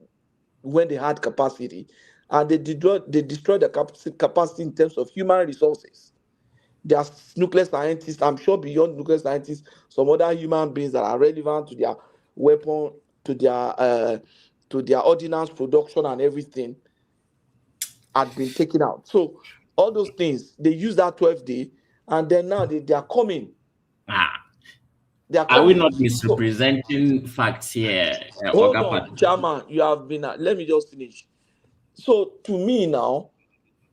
when they had capacity. And they destroyed the capacity in terms of human resources. There are nuclear scientists, I'm sure beyond nuclear scientists, some other human beings that are relevant to their weapon, to their ordnance production and everything had been taken out. So all those things, they use that 12th day, and then now they are coming. They are coming. Are we not misrepresenting facts here? Hold on, Chairman, you have been, let me just finish. So to me now,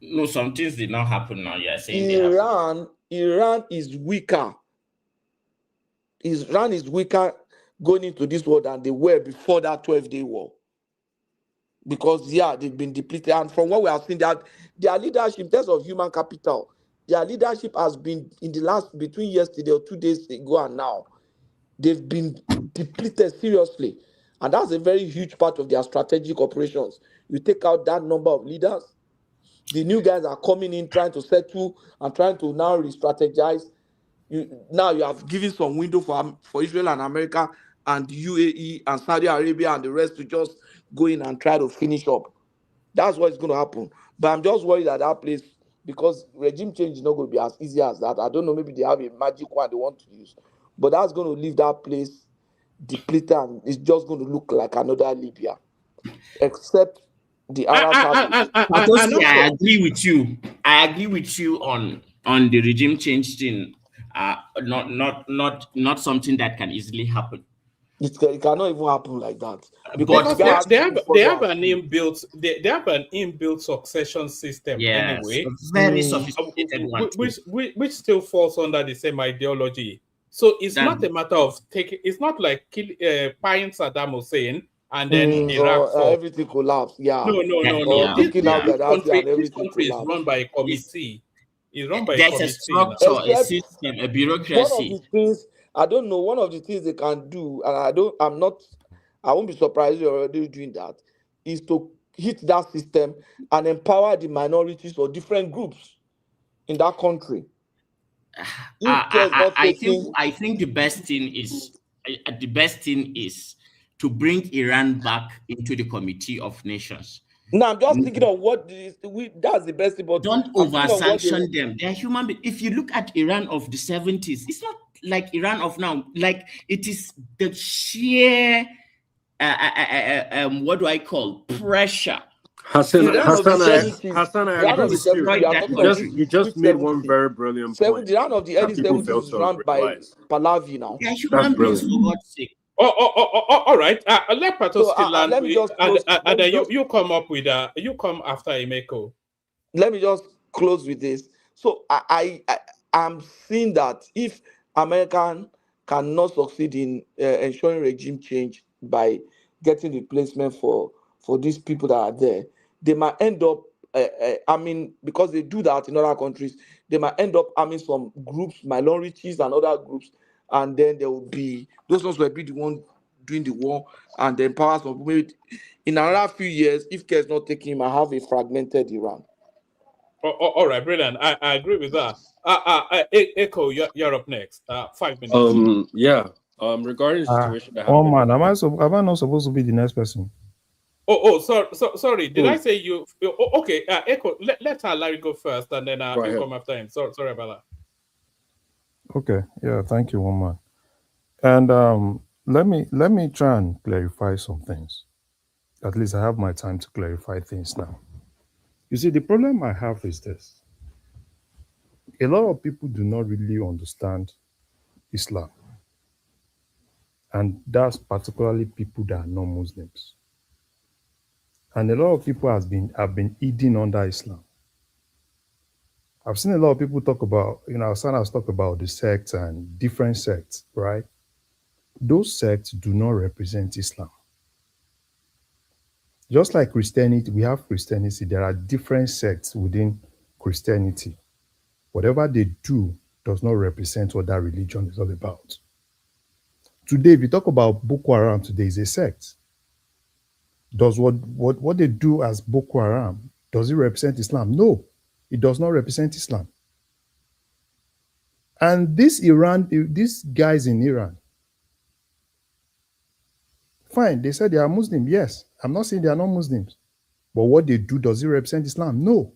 no, some things did not happen now. You're saying Iran is weaker. Iran is weaker going into this war than they were before that 12-day war. Because, they've been depleted. And from what we have seen, that their leadership, in terms of human capital, their leadership has been, in the last, between yesterday or 2 days ago and now, they've been depleted seriously. And that's a very huge part of their strategic operations. You take out that number of leaders, the new guys are coming in, trying to settle and trying to now re-strategize. Now you have given some window for Israel and America and UAE and Saudi Arabia and the rest to just go in and try to finish up. That's what's going to happen. But I'm just worried at that place because regime change is not going to be as easy as that. I don't know, maybe they have a magic one they want to use. But that's going to leave that place depleted and it's just going to look like another Libya. Except the Arab I agree with you. I agree with you on the regime change thing. Not something that can easily happen. It cannot even happen like that. Because they have an inbuilt succession system anyway. Very sophisticated one. Which still falls under the same ideology. So it's not a matter of taking. It's not like buying Saddam Hussein and then Iraq everything collapsed. No. This country is run by a committee. It's run by a committee. There's a structure, a system, a bureaucracy. One of the things I don't know. One of the things they can do, and I won't be surprised you're already doing that, is to hit that system and empower the minorities or different groups in that country. I think the best thing is to bring Iran back into the Committee of Nations. No, I'm just thinking of that's the best thing. But don't over-sanction them. They're human beings. If you look at Iran of the 70s, it's not like Iran of now. Like it is the sheer what do I call pressure. Hassan, I agree with you. You just made one very brilliant point. The round of the early 70s is run by Pahlavi now. Yeah, human beings, for God's sake. All right. Let Patoski land. And then you come up with you come after Emeko. Let me just close with this. So I'm seeing that if American cannot succeed in ensuring regime change by getting replacement for these people that are there, they might end up because they do that in other countries, they might end up arming some groups, minorities and other groups, and then there will be those ones will be the one doing the war and the empower some people. Maybe in another few years, if care is not taken, you might have a fragmented Iran. All right, brilliant. I agree with that. Echo, you're up next. 5 minutes. Regarding the situation that Oh happened. man, am I not supposed to be the next person? Sorry. Did I say you? Okay, Echo. Let Larry go first, and then you come after him. Sorry about that. Okay, yeah, thank you, woman. And let me try and clarify some things. At least I have my time to clarify things now. You see, the problem I have is this: a lot of people do not really understand Islam, and that's particularly people that are non-Muslims. And a lot of people have been eating under Islam. I've seen a lot of people talk about, Hassan has talked about the sects and different sects, right? Those sects do not represent Islam. Just like Christianity, we have Christianity, there are different sects within Christianity. Whatever they do does not represent what that religion is all about. Today, if you talk about Boko Haram today, is a sect. Does what they do as Boko Haram, does it represent Islam? No, it does not represent Islam. And these guys in Iran, fine, they said they are Muslim. Yes, I'm not saying they are not Muslims. But what they do, does it represent Islam? No.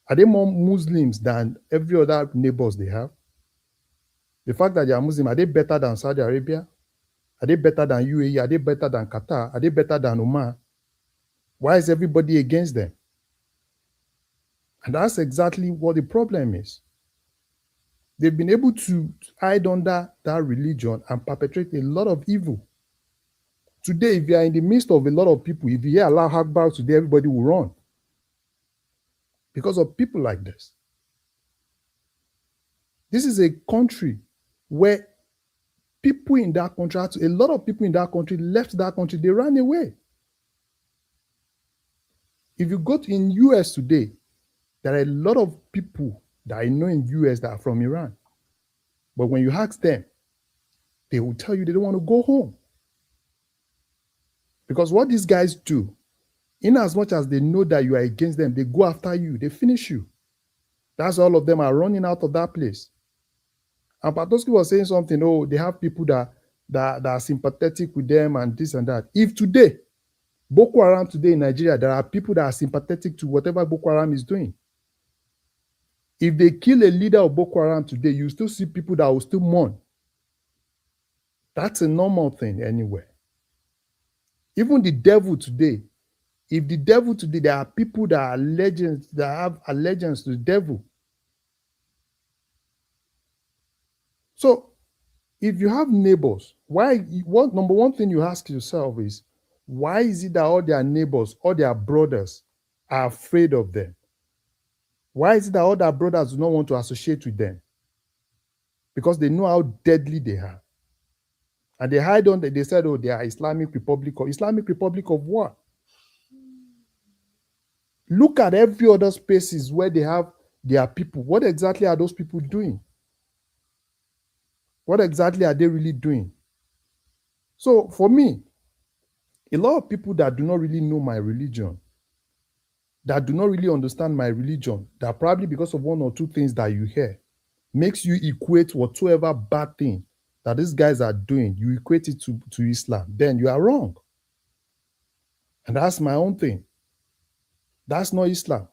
Are they more Muslims than every other neighbors they have? The fact that they are Muslim, are they better than Saudi Arabia? Are they better than UAE? Are they better than Qatar? Are they better than Oman? Why is everybody against them? And that's exactly what the problem is. They've been able to hide under that religion and perpetrate a lot of evil. Today, if you are in the midst of a lot of people, if you hear Allah Akbar today, everybody will run. Because of people like this. This is a country where people in that country, a lot of people in that country left that country, they ran away. If you go to in US today, there are a lot of people that I know in US that are from Iran. But when you ask them, they will tell you they don't want to go home. Because what these guys do, in as much as they know that you are against them, they go after you, they finish you. That's all of them are running out of that place. And Patoski was saying something, oh, they have people that are sympathetic with them and this and that. If today, Boko Haram today in Nigeria, there are people that are sympathetic to whatever Boko Haram is doing. If they kill a leader of Boko Haram today, you still see people that will still mourn. That's a normal thing anywhere. Even the devil today, if the devil today, there are people that are legends, that have allegiance to the devil. So, if you have neighbors, number one thing you ask yourself is, why is it that all their neighbors, all their brothers are afraid of them? Why is it that all their brothers do not want to associate with them? Because they know how deadly they are. And they hide on that. They said, oh, they are Islamic Republic. Islamic Republic of what? Look at every other spaces where they have their people. What exactly are those people doing? What exactly are they really doing? So for me, a lot of people that do not really know my religion, that do not really understand my religion, that probably because of one or two things that you hear, makes you equate whatsoever bad thing that these guys are doing, you equate it to Islam, then you are wrong. And that's my own thing. That's not Islam.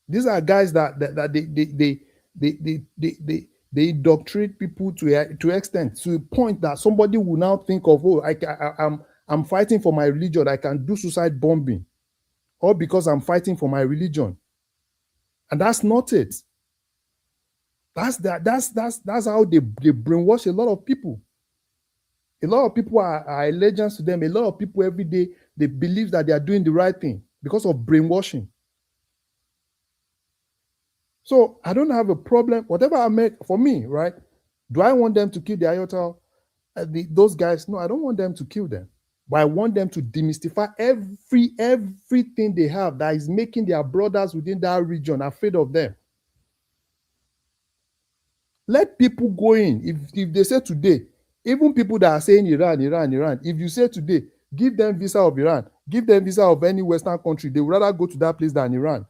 These are guys that they indoctrinate people to extent, to a point that somebody will now think of, oh, I'm fighting for my religion, I can do suicide bombing, all because I'm fighting for my religion. And that's not it. That's how they brainwash a lot of people. A lot of people are allegiance to them. A lot of people every day, they believe that they are doing the right thing because of brainwashing. So I don't have a problem. Whatever I make for me, right? Do I want them to kill the Ayotol? Those guys? No, I don't want them to kill them. But I want them to demystify everything they have that is making their brothers within that region afraid of them. Let people go in. If they say today, even people that are saying Iran, if you say today, give them visa of Iran, give them visa of any Western country, they would rather go to that place than Iran.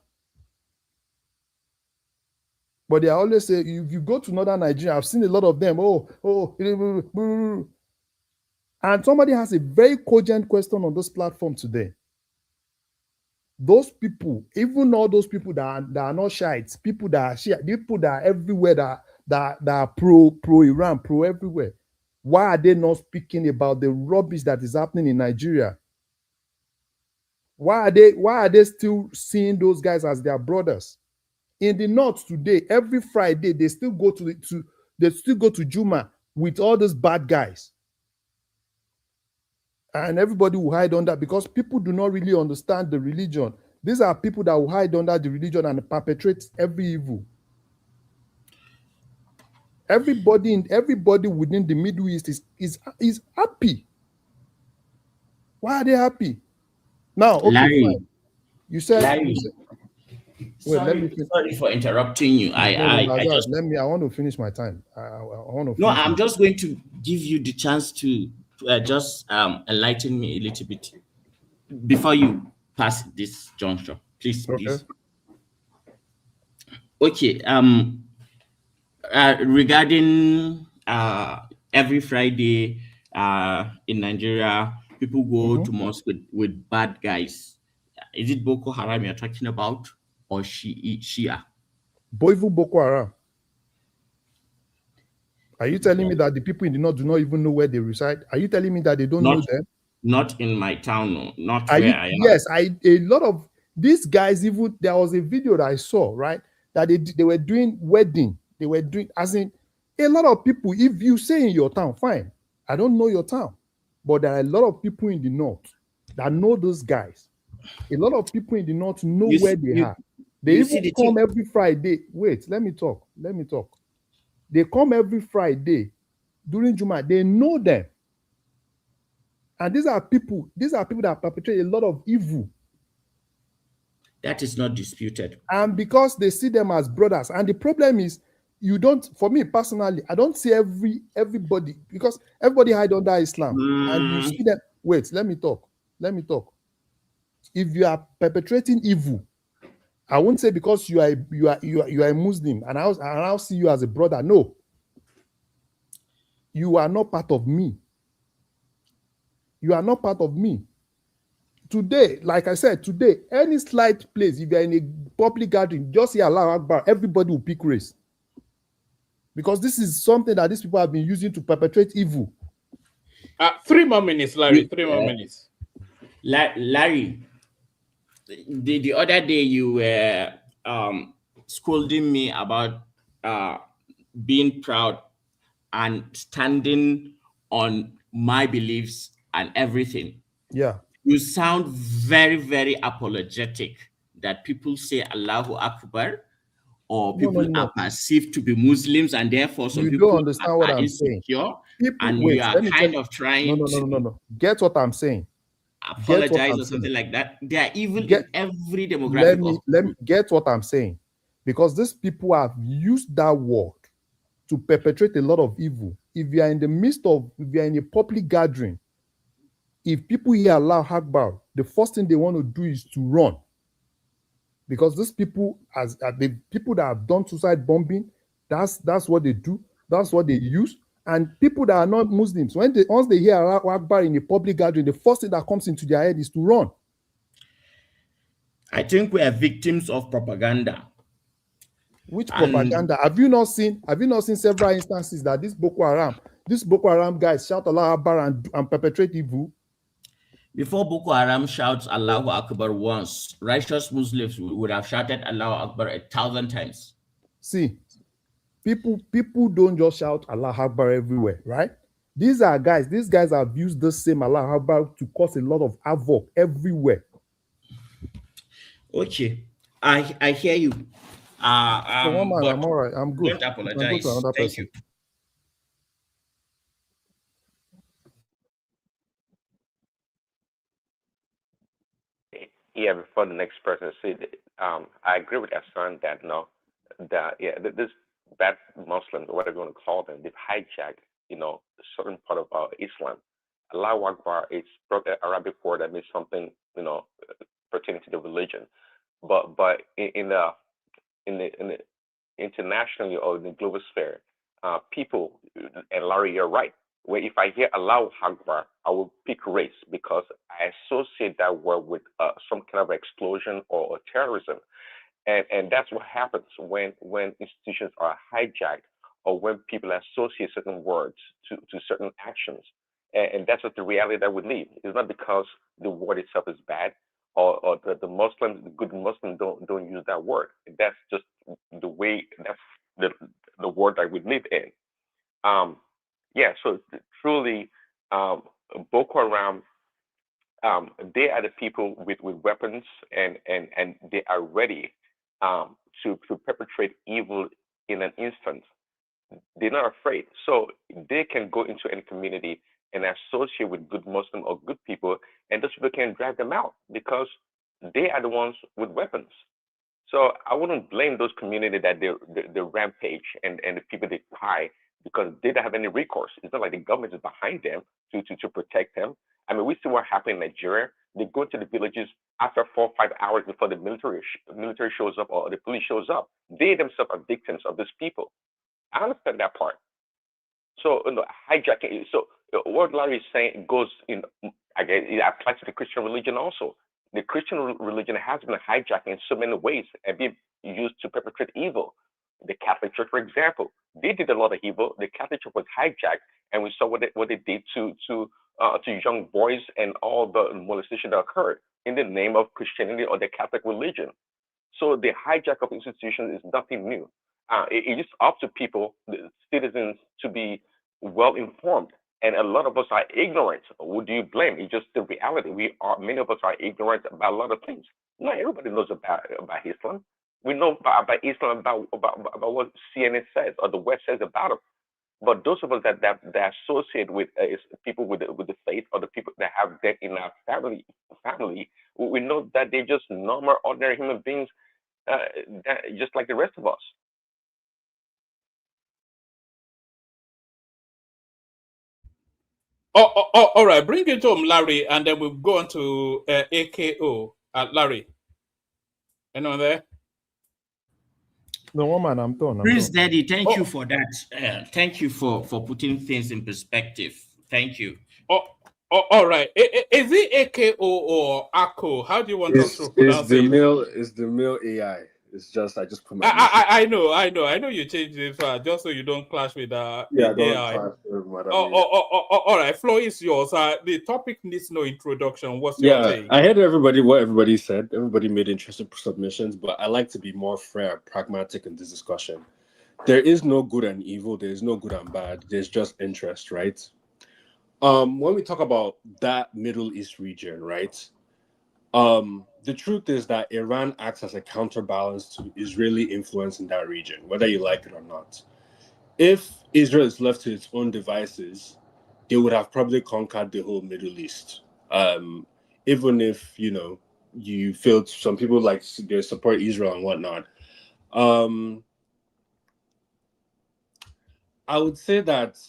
But they always say, if you go to northern Nigeria, I've seen a lot of them, and somebody has a very cogent question on this platform today. Those people, even all those people that are not Shiites, people that are Shia, people that are everywhere, that are pro Iran, pro everywhere. Why are they not speaking about the rubbish that is happening in Nigeria? Why are they still seeing those guys as their brothers? In the north today, every Friday they still go to Juma with all those bad guys. And everybody will hide under, because people do not really understand the religion. These are people that will hide under the religion and perpetrate every evil. Everybody within the Middle East is happy. Why are they happy? Now, okay, Larry, fine. You said, Larry, wait, let me finish. sorry for interrupting you. I want to finish my time. I want to. No, I'm just going to give you the chance to just enlighten me a little bit before you pass this juncture, please. Okay. Please. Okay. Regarding every Friday in Nigeria, people go to mosque with bad guys. Is it Boko Haram you're talking about, or Shia? Boivu Boko Haram. Are you telling me that the people in the north do not even know where they reside? Are you telling me that they don't know them? Not in my town, no. Not where I am. Yes, a lot of these guys, even there was a video that I saw, right? That they were doing wedding. They were doing, as in, a lot of people, if you say in your town, fine, I don't know your town. But there are a lot of people in the north that know those guys. A lot of people in the north know where they are. They even come every Friday. Wait, let me talk. They come every Friday during Juma. They know them. And these are people that perpetrate a lot of evil. That is not disputed. And because they see them as brothers. And the problem is, you don't, for me personally, I don't see everybody, because everybody hide under Islam. And you see them. Wait, let me talk. If you are perpetrating evil, I won't say because you are a Muslim and I'll see you as a brother. No. You are not part of me. You are not part of me. Today, like I said, any slight place, if you're in a public gathering, just say Allahu Akbar, everybody will pick race. Because this is something that these people have been using to perpetrate evil. 3 more minutes, Larry. 3 more minutes. Larry, the other day you were scolding me about being proud and standing on my beliefs and everything. Yeah. You sound very, very apologetic that people say Allahu Akbar, or people are perceived to be Muslims, and therefore some people don't understand what I'm saying. And you are kind of trying to get what I'm saying. Apologize or something like that. They are evil in every demographic. Let me get what I'm saying, because these people have used that word to perpetrate a lot of evil. If you are in a public gathering, if people hear Allahu Akbar, the first thing they want to do is to run. Because these people, as the people that have done suicide bombing, that's what they do. That's what they use. And people that are not Muslims, once they hear Allahu Akbar in a public gathering, the first thing that comes into their head is to run. I think we are victims of propaganda. Which propaganda? Have you not seen several instances that this Boko Haram guys shout Allahu Akbar and perpetrate evil? Before Boko Haram shouts Allahu Akbar once, righteous Muslims would have shouted Allahu Akbar 1,000 times. See, people don't just shout Allahu Akbar everywhere, right? These guys have used the same Allahu Akbar to cause a lot of havoc everywhere. Okay, I hear you. One man, But I'm all right. I'm good. don't You can go to apologize. another Thank person. you. Yeah, before the next person said, I agree with Hassan that no, that yeah, this bad Muslims, or whatever you want to call them, they've hijacked, a certain part of Islam. Allahu Akbar is Arabic word that means something, pertaining to the religion. But in the internationally or in the global sphere, people, and Larry, you're right. Where if I hear Allahu Akbar, I will pick race because I associate that word with some kind of explosion or terrorism, and that's what happens when institutions are hijacked or when people associate certain words to certain actions, and that's what the reality that we live. It's not because the word itself is bad or the Muslims, the good Muslims don't use that word. That's just the way, that's the word that we live in. Um, yeah, so truly, Boko Haram, they are the people with weapons, and they are ready to perpetrate evil in an instant. They're not afraid. So they can go into any community and associate with good Muslim or good people, and those people can drive them out because they are the ones with weapons. So I wouldn't blame those communities that they rampage and the people they cry because they don't have any recourse. It's not like the government is behind them to protect them. I mean, we see what happened in Nigeria. They go to the villages after 4 or 5 hours before the military shows up or the police shows up. They themselves are victims of these people. I understand that part. So hijacking. So what Larry is saying goes in. I guess it applies to the Christian religion also. The Christian religion has been hijacked in so many ways and being used to perpetrate evil. The Catholic Church, for example, they did a lot of evil. The Catholic Church was hijacked, and we saw what they did to young boys and all the molestation that occurred in the name of Christianity or the Catholic religion. So the hijack of institutions is nothing new. It is up to people, the citizens, to be well informed. And a lot of us are ignorant. Who do you blame? It's just the reality. Many of us are ignorant about a lot of things. Not everybody knows about Islam. We know about Islam about what CNN says or the West says about it. But those of us that associate with people with the faith or the people that have that in our family, we know that they're just normal, ordinary human beings, just like the rest of us. All right. Bring it home, Larry, and then we'll go on to AKO. Larry, anyone there? No, woman, I'm done. Prince Daddy, thank you for that. Thank you for putting things in perspective. Thank you. All right. Is it AKO or AKO? How do you want us to pronounce it? It's the male AI. It's just I just put my. I know you changed it just so you don't clash with yeah, AI. don't clash with Madam AI. All right. Floor is yours. The topic needs no introduction. What's your take? I heard what everybody said. Everybody made interesting submissions, but I like to be more fair, pragmatic in this discussion. There is no good and evil. There is no good and bad. There's just interest, right? When we talk about that Middle East region, right? The truth is that Iran acts as a counterbalance to Israeli influence in that region, whether you like it or not. If Israel is left to its own devices, they would have probably conquered the whole Middle East. Even if you feel some people like they support Israel and whatnot. I would say that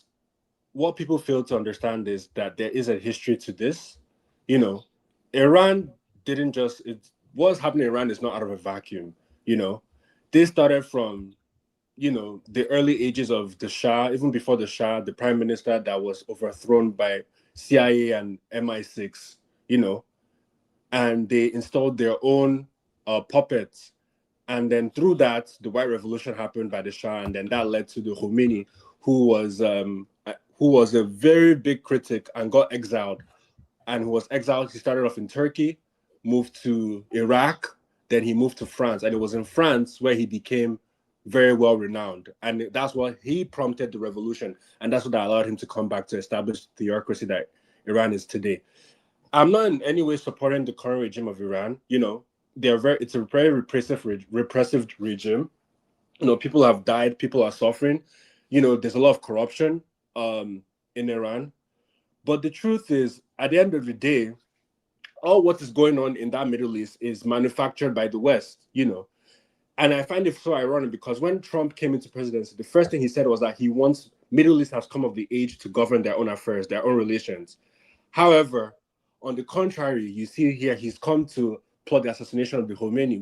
what people fail to understand is that there is a history to this. Iran didn't just what's happening in Iran is not out of a vacuum. They started from the early ages of the Shah, even before the Shah, the prime minister that was overthrown by CIA and MI6, and they installed their own puppets. And then through that, the White Revolution happened by the Shah, and then that led to the Khomeini, who was a very big critic and got exiled. And who was exiled, he started off in Turkey, moved to Iraq, then he moved to France. And it was in France where he became very well renowned. And that's what he prompted the revolution. And that's what allowed him to come back to establish the theocracy that Iran is today. I'm not in any way supporting the current regime of Iran. It's a very repressive regime. People have died, people are suffering. There's a lot of corruption in Iran. But the truth is, at the end of the day, all what is going on in that Middle East is manufactured by the West, And I find it so ironic because when Trump came into presidency, the first thing he said was that he wants Middle East has come of the age to govern their own affairs, their own relations. However, on the contrary, you see here he's come to plot the assassination of the Khomeini,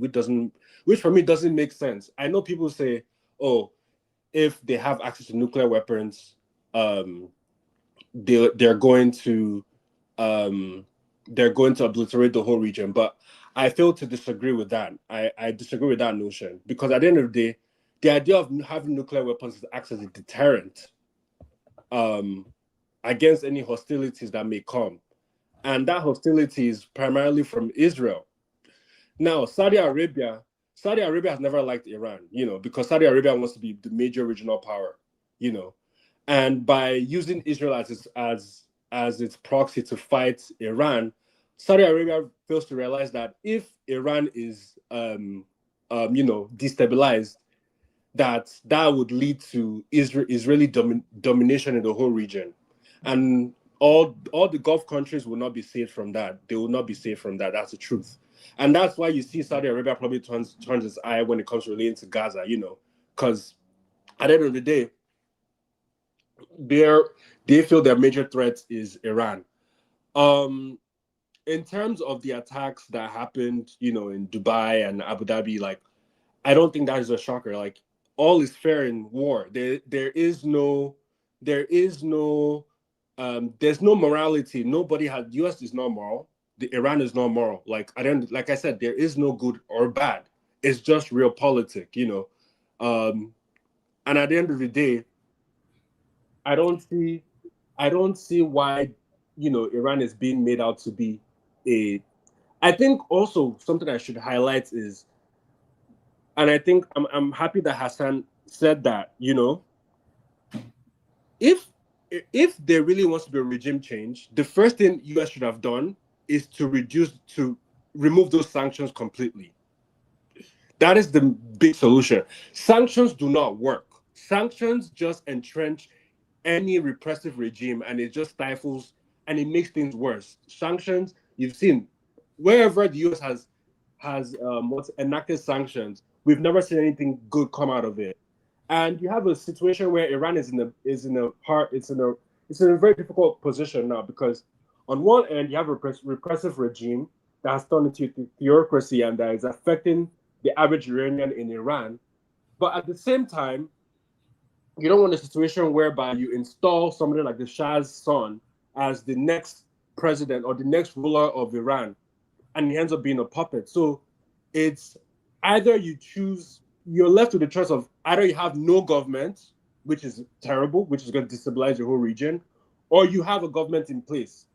which for me doesn't make sense. I know people say, oh, if they have access to nuclear weapons, they're going to obliterate the whole region. But I fail to disagree with that. I disagree with that notion because at the end of the day, the idea of having nuclear weapons acts as a deterrent against any hostilities that may come. And that hostility is primarily from Israel. Now, Saudi Arabia has never liked Iran, because Saudi Arabia wants to be the major regional power, and by using Israel as its proxy to fight Iran, Saudi Arabia fails to realize that if Iran is, destabilized, that would lead to Israeli domination in the whole region, and all the Gulf countries will not be saved from that. They will not be saved from that. That's the truth, and that's why you see Saudi Arabia probably turns its eye when it comes to relating to Gaza. Because at the end of the day, they feel their major threat is Iran. In terms of the attacks that happened, in Dubai and Abu Dhabi, I don't think that is a shocker. All is fair in war. There's no morality. Nobody has. U.S. is not moral. Iran is not moral. Like I said, there is no good or bad. It's just realpolitik, And at the end of the day, I don't see why, Iran is being made out to be I think also something I should highlight is, and I think I'm happy that Hassan said that, if there really wants to be a regime change, the first thing US should have done is to remove those sanctions completely. That is the big solution. Sanctions do not work. Sanctions just entrench any repressive regime, and it just stifles and it makes things worse. Sanctions, you've seen, wherever the US has enacted sanctions, we've never seen anything good come out of it. And you have a situation where Iran is in a very difficult position now, because on one end you have a repressive regime that has turned into theocracy and that is affecting the average Iranian in Iran. But at the same time, you don't want a situation whereby you install somebody like the Shah's son as the next president or the next ruler of Iran, and he ends up being a puppet. So it's either you're left with the choice of either you have no government, which is terrible, which is going to destabilize your whole region, or you have a government in place.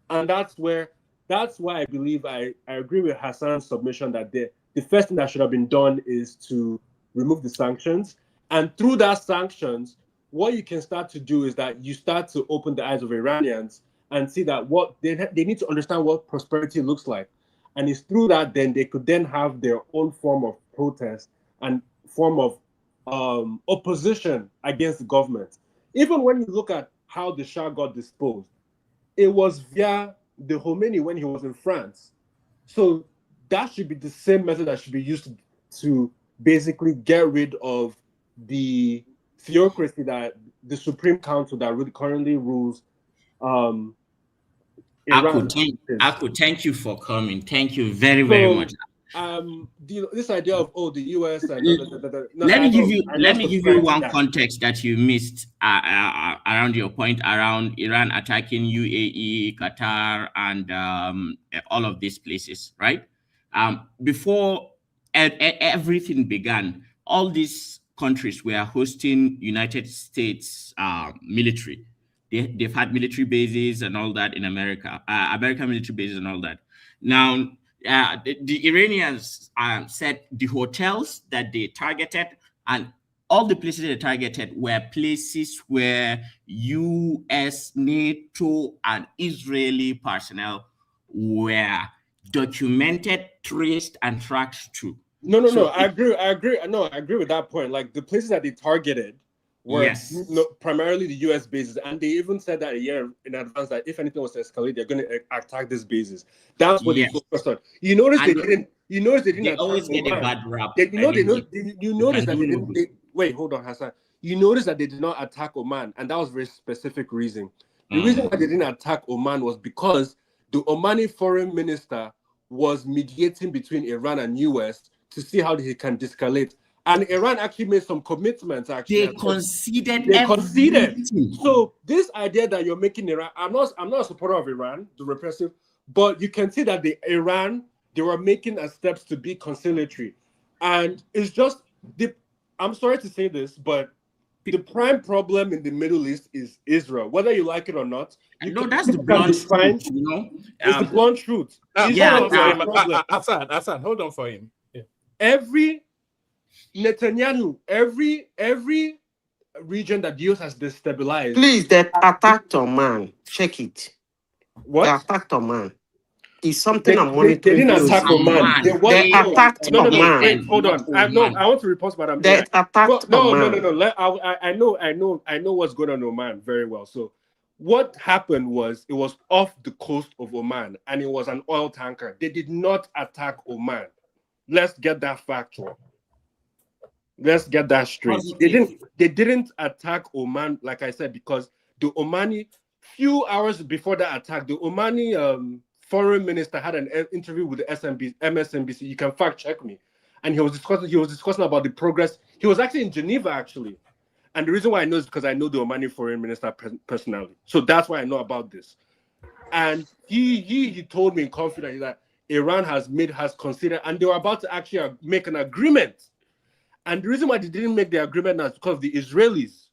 And that's why I believe I agree with Hassan's submission that the first thing that should have been done is to remove the sanctions. And through that sanctions, what you can start to do is that you start to open the eyes of Iranians and see that what they need to understand what prosperity looks like. And it's through that then they could then have their own form of protest and form of opposition against the government. Even when you look at how the Shah got disposed, it was via the Khomeini when he was in France. So that should be the same method that should be used to basically get rid of the theocracy that the Supreme Council that really currently rules Iran. Aku, thank you for coming. Thank you very, very much. This idea of the US and let me give you one context that you missed around your point around Iran attacking UAE, Qatar, and all of these places, right? Before everything began, all these countries were hosting United States military. They've had military bases and all that in America, American military bases and all that. Now, the Iranians said the hotels that they targeted and all the places they targeted were places where US, NATO, and Israeli personnel were documented, traced, and tracked to. No. I agree. No, I agree with that point. Like the places that they targeted were primarily the U.S. bases, and they even said that a year in advance that if anything was to escalate, they're going to attack these bases. That's what they focused on. You notice they didn't. You notice they didn't. They attack always get a Oman. bad rap. You notice that they didn't. Wait, hold on, Hassan. You notice that they did not attack Oman, and that was a very specific reason. The reason why they didn't attack Oman was because the Omani foreign minister was mediating between Iran and US to see how they can de-escalate. And Iran actually made some commitments. Actually, They conceded. They conceded. So this idea that you're making Iran, I'm not a supporter of Iran, the repressive, but you can see that they were making steps to be conciliatory, and it's just I'm sorry to say this, but the prime problem in the Middle East is Israel, whether you like it or not. That's the blunt truth, you know. It's the blunt truth. Hassan, hold on for him. Yeah. Every Netanyahu, every region that the US has destabilized. Please, that attacked Oman. Check it. What? They attacked Oman. It's something I'm monitoring. They didn't attack Oman. They attacked Oman. Wait, hold on. I want to report Madam. They attacked Oman. No. I know what's going on in Oman very well. So what happened was it was off the coast of Oman and it was an oil tanker. They did not attack Oman. Let's get that factual. Let's get that straight. They didn't attack Oman, like I said, because the Omani, few hours before that attack, the Omani foreign minister had an interview with the MSNBC. You can fact check me, and he was discussing about the progress. He was actually in Geneva, actually, and the reason why I know is because I know the Omani foreign minister personally. So that's why I know about this. And he told me in confidence that Iran has considered, and they were about to actually make an agreement. And the reason why they didn't make the agreement now is because of the Israelis.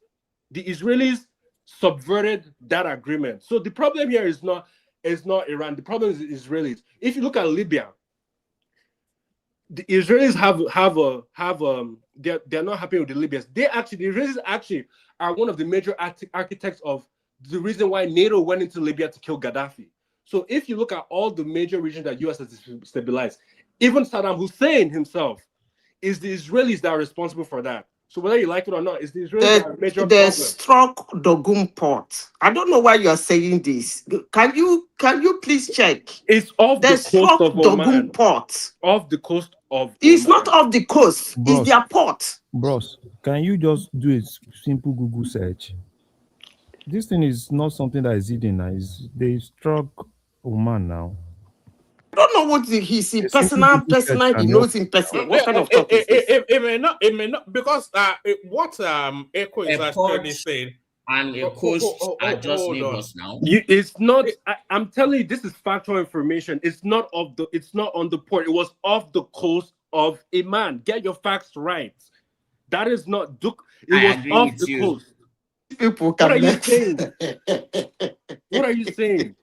The Israelis subverted that agreement. So the problem here is not Iran. The problem is the Israelis. If you look at Libya, the Israelis they're not happy with the Libyans. The Israelis actually are one of the major architects of the reason why NATO went into Libya to kill Gaddafi. So if you look at all the major regions that US has stabilized, even Saddam Hussein himself, is the Israelis that are responsible for that. So whether you like it or not, it's the Israelis that are major problem. They struck Dogun port. I don't know why you are saying this. Can you please check? It's off the coast of Oman. Dogun port. Off the coast of It's Oman. not off the coast. Bros, it's their port. Bros, can you just do a simple Google search? This thing is not something that is hidden. They struck Oman now. I don't know what he's in personal, he knows in personal. What kind of talk is this? It may not, because what Echo is actually saying, and a coast are just neighbors now. It's not. I'm telling you, this is factual information. It's not on the port. It was off the coast of Oman. Get your facts right. That is not Duke. It was off the coast. People what are you saying? What are you saying?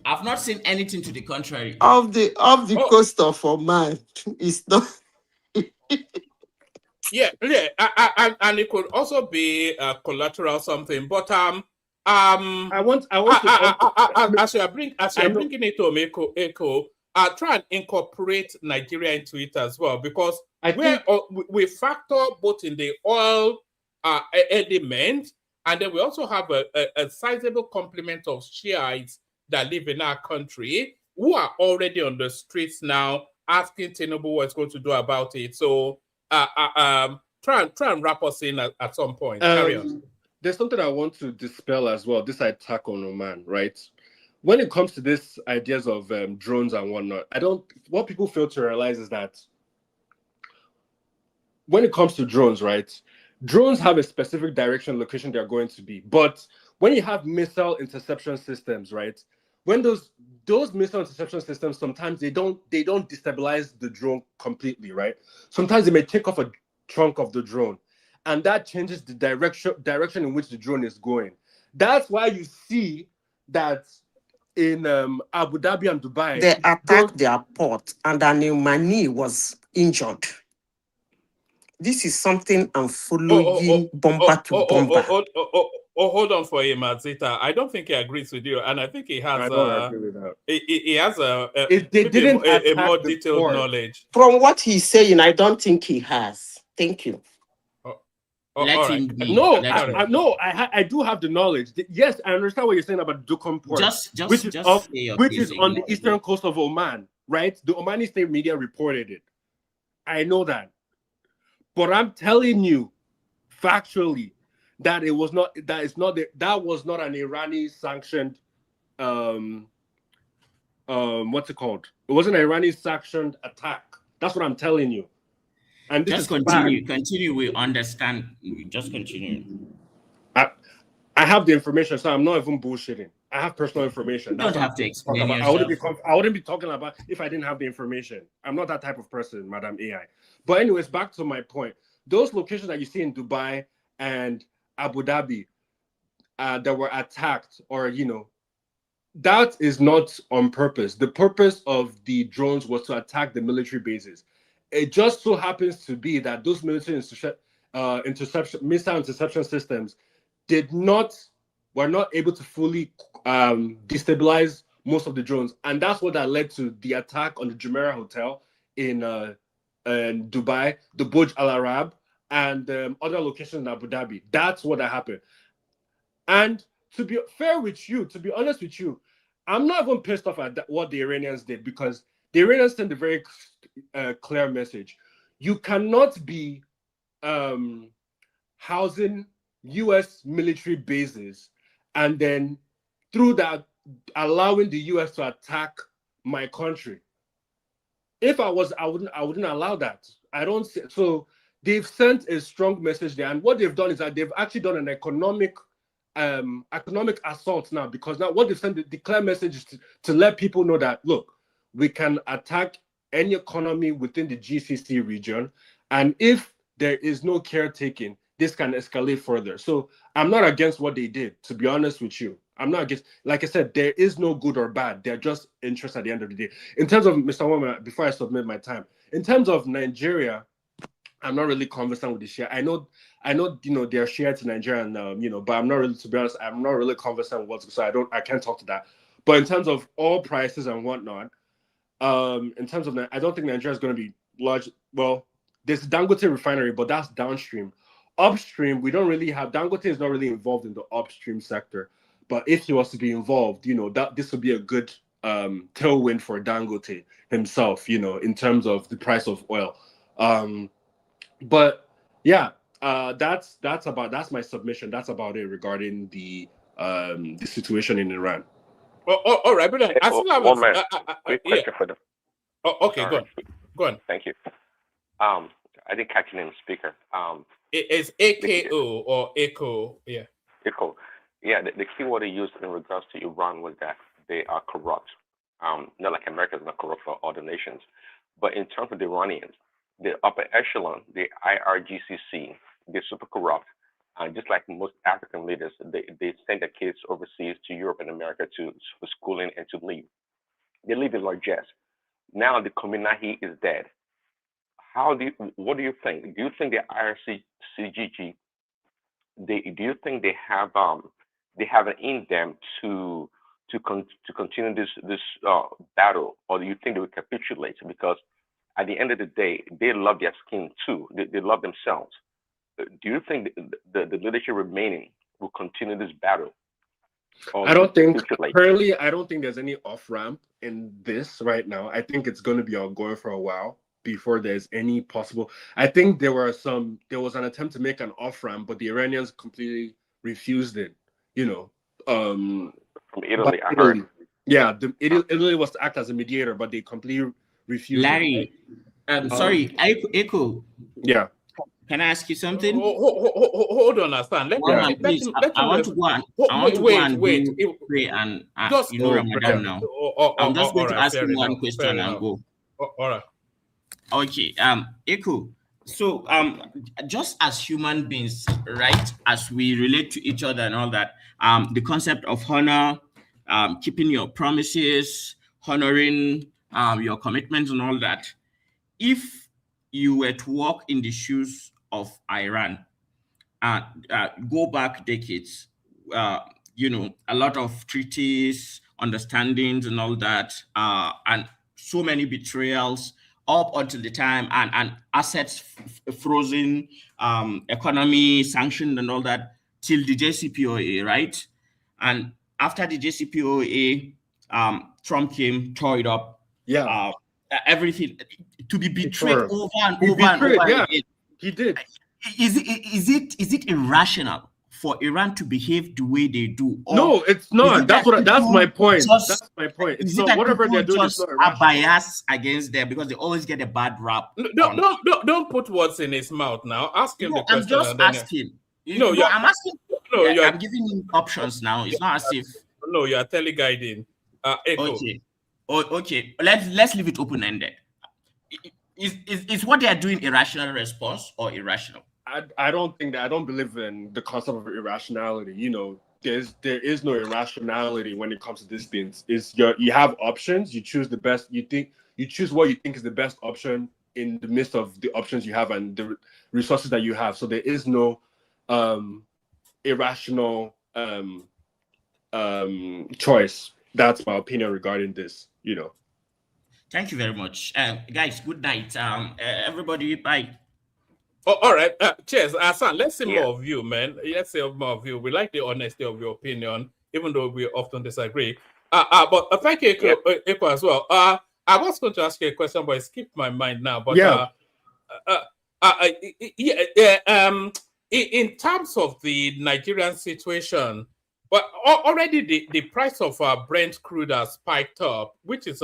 I've not seen anything to the contrary. Of the coast of Oman, it's not. Yeah, and it could also be collateral something. But I want as you're bringing it to Echo, try and incorporate Nigeria into it as well, because we factor both in the oil element, and then we also have a sizable complement of Shiites that live in our country who are already on the streets now asking Tinubu what's going to do about it. So try and wrap us in at some point. Carry on. There's something I want to dispel as well, this attack on Oman, right? When it comes to this ideas of drones and whatnot, what people fail to realize is that when it comes to drones, right? Drones have a specific direction, location they're going to be. But when you have missile interception systems, right? When those missile interception systems, sometimes they don't destabilize the drone completely, right? Sometimes they may take off a trunk of the drone, and that changes the direction in which the drone is going. That's why you see that in Abu Dhabi and Dubai, they attacked their port, and an Omani was injured. This is something I'm following bumper to bumper. hold on for him, Zita. I don't think he agrees with you, and I think he has. I don't agree with that. He has They maybe didn't a attack more the detailed port. knowledge. From what he's saying, I don't think he has. Thank you. Let him be. No, I do have the knowledge. Yes, I understand what you're saying about Duqm Port, which is on the eastern coast of Oman, right? The Omani state media reported it. I know that, but I'm telling you, factually, that it was not. That was not an Iranian sanctioned. What's it called? It wasn't an Iranian sanctioned attack. That's what I'm telling you. And this just is continue. We understand. Just continue. I have the information, so I'm not even bullshitting. I have personal information. You don't have to explain yourself. I wouldn't be talking about if I didn't have the information. I'm not that type of person, Madam AI. But anyways, back to my point. Those locations that you see in Dubai and Abu Dhabi that were attacked, or that is not on purpose. The purpose of the drones was to attack the military bases. It just so happens to be that those military missile interception systems were not able to fully destabilize most of the drones, and that's what that led to the attack on the Jumeirah Hotel in Dubai, the Burj Al Arab, and other locations in Abu Dhabi. That's what happened. And to be fair with you, to be honest with you, I'm not even pissed off at what the Iranians did, because the Iranians sent a very clear message. You cannot be housing U.S. military bases and then through that allowing the U.S. to attack my country. If I wouldn't allow that. I don't see. So they've sent a strong message there, and what they've done is that they've actually done an economic assault now, because now what they've sent, the clear message is to let people know that, look, we can attack any economy within the GCC region, and if there is no caretaking, this can escalate further. So I'm not against what they did, to be honest with you. I'm not against, like I said, there is no good or bad. They're just interests at the end of the day. In terms of Mr. Woma, before I submit my time, in terms of Nigeria, I'm not really conversant with the Shia. I know, they're Shia to Nigeria, and but I'm not really, to be honest, I'm not really conversant with what's, so I can't talk to that. But in terms of oil prices and whatnot, in terms of, I don't think Nigeria is going to be large. Well, there's Dangote refinery, but that's downstream. Upstream, we don't really have, Dangote is not really involved in the upstream sector. But if he was to be involved, that this would be a good tailwind for Dangote himself, in terms of the price of oil. But yeah, that's my submission. That's about it regarding the situation in Iran. All right, but I still have one minute. Quick question for them. Okay, go on. Thank you. I didn't catch your name, speaker. It's AKO or ECHO, yeah. ECHO. Yeah, the key word they used in regards to Iran was that they are corrupt. Not like America is not corrupt for other nations. But in terms of the Iranians, the upper echelon, the IRGCC, they're super corrupt. Just like most African leaders, they send their kids overseas to Europe and America for schooling and to leave. They live in largesse. Now the Khomeini is dead. What do you think? Do you think the IRCGG, do you think they have it in them to continue this battle, or do you think they will capitulate? Because at the end of the day, they love their skin too. They love themselves. Do you think the leadership remaining will continue this battle? I don't think currently. I don't think there's any off ramp in this right now. I think it's going to be ongoing for a while before there's any possible. I think there was an attempt to make an off ramp, but the Iranians completely refused it. From Italy, I heard. Yeah, Italy was to act as a mediator, but they completely refused. Larry, sorry, Echo. Yeah. Can I ask you something? Hold on, Hassan. I want to go and pray and Ramadan now. I'm just going to ask you one question and go. All right. Okay. Echo. So, just as human beings, right, as we relate to each other and all that, the concept of honor, keeping your promises, honoring your commitments and all that. If you were to walk in the shoes of Iran, go back decades, you know, a lot of treaties, understandings, and all that, and so many betrayals up until the time, and assets frozen, economy sanctioned, and all that till the JCPOA, right? And after the JCPOA, Trump came, tore it up. Yeah. Everything to be betrayed Sure. over and He over and betrayed, over yeah. again. He did. Is it irrational for Iran to behave the way they do? Or No, it's not. That's my point. That's my point. It's Is it not that whatever they're people doing is just not are irrational. biased against them because they always get a bad rap? Don't put words in his mouth now. Ask him the question. I'm just and then, asking. No, I'm asking. No, I'm giving him options now. It's not as if. No, you are teleguiding. Echo. Okay. Okay. Let's leave it open ended. Is what they are doing irrational response or irrational? I don't think that. I don't believe in the concept of irrationality. You know, there is no irrationality when it comes to these things. You have options. You choose the best. You choose what you think is the best option in the midst of the options you have and the resources that you have. So there is no irrational choice. That's my opinion regarding this. You know. Thank you very much, guys. Good night. Everybody, bye. Oh, all right. Cheers, Hassan. Let's see more of you, man. Let's see more of you. We like the honesty of your opinion, even though we often disagree. But thank you, Eko, as well. I was going to ask you a question, but it skipped my mind now. But in terms of the Nigerian situation, but already the price of Brent crude has spiked up, which is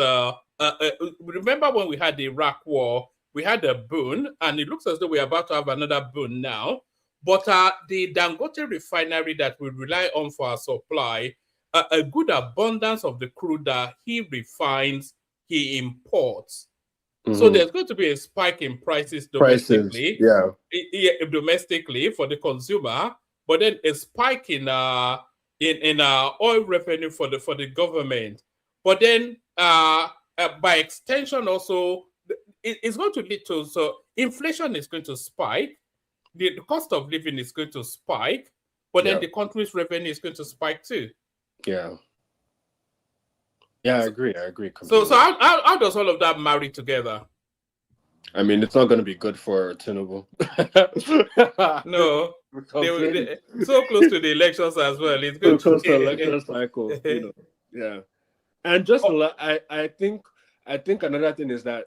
remember when we had the Iraq war, we had a boon, and it looks as though we're about to have another boon now. But the Dangote refinery that we rely on for our supply, a good abundance of the crude that he refines, he imports. Mm-hmm. So there's going to be a spike in prices domestically, domestically for the consumer, but then a spike in oil revenue for the government. But then by extension also, it's going to lead to, so inflation is going to spike, the cost of living is going to spike, but then the country's revenue is going to spike too. Yeah, I agree completely. So how does all of that marry together? I mean, it's not going to be good for tinubu. No, they're so close to the elections as well. It's good so close to the election cycle, you know. Yeah, and just I think another thing is that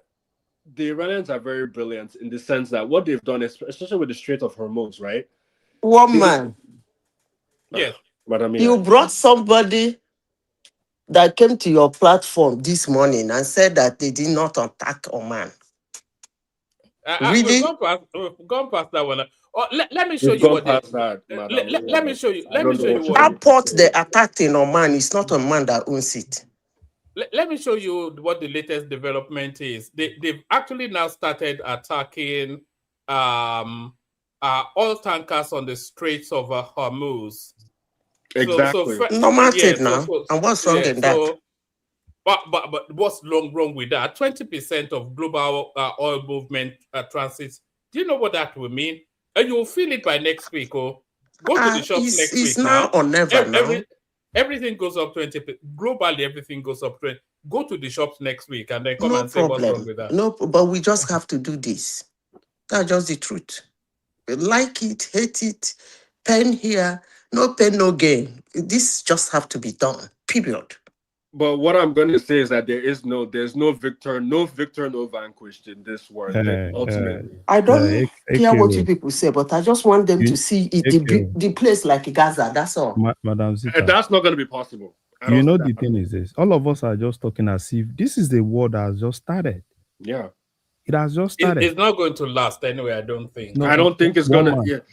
the Iranians are very brilliant in the sense that what they've done, especially with the Strait of Hormuz, right? Man. Yes. But I mean, you brought somebody that came to your platform this morning and said that they did not attack Oman. We've gone past that one. Let me show you what they. Let me show you. Let me show you what that port they attacked in Oman is not Oman that owns it. Let me show you what the latest development is. They've actually now started attacking oil tankers on the Straits of Hormuz. Exactly. No matter now. And what's wrong in that? But what's wrong with that? 20% of global oil movement transits. Do you know what that will mean? And you'll feel it by next week. Go to the shops next week. It's now or never now. Everything goes up 20%. Globally, everything goes up 20%. Go to the shops next week and then come and say what's wrong with that. No, but we just have to do this. That's just the truth. Like it, hate it, pain here, no pain, no gain. This just have to be done. Period. But what I'm going to say is that there's no victor, no vanquished in this war. Ultimately, I don't care what you people say, but I just want them to see it, the place like Gaza. That's all. Madam Zita, and that's not going to be possible. You know, the thing is this: all of us are just talking as if this is the war that has just started. Yeah, it has just started. It's not going to last anyway. I don't think. No, I don't think it's going to.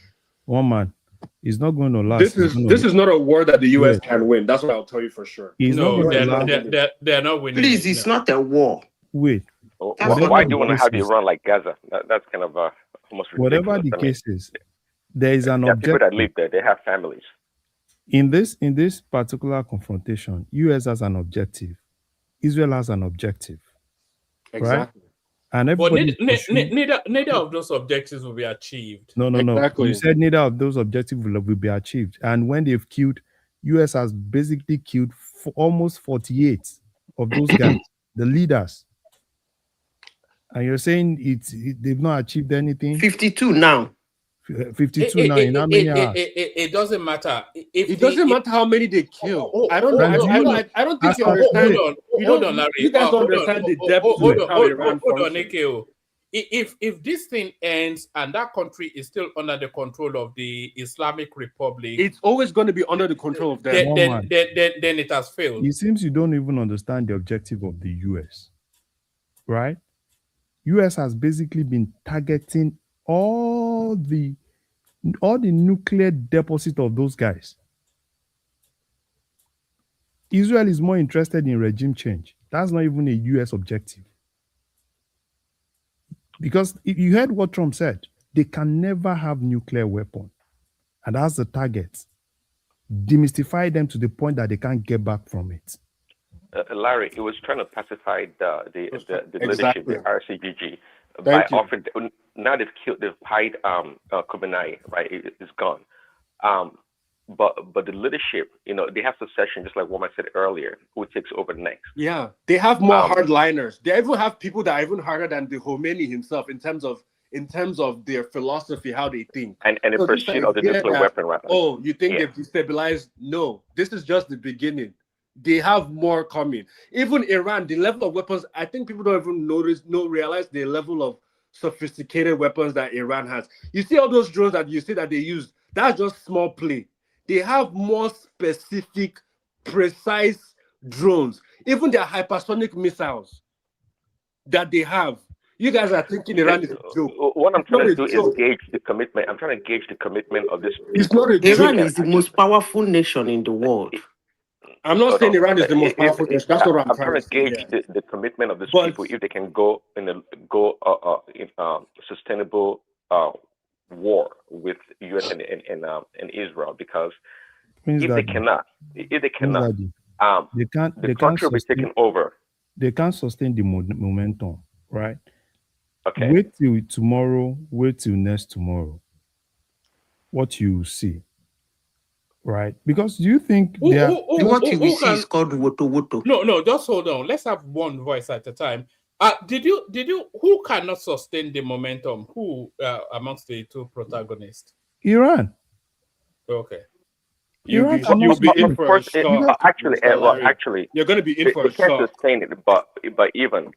One man. It's not going to last. This is not a war that the US can win. That's what I'll tell you for sure. They're not winning. Please, it's not a war. Wait. Why do you want to have Iran like Gaza? That's kind of almost ridiculous. Whatever the case is, there is an objective. People that live there, they have families. In this particular confrontation, US has an objective. Israel has an objective. Exactly. Right? And everybody neither of those objectives will be achieved. No. Exactly. You said neither of those objectives will be achieved. And when they've killed US has basically killed almost 48 of those guys, the leaders. And you're saying they've not achieved anything? 52 now. 52 now. In how many hours? It doesn't matter. It doesn't matter how many they kill. I don't know. I don't think you understand. Hold on, Larry. You guys don't understand the depth of how Iran functions. If this thing ends and that country is still under the control of the Islamic Republic, it's always going to be under the control of them. Then it has failed. It seems you don't even understand the objective of the US, right? US has basically been targeting all the nuclear deposit of those guys. Israel is more interested in regime change. That's not even a US objective. Because if you heard what Trump said, they can never have nuclear weapon. And that's the target. Demystify them to the point that they can't get back from it. Larry, it was trying to pacify the leadership, the RCGG, Thank you. offering. Now they've hired Khamenei, right? It's gone. But the leadership, they have succession, just like what I said earlier. Who takes over next? Yeah, they have more hardliners. They even have people that are even harder than the Khomeini himself in terms of their philosophy, how they think, and the pursuit of the nuclear weapon, right? Oh, you think they've destabilized? No, this is just the beginning. They have more coming. Even Iran, the level of weapons, I think people don't even realize the level of sophisticated weapons that Iran has. You see all those drones that you see that they use, that's just small play. They have more specific, precise drones. Even their hypersonic missiles that they have. You guys are thinking Iran is a joke. What I'm trying to do is gauge the commitment. I'm trying to gauge the commitment of this. It's not a joke. Iran is the most powerful nation in the world. I'm not saying Iran is the most powerful nation. That's what I'm trying to gauge the commitment of these people, if they can go in sustainable war with US and Israel, because if they cannot, the country will be taken over. They can't sustain the momentum, right? Okay. Wait till tomorrow, wait till next tomorrow. What you see. Right? Because do you think what you will see is called woto? No, just hold on. Let's have one voice at a time. Did you who cannot sustain the momentum? Who amongst the two protagonists? Iran. Okay. You'll be in for a shock. Actually, you're going to be in for a shock. They can't sustain it, but even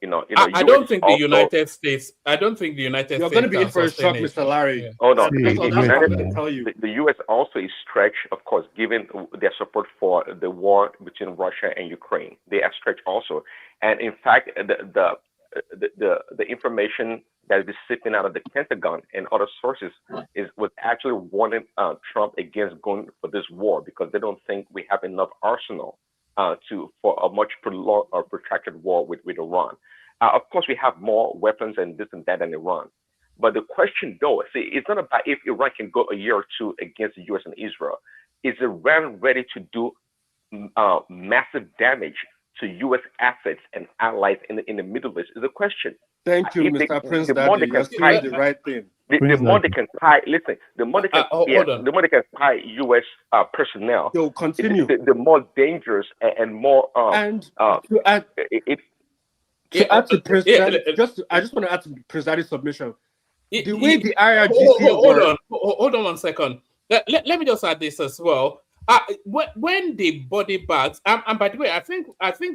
I don't think the United States. I don't think the United States. You're going to be in for a shock, Mr. Larry. Oh no, the U.S. also is stretched, of course, given their support for the war between Russia and Ukraine. They are stretched also, and in fact, the information that is seeping out of the Pentagon and other sources was actually warning Trump against going for this war, because they don't think we have enough arsenal for a much prolonged or protracted war with Iran. Of course, we have more weapons and this and that than Iran. But the question, though, it's not about if Iran can go a year or two against the U.S. and Israel. Is Iran ready to do massive damage to U.S. assets and allies in the Middle East? Is the question. Thank you, Mr. Prince. You're saying the right thing. The more they can tie, listen, the more they can tie U.S. personnel, they'll continue. The more dangerous and more to add to Prince Daddy, I just want to add to Prince Daddy's submission. The way the IRGC hold on 1 second. Let me just add this as well. When the body bags, and by the way, I think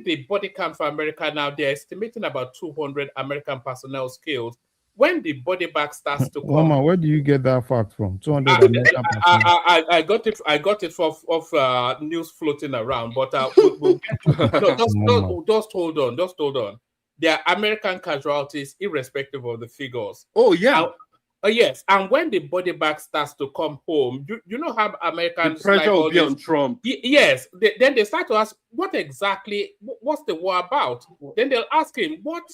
the body count for America now, they're estimating about 200 American personnel killed. When the body bag starts to come, Mama, where do you get that fact from? 200 American personnel. I got it off news floating around, but just hold on. There are American casualties, irrespective of the figures. Oh yeah. Yes, and when the body bag starts to come home, you know how Americans the pressure will be on Trump. Yes, then they start to ask, what's the war about? Then they'll ask him, what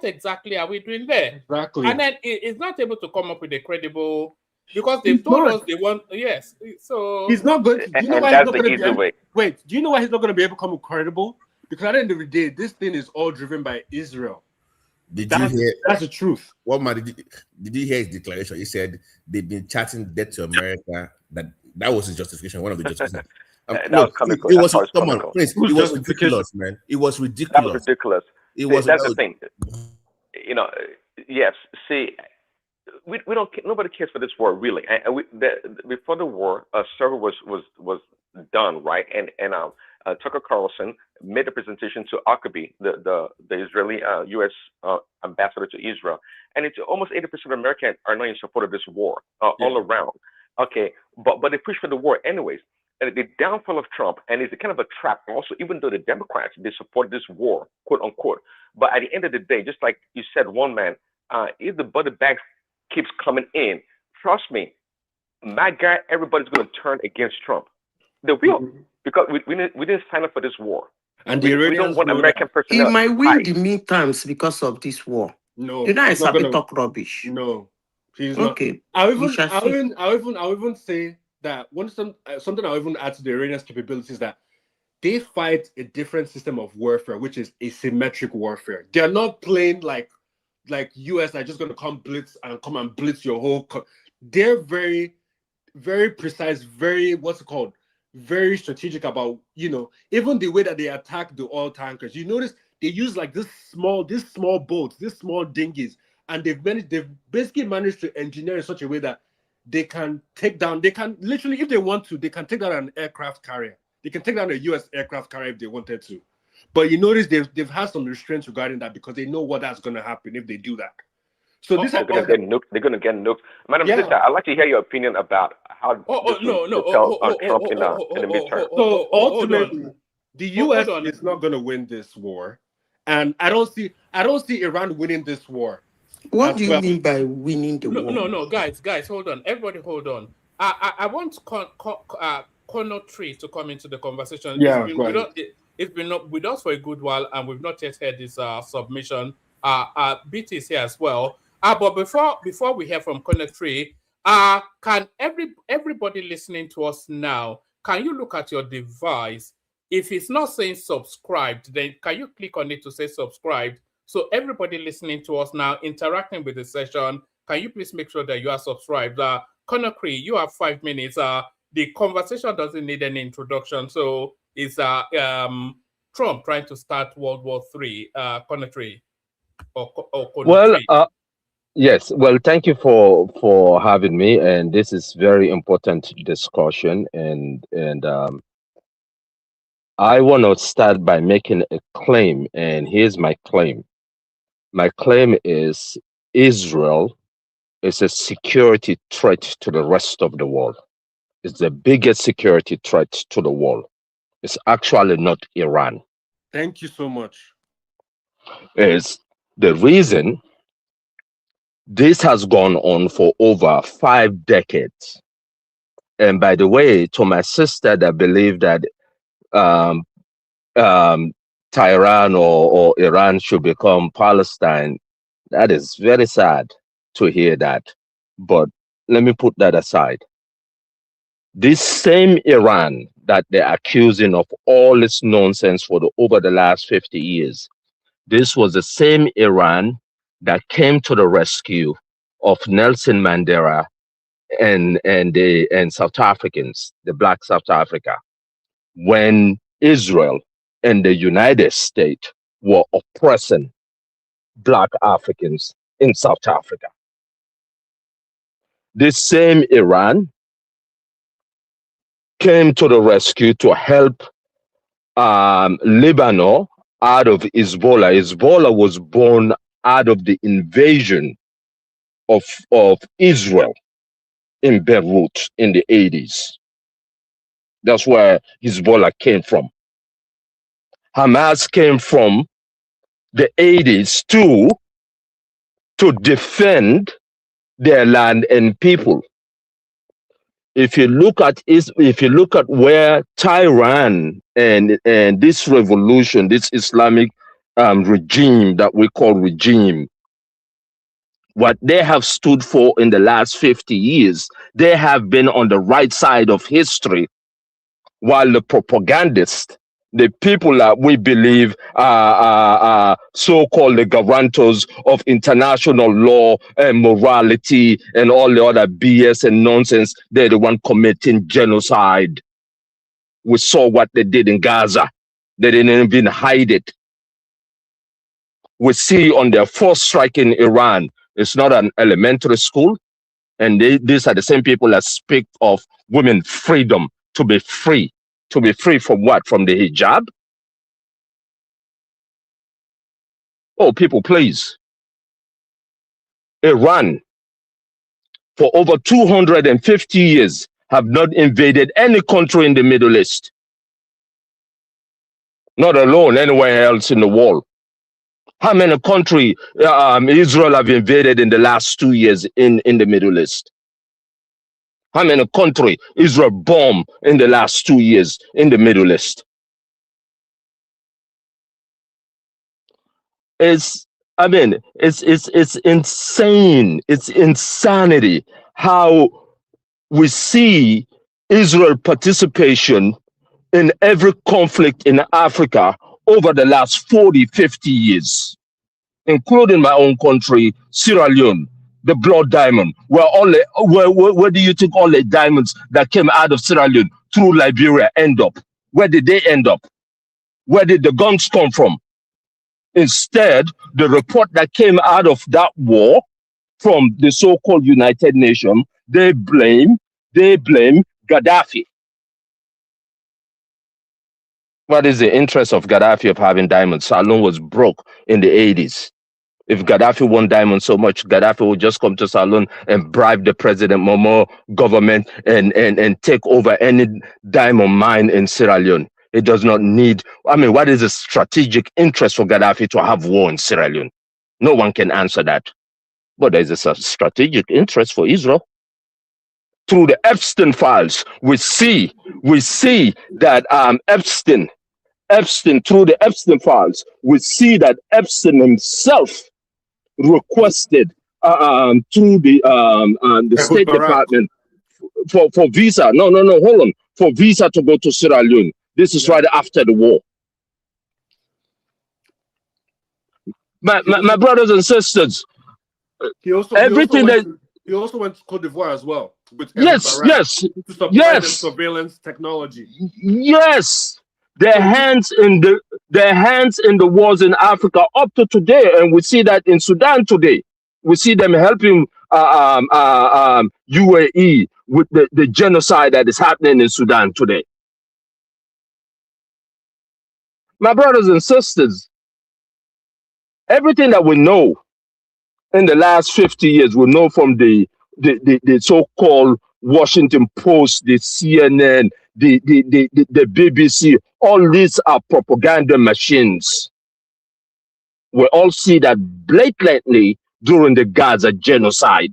exactly are we doing there? Exactly. And then he's not able to come up with a credible, because they've told us they want, yes. So he's not going to. Do you know why he's not going to be? Wait, do you know why he's not going to be able to come credible? Because at the end of the day, this thing is all driven by Israel. Did you hear? That's the truth. What man did you hear his declaration? He said they've been chatting debt to America. That was his justification. One of the justifications. No, was comical. it That was, part is come on, comical. Prince, it was ridiculous, man. It was That was ridiculous. ridiculous. It See, was. that's That the was thing. You know, yes. See, we don't nobody cares for this war really. And before the war, a survey was done, right? And Tucker Carlson made a presentation to Huckabee, the Israeli U.S. Ambassador to Israel, and it's almost 80% of Americans are not in support of this war all around. Okay, but they push for the war anyways. And the downfall of Trump, and it's a kind of a trap also, even though the Democrats, they support this war, quote unquote. But at the end of the day, just like you said, one man, if the body bags keeps coming in, trust me, my guy, everybody's going to turn against Trump. They will, because we didn't sign up for this war. And we don't want American He personnel might to win fight. the midterms because of this war. No, You know, I he's not sabi gonna. talk rubbish. No, he's Okay, not. I'll we shall see. even say that something I'll even add to the Iranians' capabilities that they fight a different system of warfare, which is asymmetric warfare. They're not playing like US are just going to come and blitz your whole. They're very, very precise, very very strategic about, even the way that they attack the oil tankers. You notice they use like this small boats, these small dinghies, and they've basically managed to engineer in such a way that they can literally, if they want to, they can take down an aircraft carrier. They can take down a US aircraft carrier if they wanted to. But you notice they've had some restraints regarding that because they know what that's going to happen if they do that. So they're going to get nuked. They're going to get nuked. Madam Sister, I'd like to hear your opinion about how this will tell Trump in the midterm. So ultimately, the US is not going to win this war, and I don't see Iran winning this war. What do you mean by winning the war? No, guys, hold on. Everybody, hold on. I want Corner Tree to come into the conversation. Yeah, it's been with us for a good while, and we've not yet heard this submission. BT is here as well. But before we hear from Corner Tree, can everybody listening to us now, can you look at your device? If it's not saying subscribed, then can you click on it to say subscribed? So everybody listening to us now, interacting with the session, can you please make sure that you are subscribed? Corner Tree, you have 5 minutes. The conversation doesn't need any introduction. So it's Trump trying to start World War III, Corner Tree. Yes. Well, thank you for having me, and this is very important discussion. And I want to start by making a claim, and here's my claim. My claim is Israel is a security threat to the rest of the world. It's the biggest security threat to the world. It's actually not Iran. Thank you so much. It's the reason this has gone on for over 5 decades. And by the way, to my sister that believe that Tehran or Iran should become Palestine, that is very sad to hear that. But let me put that aside. This same Iran that they're accusing of all this nonsense for over the last 50 years, this was the same Iran that came to the rescue of Nelson Mandela and South Africans, the Black South Africa, when Israel and the United States were oppressing Black Africans in South Africa. This same Iran came to the rescue to help Lebanon out of Hezbollah. Hezbollah was born out of the invasion of Israel in Beirut in the 80s. That's where Hezbollah came from. Hamas came from the 80s to defend their land and people. If you look at where Tehran and this revolution, this Islamic regime that we call regime, what they have stood for in the last 50 years, they have been on the right side of history, while the propagandists, the people that we believe are so-called the guarantors of international law and morality and all the other BS and nonsense, they're the one committing genocide. We saw what they did in Gaza. They didn't even hide it. We see on their first strike in Iran, it's not an elementary school. And these are the same people that speak of women freedom, to be free. To be free from what? From the hijab? Oh, people, please. Iran, for over 250 years, have not invaded any country in the Middle East. Not alone anywhere else in the world. How many countries Israel have invaded in the last 2 years in the Middle East? How many countries Israel bombed in the last 2 years in the Middle East? It's insane. It's insanity how we see Israel participation in every conflict in Africa over the last 40, 50 years, including my own country, Sierra Leone, the Blood Diamond. Where do you think all the diamonds that came out of Sierra Leone through Liberia end up? Where did they end up? Where did the guns come from? Instead, the report that came out of that war from the so-called United Nations, they blame Gaddafi. What is the interest of Gaddafi of having diamonds? Salon was broke in the 80s. If Gaddafi won diamonds so much, Gaddafi would just come to Salon and bribe the President Momo government and take over any diamond mine in Sierra Leone. It does not need, what is the strategic interest for Gaddafi to have war in Sierra Leone? No one can answer that. But there is a strategic interest for Israel. Through the Epstein files, we see that Epstein, through the Epstein files, we see that Epstein himself requested to the State Department for visa. No, hold on. For visa to go to Sierra Leone. This is right after the war. My brothers and sisters, he also went to Cote d'Ivoire as well. With yes, to supply them surveillance technology. Yes. Their hands in the wars in Africa up to today, and we see that in Sudan today. We see them helping UAE with the genocide that is happening in Sudan today. My brothers and sisters, everything that we know in the last 50 years, we know from the so-called Washington Post, the CNN, the BBC. All these are propaganda machines. We all see that blatantly during the Gaza genocide.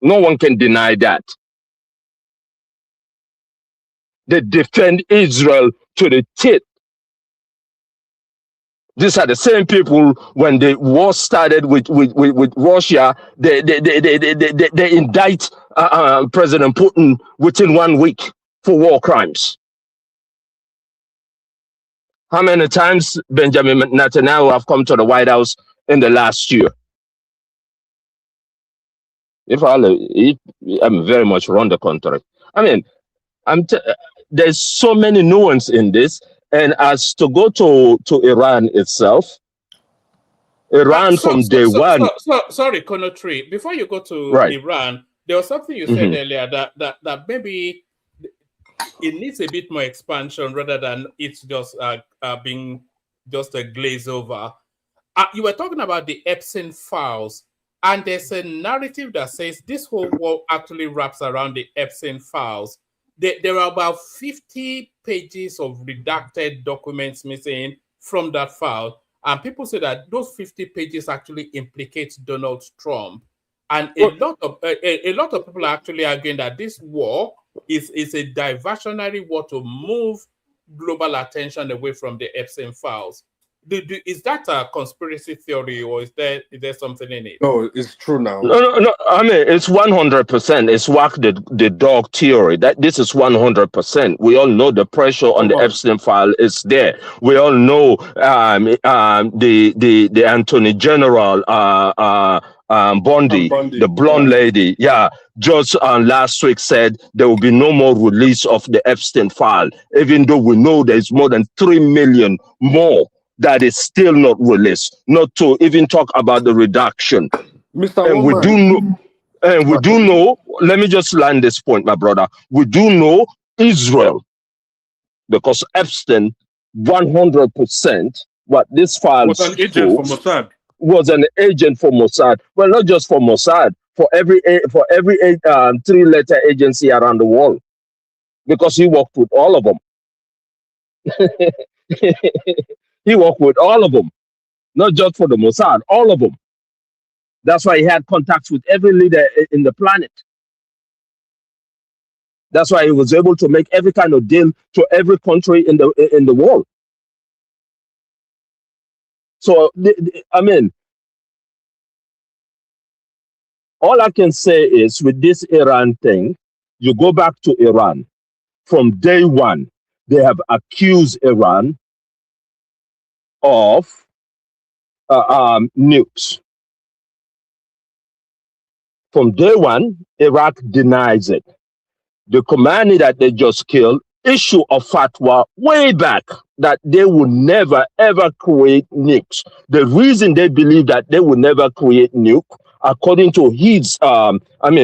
No one can deny that. They defend Israel to the teeth. These are the same people when the war started with Russia, they indict President Putin within 1 week for war crimes. How many times Benjamin Netanyahu have come to the White House in the last year? I'm very much around the country. There's so many nuances in this. And as to go to Iran itself, from day one. Sorry, Konotri, before you go to Iran, there was something you said earlier that maybe it needs a bit more expansion rather than it's just being just a glaze over. You were talking about the Epstein files, and there's a narrative that says this whole war actually wraps around the Epstein files. There are about 50 pages of redacted documents missing from that file. And people say that those 50 pages actually implicate Donald Trump. And a lot of people are actually arguing that this war is a diversionary war to move global attention away from the Epstein files. Is that a conspiracy theory, or is there something in it? No, it's true now. No. It's 100%. It's walk the dog theory. That this is 100%. We all know the pressure on the Epstein file is there. We all know the Attorney General Bondi, the blonde lady, just last week said there will be no more release of the Epstein file, even though we know there's more than 3 million more that is still not released, not to even talk about the reduction. Mr. And we do know, let me just land this point, my brother. We do know Israel, because Epstein, 100%, what this file was an agent for Mossad. Was an agent for Mossad. Well, not just for Mossad, for every 3-letter agency around the world, because he worked with all of them. He worked with all of them, not just for the Mossad, all of them. That's why he had contacts with every leader in the planet. That's why he was able to make every kind of deal to every country in the world. So, I mean, all I can say is with this Iran thing, you go back to Iran. From day one, they have accused Iran of nukes. From day one, Iraq denies it. The commander that they just killed issued a fatwa way back that they will never ever create nukes. The reason they believe that they will never create nuke, according to his,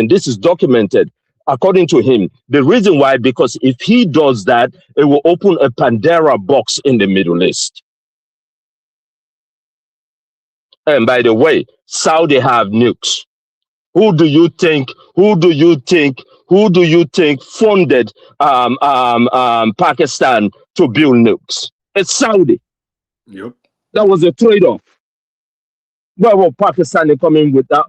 this is documented. According to him, the reason why, because if he does that, it will open a Pandora box in the Middle East. And by the way, Saudi have nukes. Who do you think funded Pakistan to build nukes? It's Saudi. Yep. That was a trade-off. Where will Pakistan coming with that?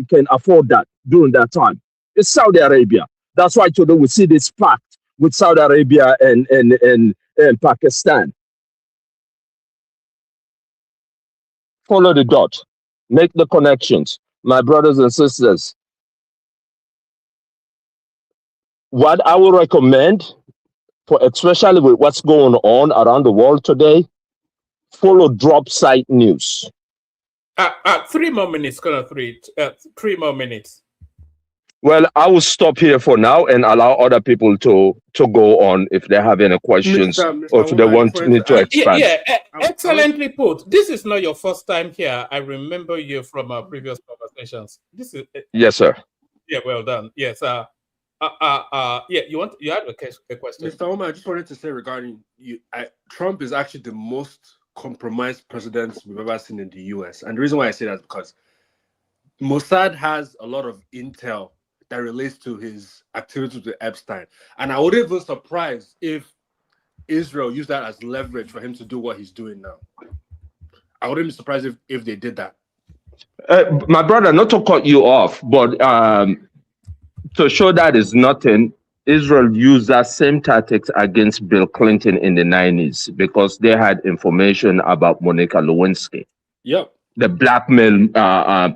Can afford that during that time? It's Saudi Arabia. That's why today we see this pact with Saudi Arabia and Pakistan. Follow the dot. Make the connections, my brothers and sisters. What I would recommend, for especially with what's going on around the world today, follow drop site news. 3 more minutes, Colonel. 3 more minutes. Well, I will stop here for now and allow other people to go on if they have any questions or if they want me to expand. Excellently put. This is not your first time here. I remember you from our previous conversations. This is yes, sir. Yeah, well done. Yes. You had a question. Mr. Omar, I just wanted to say regarding you, Trump is actually the most compromised president we've ever seen in the US. And the reason why I say that is because Mossad has a lot of intel that relates to his activities with Epstein. And I wouldn't even surprised if Israel used that as leverage for him to do what he's doing now. I wouldn't be surprised if they did that. My brother, not to cut you off, but to show that is nothing, Israel used that same tactics against Bill Clinton in the 90s because they had information about Monica Lewinsky. Yep. The blackmail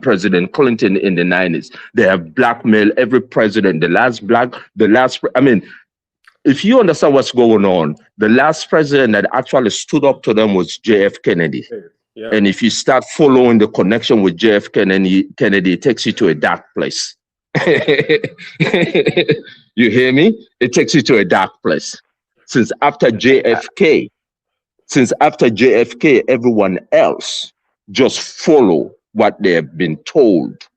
President Clinton in the 90s. They have blackmailed every president. If you understand what's going on, the last president that actually stood up to them was JF Kennedy. Yeah. And if you start following the connection with JF Kennedy, it takes you to a dark place. You hear me? It takes you to a dark place. Since after JFK, everyone else just follow what they have been told.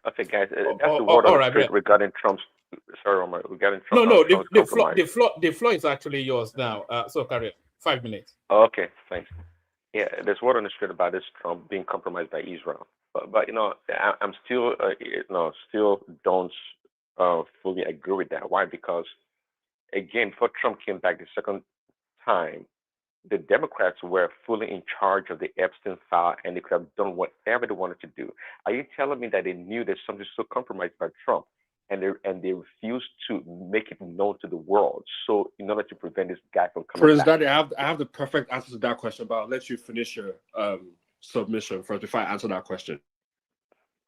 Okay, guys, that's the word on the street regarding Trump's. Sorry, Omar, regarding Trump. No, the floor is actually yours now. So carry on. 5 minutes. Oh, okay, thanks. Yeah, there's word on the street about this Trump being compromised by Israel, but I'm still still don't fully agree with that. Why? Because again, before Trump came back the second time, the Democrats were fully in charge of the Epstein file, and they could have done whatever they wanted to do. Are you telling me that they knew there's something so compromised by Trump, and they refused to make it known to the world? So in order to prevent this guy from coming Prince back, Daddy, I have the perfect answer to that question, but I'll let you finish your submission first before I answer that question.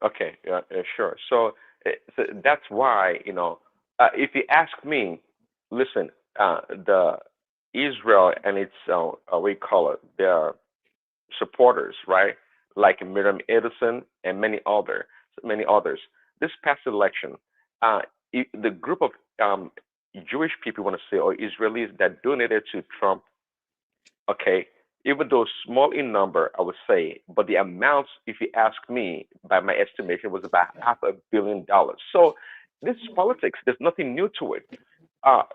Okay, sure. So that's why if you ask me, listen, the Israel and its we call it supporters, right, like Miriam Edison and many others. This past election, the group of Jewish people, want to say, or Israelis that donated to Trump, okay, even though small in number, I would say, but the amounts, if you ask me, by my estimation, was about $500 million. So this is politics. There's nothing new to it.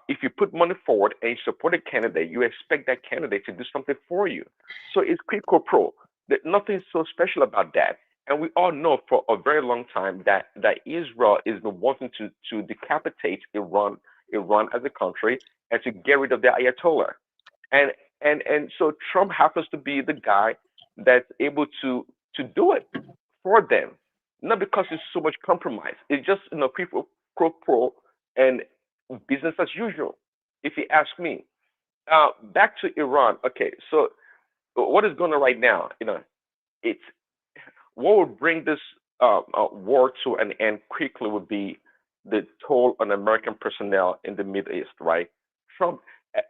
If you put money forward and you support a candidate, you expect that candidate to do something for you. So it's quid pro quo. There's nothing so special about that. And we all know for a very long time that Israel is been wanting to decapitate Iran as a country and to get rid of the Ayatollah. And so Trump happens to be the guy that's able to do it for them, not because it's so much compromise. It's just quid pro quo and business as usual, if you ask me. Back to Iran. Okay, so what is going on right now? It's what would bring this war to an end quickly would be the toll on American personnel in the Middle East, right? Trump,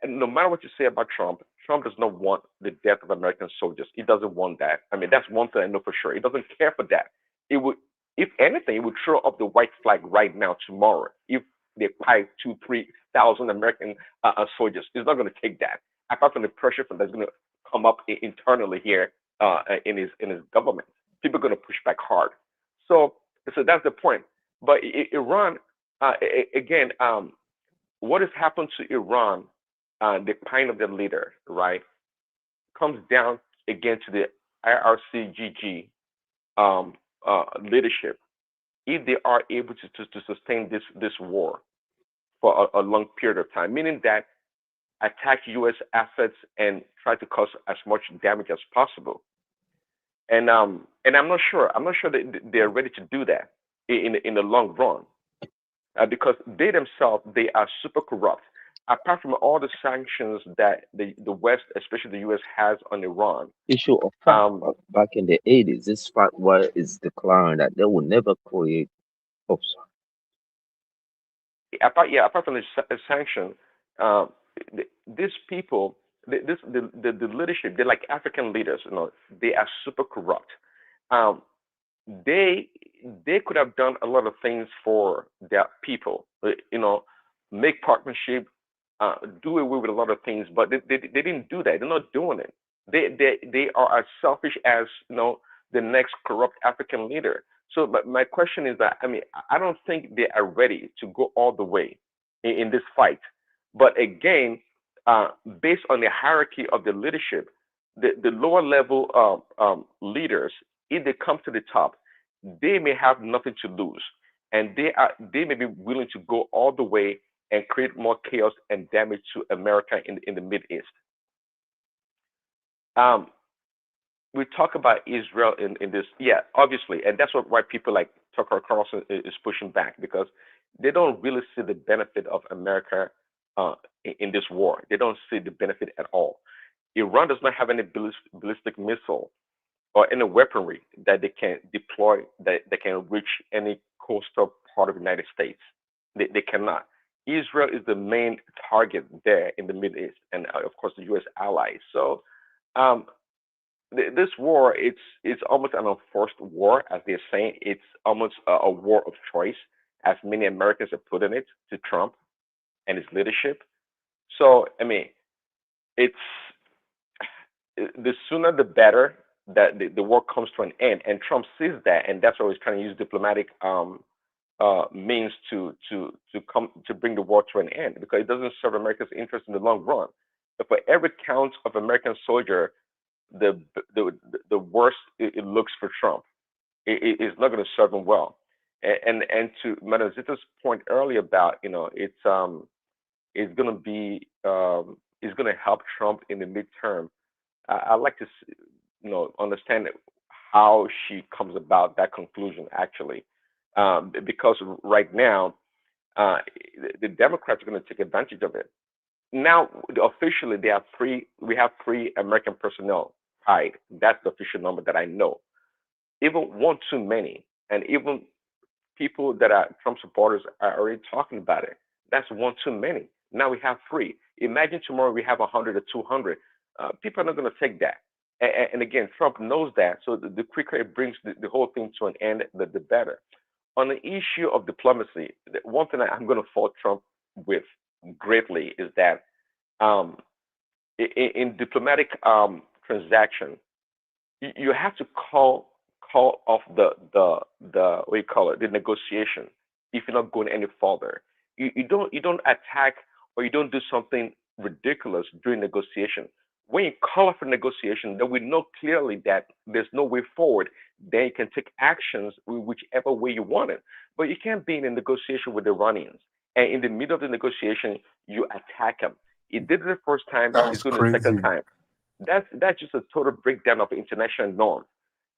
no matter what you say about Trump, Trump does not want the death of American soldiers. He doesn't want that. I mean, that's one thing I know for sure. He doesn't care for that. It would, if anything, it would throw up the white flag right now, tomorrow, if they pipe 2,000-3,000 American soldiers. He's not going to take that. Apart from the pressure that's going to come up internally here in his government, people are going to push back hard. So that's the point. But Iran, again, what has happened to Iran, the kind of the leader, right, comes down again to the IRGC leadership. If they are able to sustain this war for a long period of time, meaning that attack U.S. assets and try to cause as much damage as possible. And I'm not sure that they're ready to do that in the long run, because they themselves, they are super corrupt. Apart from all the sanctions that the West, especially the U.S., has on Iran. Issue of fact, back in the 80s, this fatwa is declaring that they will never create. Apart from the sanction, these people, the leadership, they're like African leaders. They are super corrupt. They could have done a lot of things for their people. Make partnership, do away with a lot of things, but they didn't do that. They're not doing it. They are as selfish as the next corrupt African leader. So, but my question is that, I mean, I don't think they are ready to go all the way in this fight. But again, based on the hierarchy of the leadership, the lower level leaders, if they come to the top, they may have nothing to lose, and they may be willing to go all the way and create more chaos and damage to America in the Middle East. We talk about Israel in this, obviously, and that's why people like Tucker Carlson is pushing back, because they don't really see the benefit of America in this war. They don't see the benefit at all. Iran does not have any ballistic missile or any weaponry that they can deploy that can reach any coastal part of the United States. They cannot. Israel is the main target there in the Middle East, and of course the U.S. allies. So this war, it's almost an unforced war, as they're saying. It's almost a war of choice, as many Americans have put in it to Trump and his leadership. So I mean, it's the sooner the better that the war comes to an end, and Trump sees that, and that's why he's trying to use diplomatic means to bring the war to an end, because it doesn't serve America's interest in the long run. But for every count of American soldier, the worse it looks for Trump. It's not going to serve him well. And to Madam Zita's point earlier about it's going to be it's going to help Trump in the midterm. I'd like to understand how she comes about that conclusion, actually, because right now the Democrats are going to take advantage of it. Now, officially, we have three American personnel died. That's the official number that I know. Even one too many, and even people that are Trump supporters are already talking about it. That's one too many. Now we have three. Imagine tomorrow we have 100 or 200. People are not going to take that. And again, Trump knows that. So the quicker it brings the whole thing to an end, the better. On the issue of diplomacy, one thing I'm going to fault Trump with greatly is that um, in diplomatic transaction, you have to call off the what you call it, the negotiation, if you're not going any further. You don't attack, or you don't do something ridiculous during negotiation. When you call off a negotiation, then we know clearly that there's no way forward. Then you can take actions whichever way you want it. But you can't be in a negotiation with the Iranians, and in the middle of the negotiation you attack them. He did it the first time. That's He's doing it the second crazy. time. That's just a total breakdown of international norm.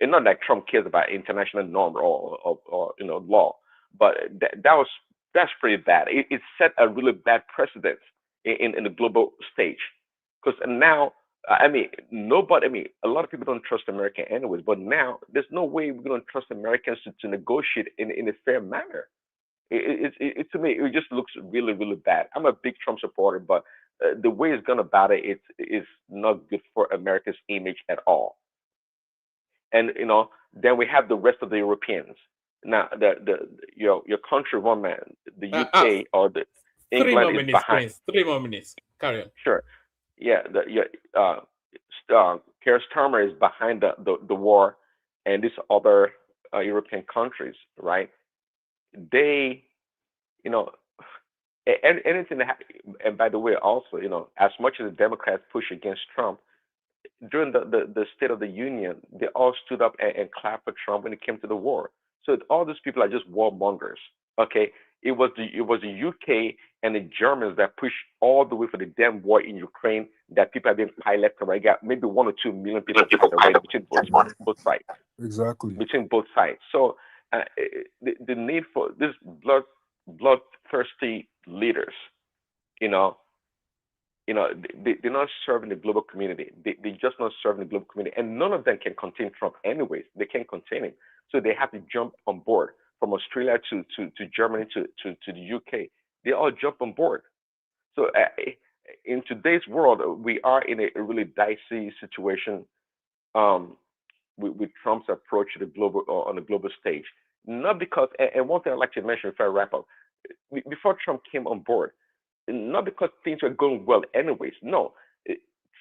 It's not like Trump cares about international norm or law, but that's pretty bad. It set a really bad precedent in the global stage. Because now, I mean, nobody. I mean, a lot of people don't trust America anyways. But now, there's no way we're going to trust Americans to negotiate in a fair manner. To me, it just looks really, really bad. I'm a big Trump supporter, but the way it's gone about it, it's not good for America's image at all. And then we have the rest of the Europeans. Now, your countrywoman, the UK or the 3 more England is minutes, behind. Prince. 3 more minutes. Carry on. Sure, yeah. Keir Starmer is behind the war, and these other European countries, right? They, you know, anything that, and by the way, also, as much as the Democrats push against Trump during the State of the Union, they all stood up and clapped for Trump when it came to the war. So all these people are just warmongers. Okay, it was the UK and the Germans that pushed all the way for the damn war in Ukraine. That people have been piled left and right. Got maybe 1 or 2 million people piled already between both sides. Exactly. Between both sides. So the need for this bloodthirsty leaders, you know, they're not serving the global community. They're just not serving the global community. And none of them can contain Trump anyways. They can't contain him. So they have to jump on board from Australia to Germany to the UK. They all jump on board. So in today's world, we are in a really dicey situation um, with Trump's approach to the global on the global stage. Not because, and one thing I'd like to mention before I wrap up, before Trump came on board, not because things were going well anyways. No,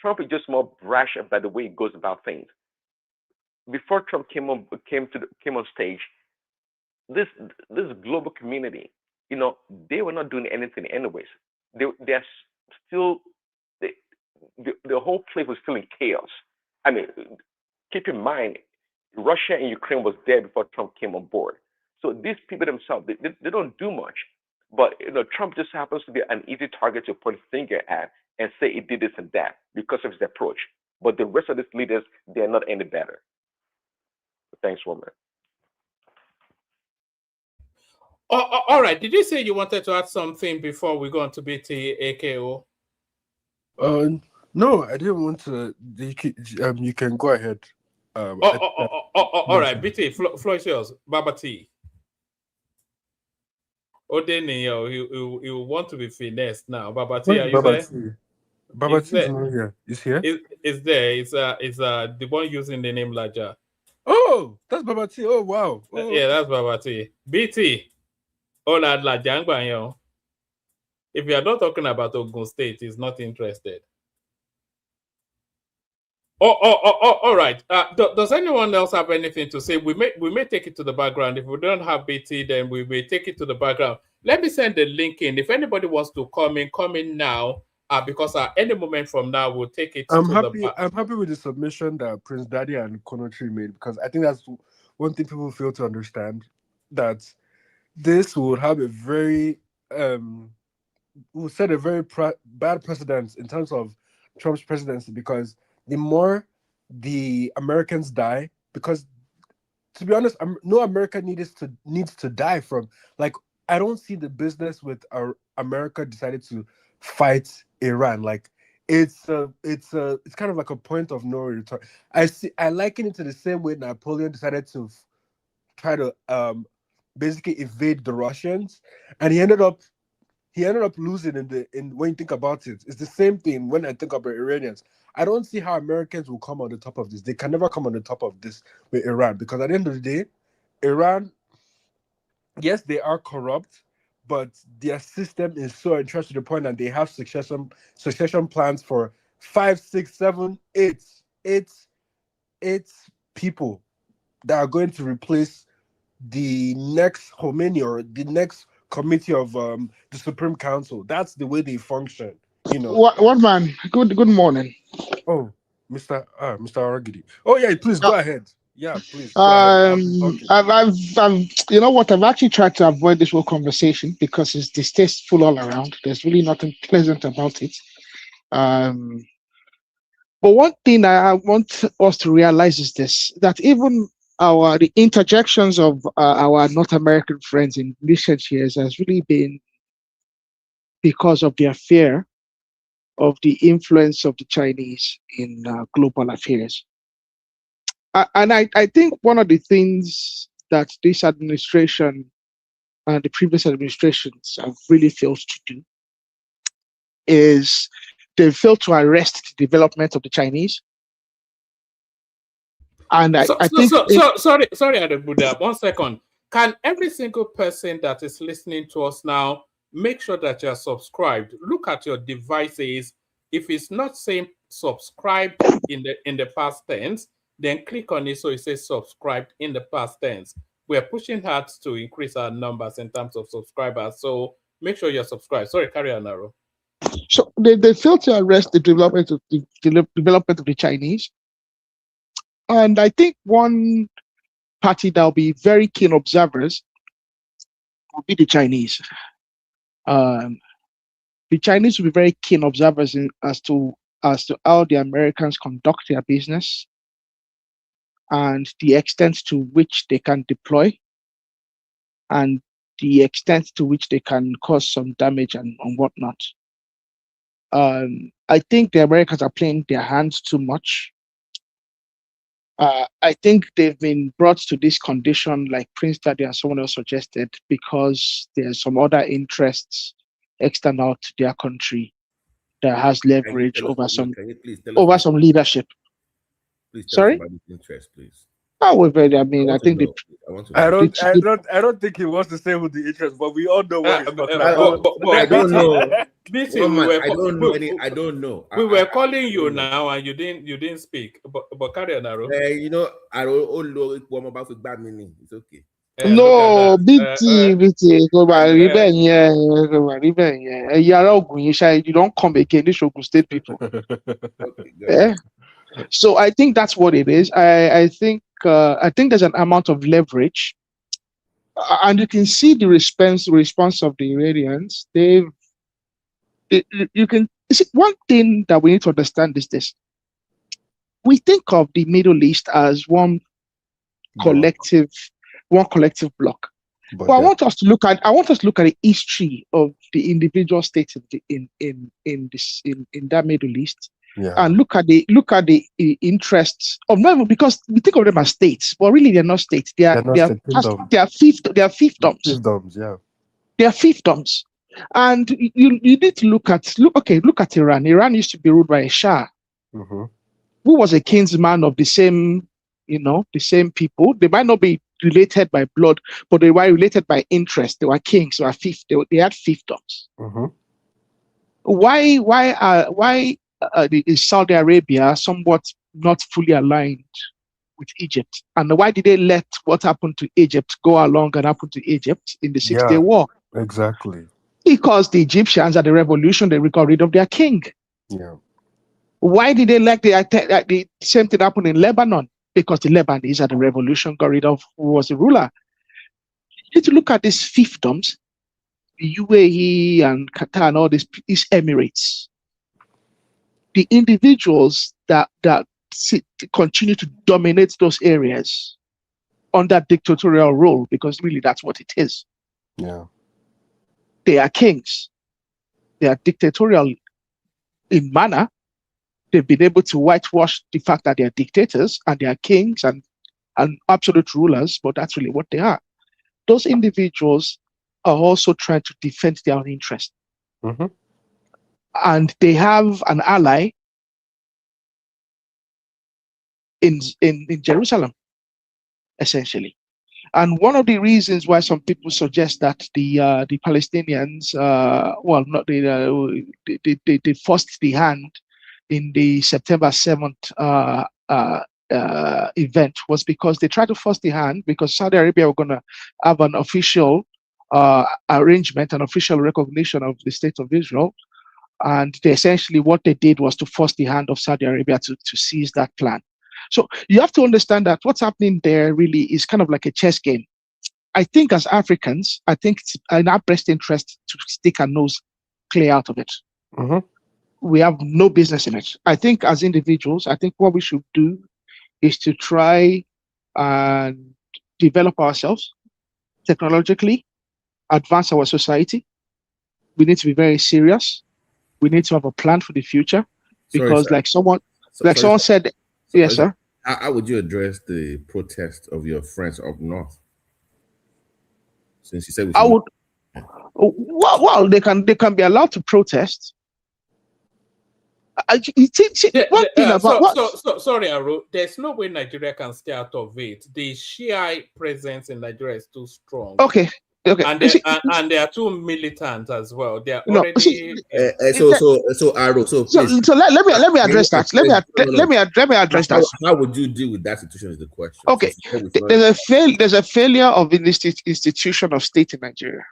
Trump is just more brash about the way he goes about things. Before Trump came on stage, this this global community, they were not doing anything anyways. They're still the, the whole place was still in chaos. I mean, keep in mind, Russia and Ukraine was there before Trump came on board. So these people themselves, they don't do much. But Trump just happens to be an easy target to point a finger at and say he did this and that because of his approach. But the rest of these leaders, they're not any better. Thanks, woman. All right. Did you say you wanted to add something before we go on to BT AKO? No, I didn't want to. You can go ahead. All right. BT, floor is yours. Baba T. Odenio, you want to be finessed now. Baba T, are you Baba there? T? Baba T is not here. Is here? It's there. It's the one using the name Laja. Oh, that's Baba T. Oh, wow. Oh, yeah, that's Baba T. BT. Ola Lajangba, if you are not talking about Ogun State, he's not interested. All right. Does anyone else have anything to say? We may take it to the background. If we don't have BT, then we may take it to the background. Let me send the link in. If anybody wants to come in now, because at any moment from now we'll take it I'm to happy. the. I'm happy with the submission that Prince Daddy and Konotri made, because I think that's one thing people fail to understand, that this would have a very will set a very bad precedent in terms of Trump's presidency, because the more the Americans die, because to be honest, no American needs to die from, like, I don't see the business with America decided to fight Iran. Like, it's kind of like a point of no return. I liken it to the same way Napoleon decided to try to basically evade the Russians, and he ended up losing in when you think about it. It's the same thing when I think about Iranians. I don't see how Americans will come on the top of this. They can never come on the top of this with Iran, because at the end of the day, Iran, yes, they are corrupt, but their system is so entrenched to the point that they have succession plans for 5, 6, 7, 8 people that are going to replace the next Khomeini or the next committee of the Supreme Council. That's the way they function, you know. What man? Good morning. Oh, Mr. Aragidi. Oh yeah, please go ahead. Yeah, please go ahead. I've been talking. I've you know what? I've actually tried to avoid this whole conversation because it's distasteful all around. There's really nothing pleasant about it. But one thing I want us to realize is this: that even the interjections of our North American friends in recent years has really been because of their fear of the influence of the Chinese in global affairs. And I think one of the things that this administration and the previous administrations have really failed to do is they failed to arrest the development of the Chinese. And I think sorry, Adebuda, 1 second. Can every single person that is listening to us now make sure that you're subscribed? Look at your devices. If it's not saying subscribed in the past tense, then click on it so it says subscribed in the past tense. We're pushing hard to increase our numbers in terms of subscribers. So make sure you're subscribed. Sorry, carry on, Naro. So they failed to arrest the development of the Chinese. And I think one party that will be very keen observers will be the Chinese. The Chinese will be very keen observers as to how the Americans conduct their business and the extent to which they can deploy and the extent to which they can cause some damage and whatnot. I think the Americans are playing their hands too much. I think they've been brought to this condition, like Prince Daddy and someone else suggested, because there's some other interests external to their country that has leverage over some leadership. Please tell Sorry? us about this interest, please. Oh, I mean, I think I don't think he wants to say who the interest, but we all know what he's talking about. I don't know. I don't know. We were calling you now, and you didn't speak. But carry on, Aro. You know, I don't know if I'm about to bad meaning. It's okay. No, BT, go back, you don't come again. This Ogun State people. Okay, so I think that's what it is. I think there's an amount of leverage, and you can see the response of the Iranians. You can see one thing that we need to understand is this: we think of the Middle East as one collective block. But I want us to look at the history of the individual states in that Middle East. Yeah. And look at the interests of not even, because we think of them as states, but really they're not states. They are fiefdoms. Yeah. They are fiefdoms. And you need to look at Iran. Iran used to be ruled by a Shah, who was a kinsman of the same people. They might not be related by blood, but they were related by interest. They were kings. They had fiefdoms. Why is Saudi Arabia somewhat not fully aligned with Egypt? And why did they let what happened to Egypt go along and happen to Egypt in the Six-Day War? Exactly. Because the Egyptians at the revolution, they got rid of their king. Yeah. Why did they let the same thing happen in Lebanon? Because the Lebanese at the revolution got rid of who was the ruler. You need to look at these fiefdoms, the UAE and Qatar and all these emirates. The individuals that continue to dominate those areas under dictatorial rule, because really that's what it is. Yeah. They are kings. They are dictatorial in manner. They've been able to whitewash the fact that they are dictators and they are kings and absolute rulers, but that's really what they are. Those individuals are also trying to defend their own interest. And they have an ally in Jerusalem, essentially. And one of the reasons why some people suggest that the Palestinians, well, not they forced the hand in the September 7th event was because they tried to force the hand because Saudi Arabia were going to have an official arrangement, an official recognition of the state of Israel. And they essentially what they did was to force the hand of Saudi Arabia to seize that plan. So you have to understand that what's happening there really is kind of like a chess game. I think as Africans, I think it's in our best interest to stick our nose clear out of it. We have no business in it. I think as individuals, I think what we should do is to try and develop ourselves technologically, advance our society. We need to be very serious. We need to have a plan for the future because like someone said, yes, sir. How would you address the protest of your friends up north? Since you said I would, well, they can be allowed to protest. Sorry, Aro. There's no way Nigeria can stay out of it. The Shia presence in Nigeria is too strong. Okay. And they are too militant as well. They are already. So Aro. So let me address that. Let me address that. How would you deal with that situation? Is the question. Okay. There's a failure of the institution of state in Nigeria.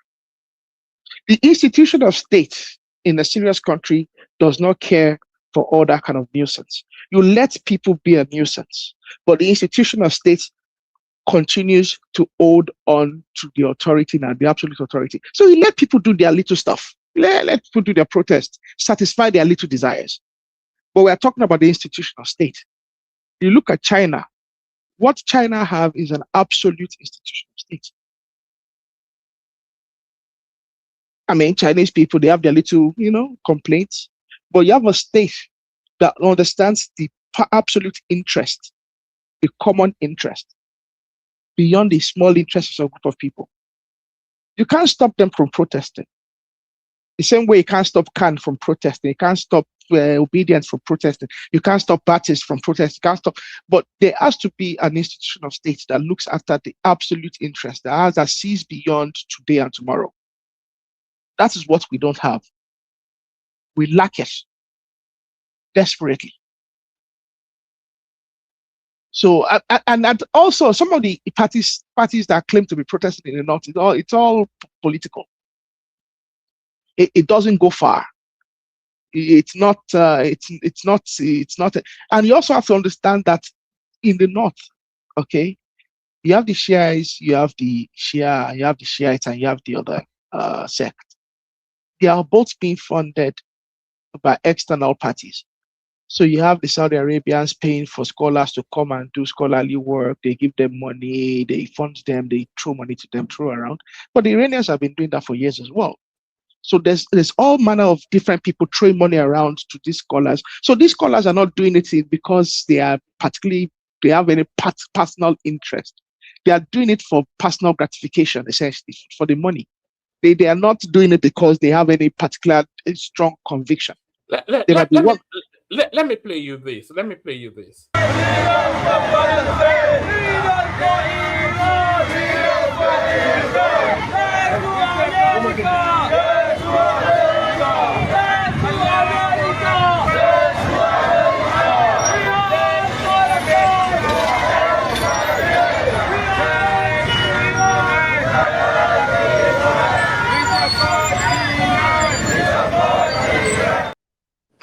The institution of state in a serious country does not care for all that kind of nuisance. You let people be a nuisance, but the institution of state continues to hold on to the authority and the absolute authority. So you let people do their little stuff. Let people do their protest, satisfy their little desires. But we're talking about the institution of state. You look at China. What China have is an absolute institution of state. I mean, Chinese people, they have their little, complaints. But you have a state that understands the absolute interest, the common interest, beyond the small interests of a group of people. You can't stop them from protesting. The same way you can't stop Khan from protesting. You can't stop Obedience from protesting. You can't stop Baptists from protesting. You can't stop. But there has to be an institution of state that looks after the absolute interest, that sees beyond today and tomorrow. That is what we don't have. We lack it desperately. So, and also some of the parties that claim to be protesting in the north, it's all political. It doesn't go far. It's not. And you also have to understand that in the north, okay, you have the Shiites, you have the Shia, you have the Shiites, and you have the other sect. They are both being funded by external parties. So you have the Saudi Arabians paying for scholars to come and do scholarly work. They give them money, they fund them, they throw money to them, throw around. But the Iranians have been doing that for years as well. So there's all manner of different people throwing money around to these scholars. So these scholars are not doing it because they have any personal interest. They are doing it for personal gratification, essentially, for the money. They are not doing it because they have any particular strong conviction. Let me play you this. Let me play you this.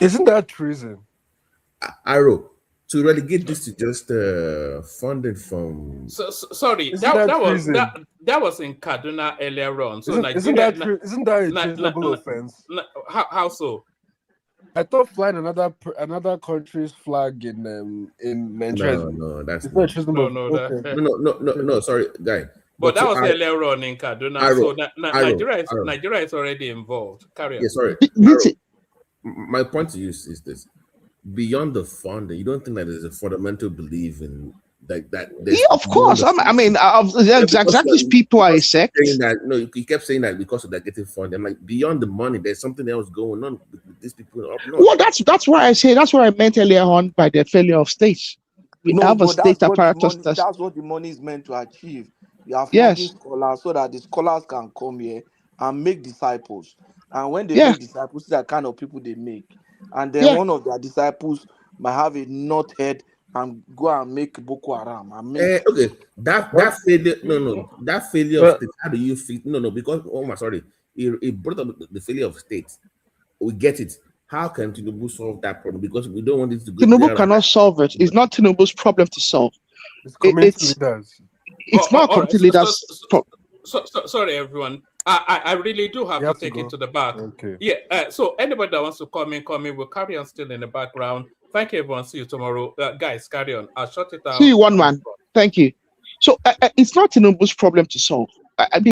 Isn't that treason? Aro, to relegate this to just funded from. Sorry, that was in Kaduna earlier on. So isn't that a treasonable offense? How so? I thought flying another country's flag in Nigeria. No, that's not treasonable. No. Sorry, guy. But that was earlier on in Kaduna. So Nigeria is already involved. Carry on. Yeah, sorry. My point to you is this: beyond the funding, you don't think that there's a fundamental belief in that? Yeah, of course. Exactly. People are a sect. You kept saying that because of that getting funding. I'm like, beyond the money, there's something else going on with these people up north. Well, that's why I say that's what I meant earlier on by the failure of states. We No, have a but state apparatus that's that's what the money is meant to achieve. You are funding yes, scholars so that the scholars can come here and make disciples. And when they yeah, make disciples, these are the kind of people they make. And then yeah. one of their disciples might have a nut head and go and make Boko Haram and make Okay, that failure, that failure of But state. How do you feel? No, because oh my sorry, it brought up the failure of state. We get it. How can Tinubu solve that problem? Because we don't want it to go Tinubu there. cannot solve it. It's not Tinubu's problem to solve. it's community It's leaders. not All right. community leaders' Sorry, everyone. I really do have You to have to take it go. to the back. Okay. Yeah. So anybody that wants to come in. We'll carry on still in the background. Thank you, everyone. See you tomorrow. Guys, carry on. I'll shut it down. see you one man. Thank you. So it's not Tinubu's problem to solve. I mean,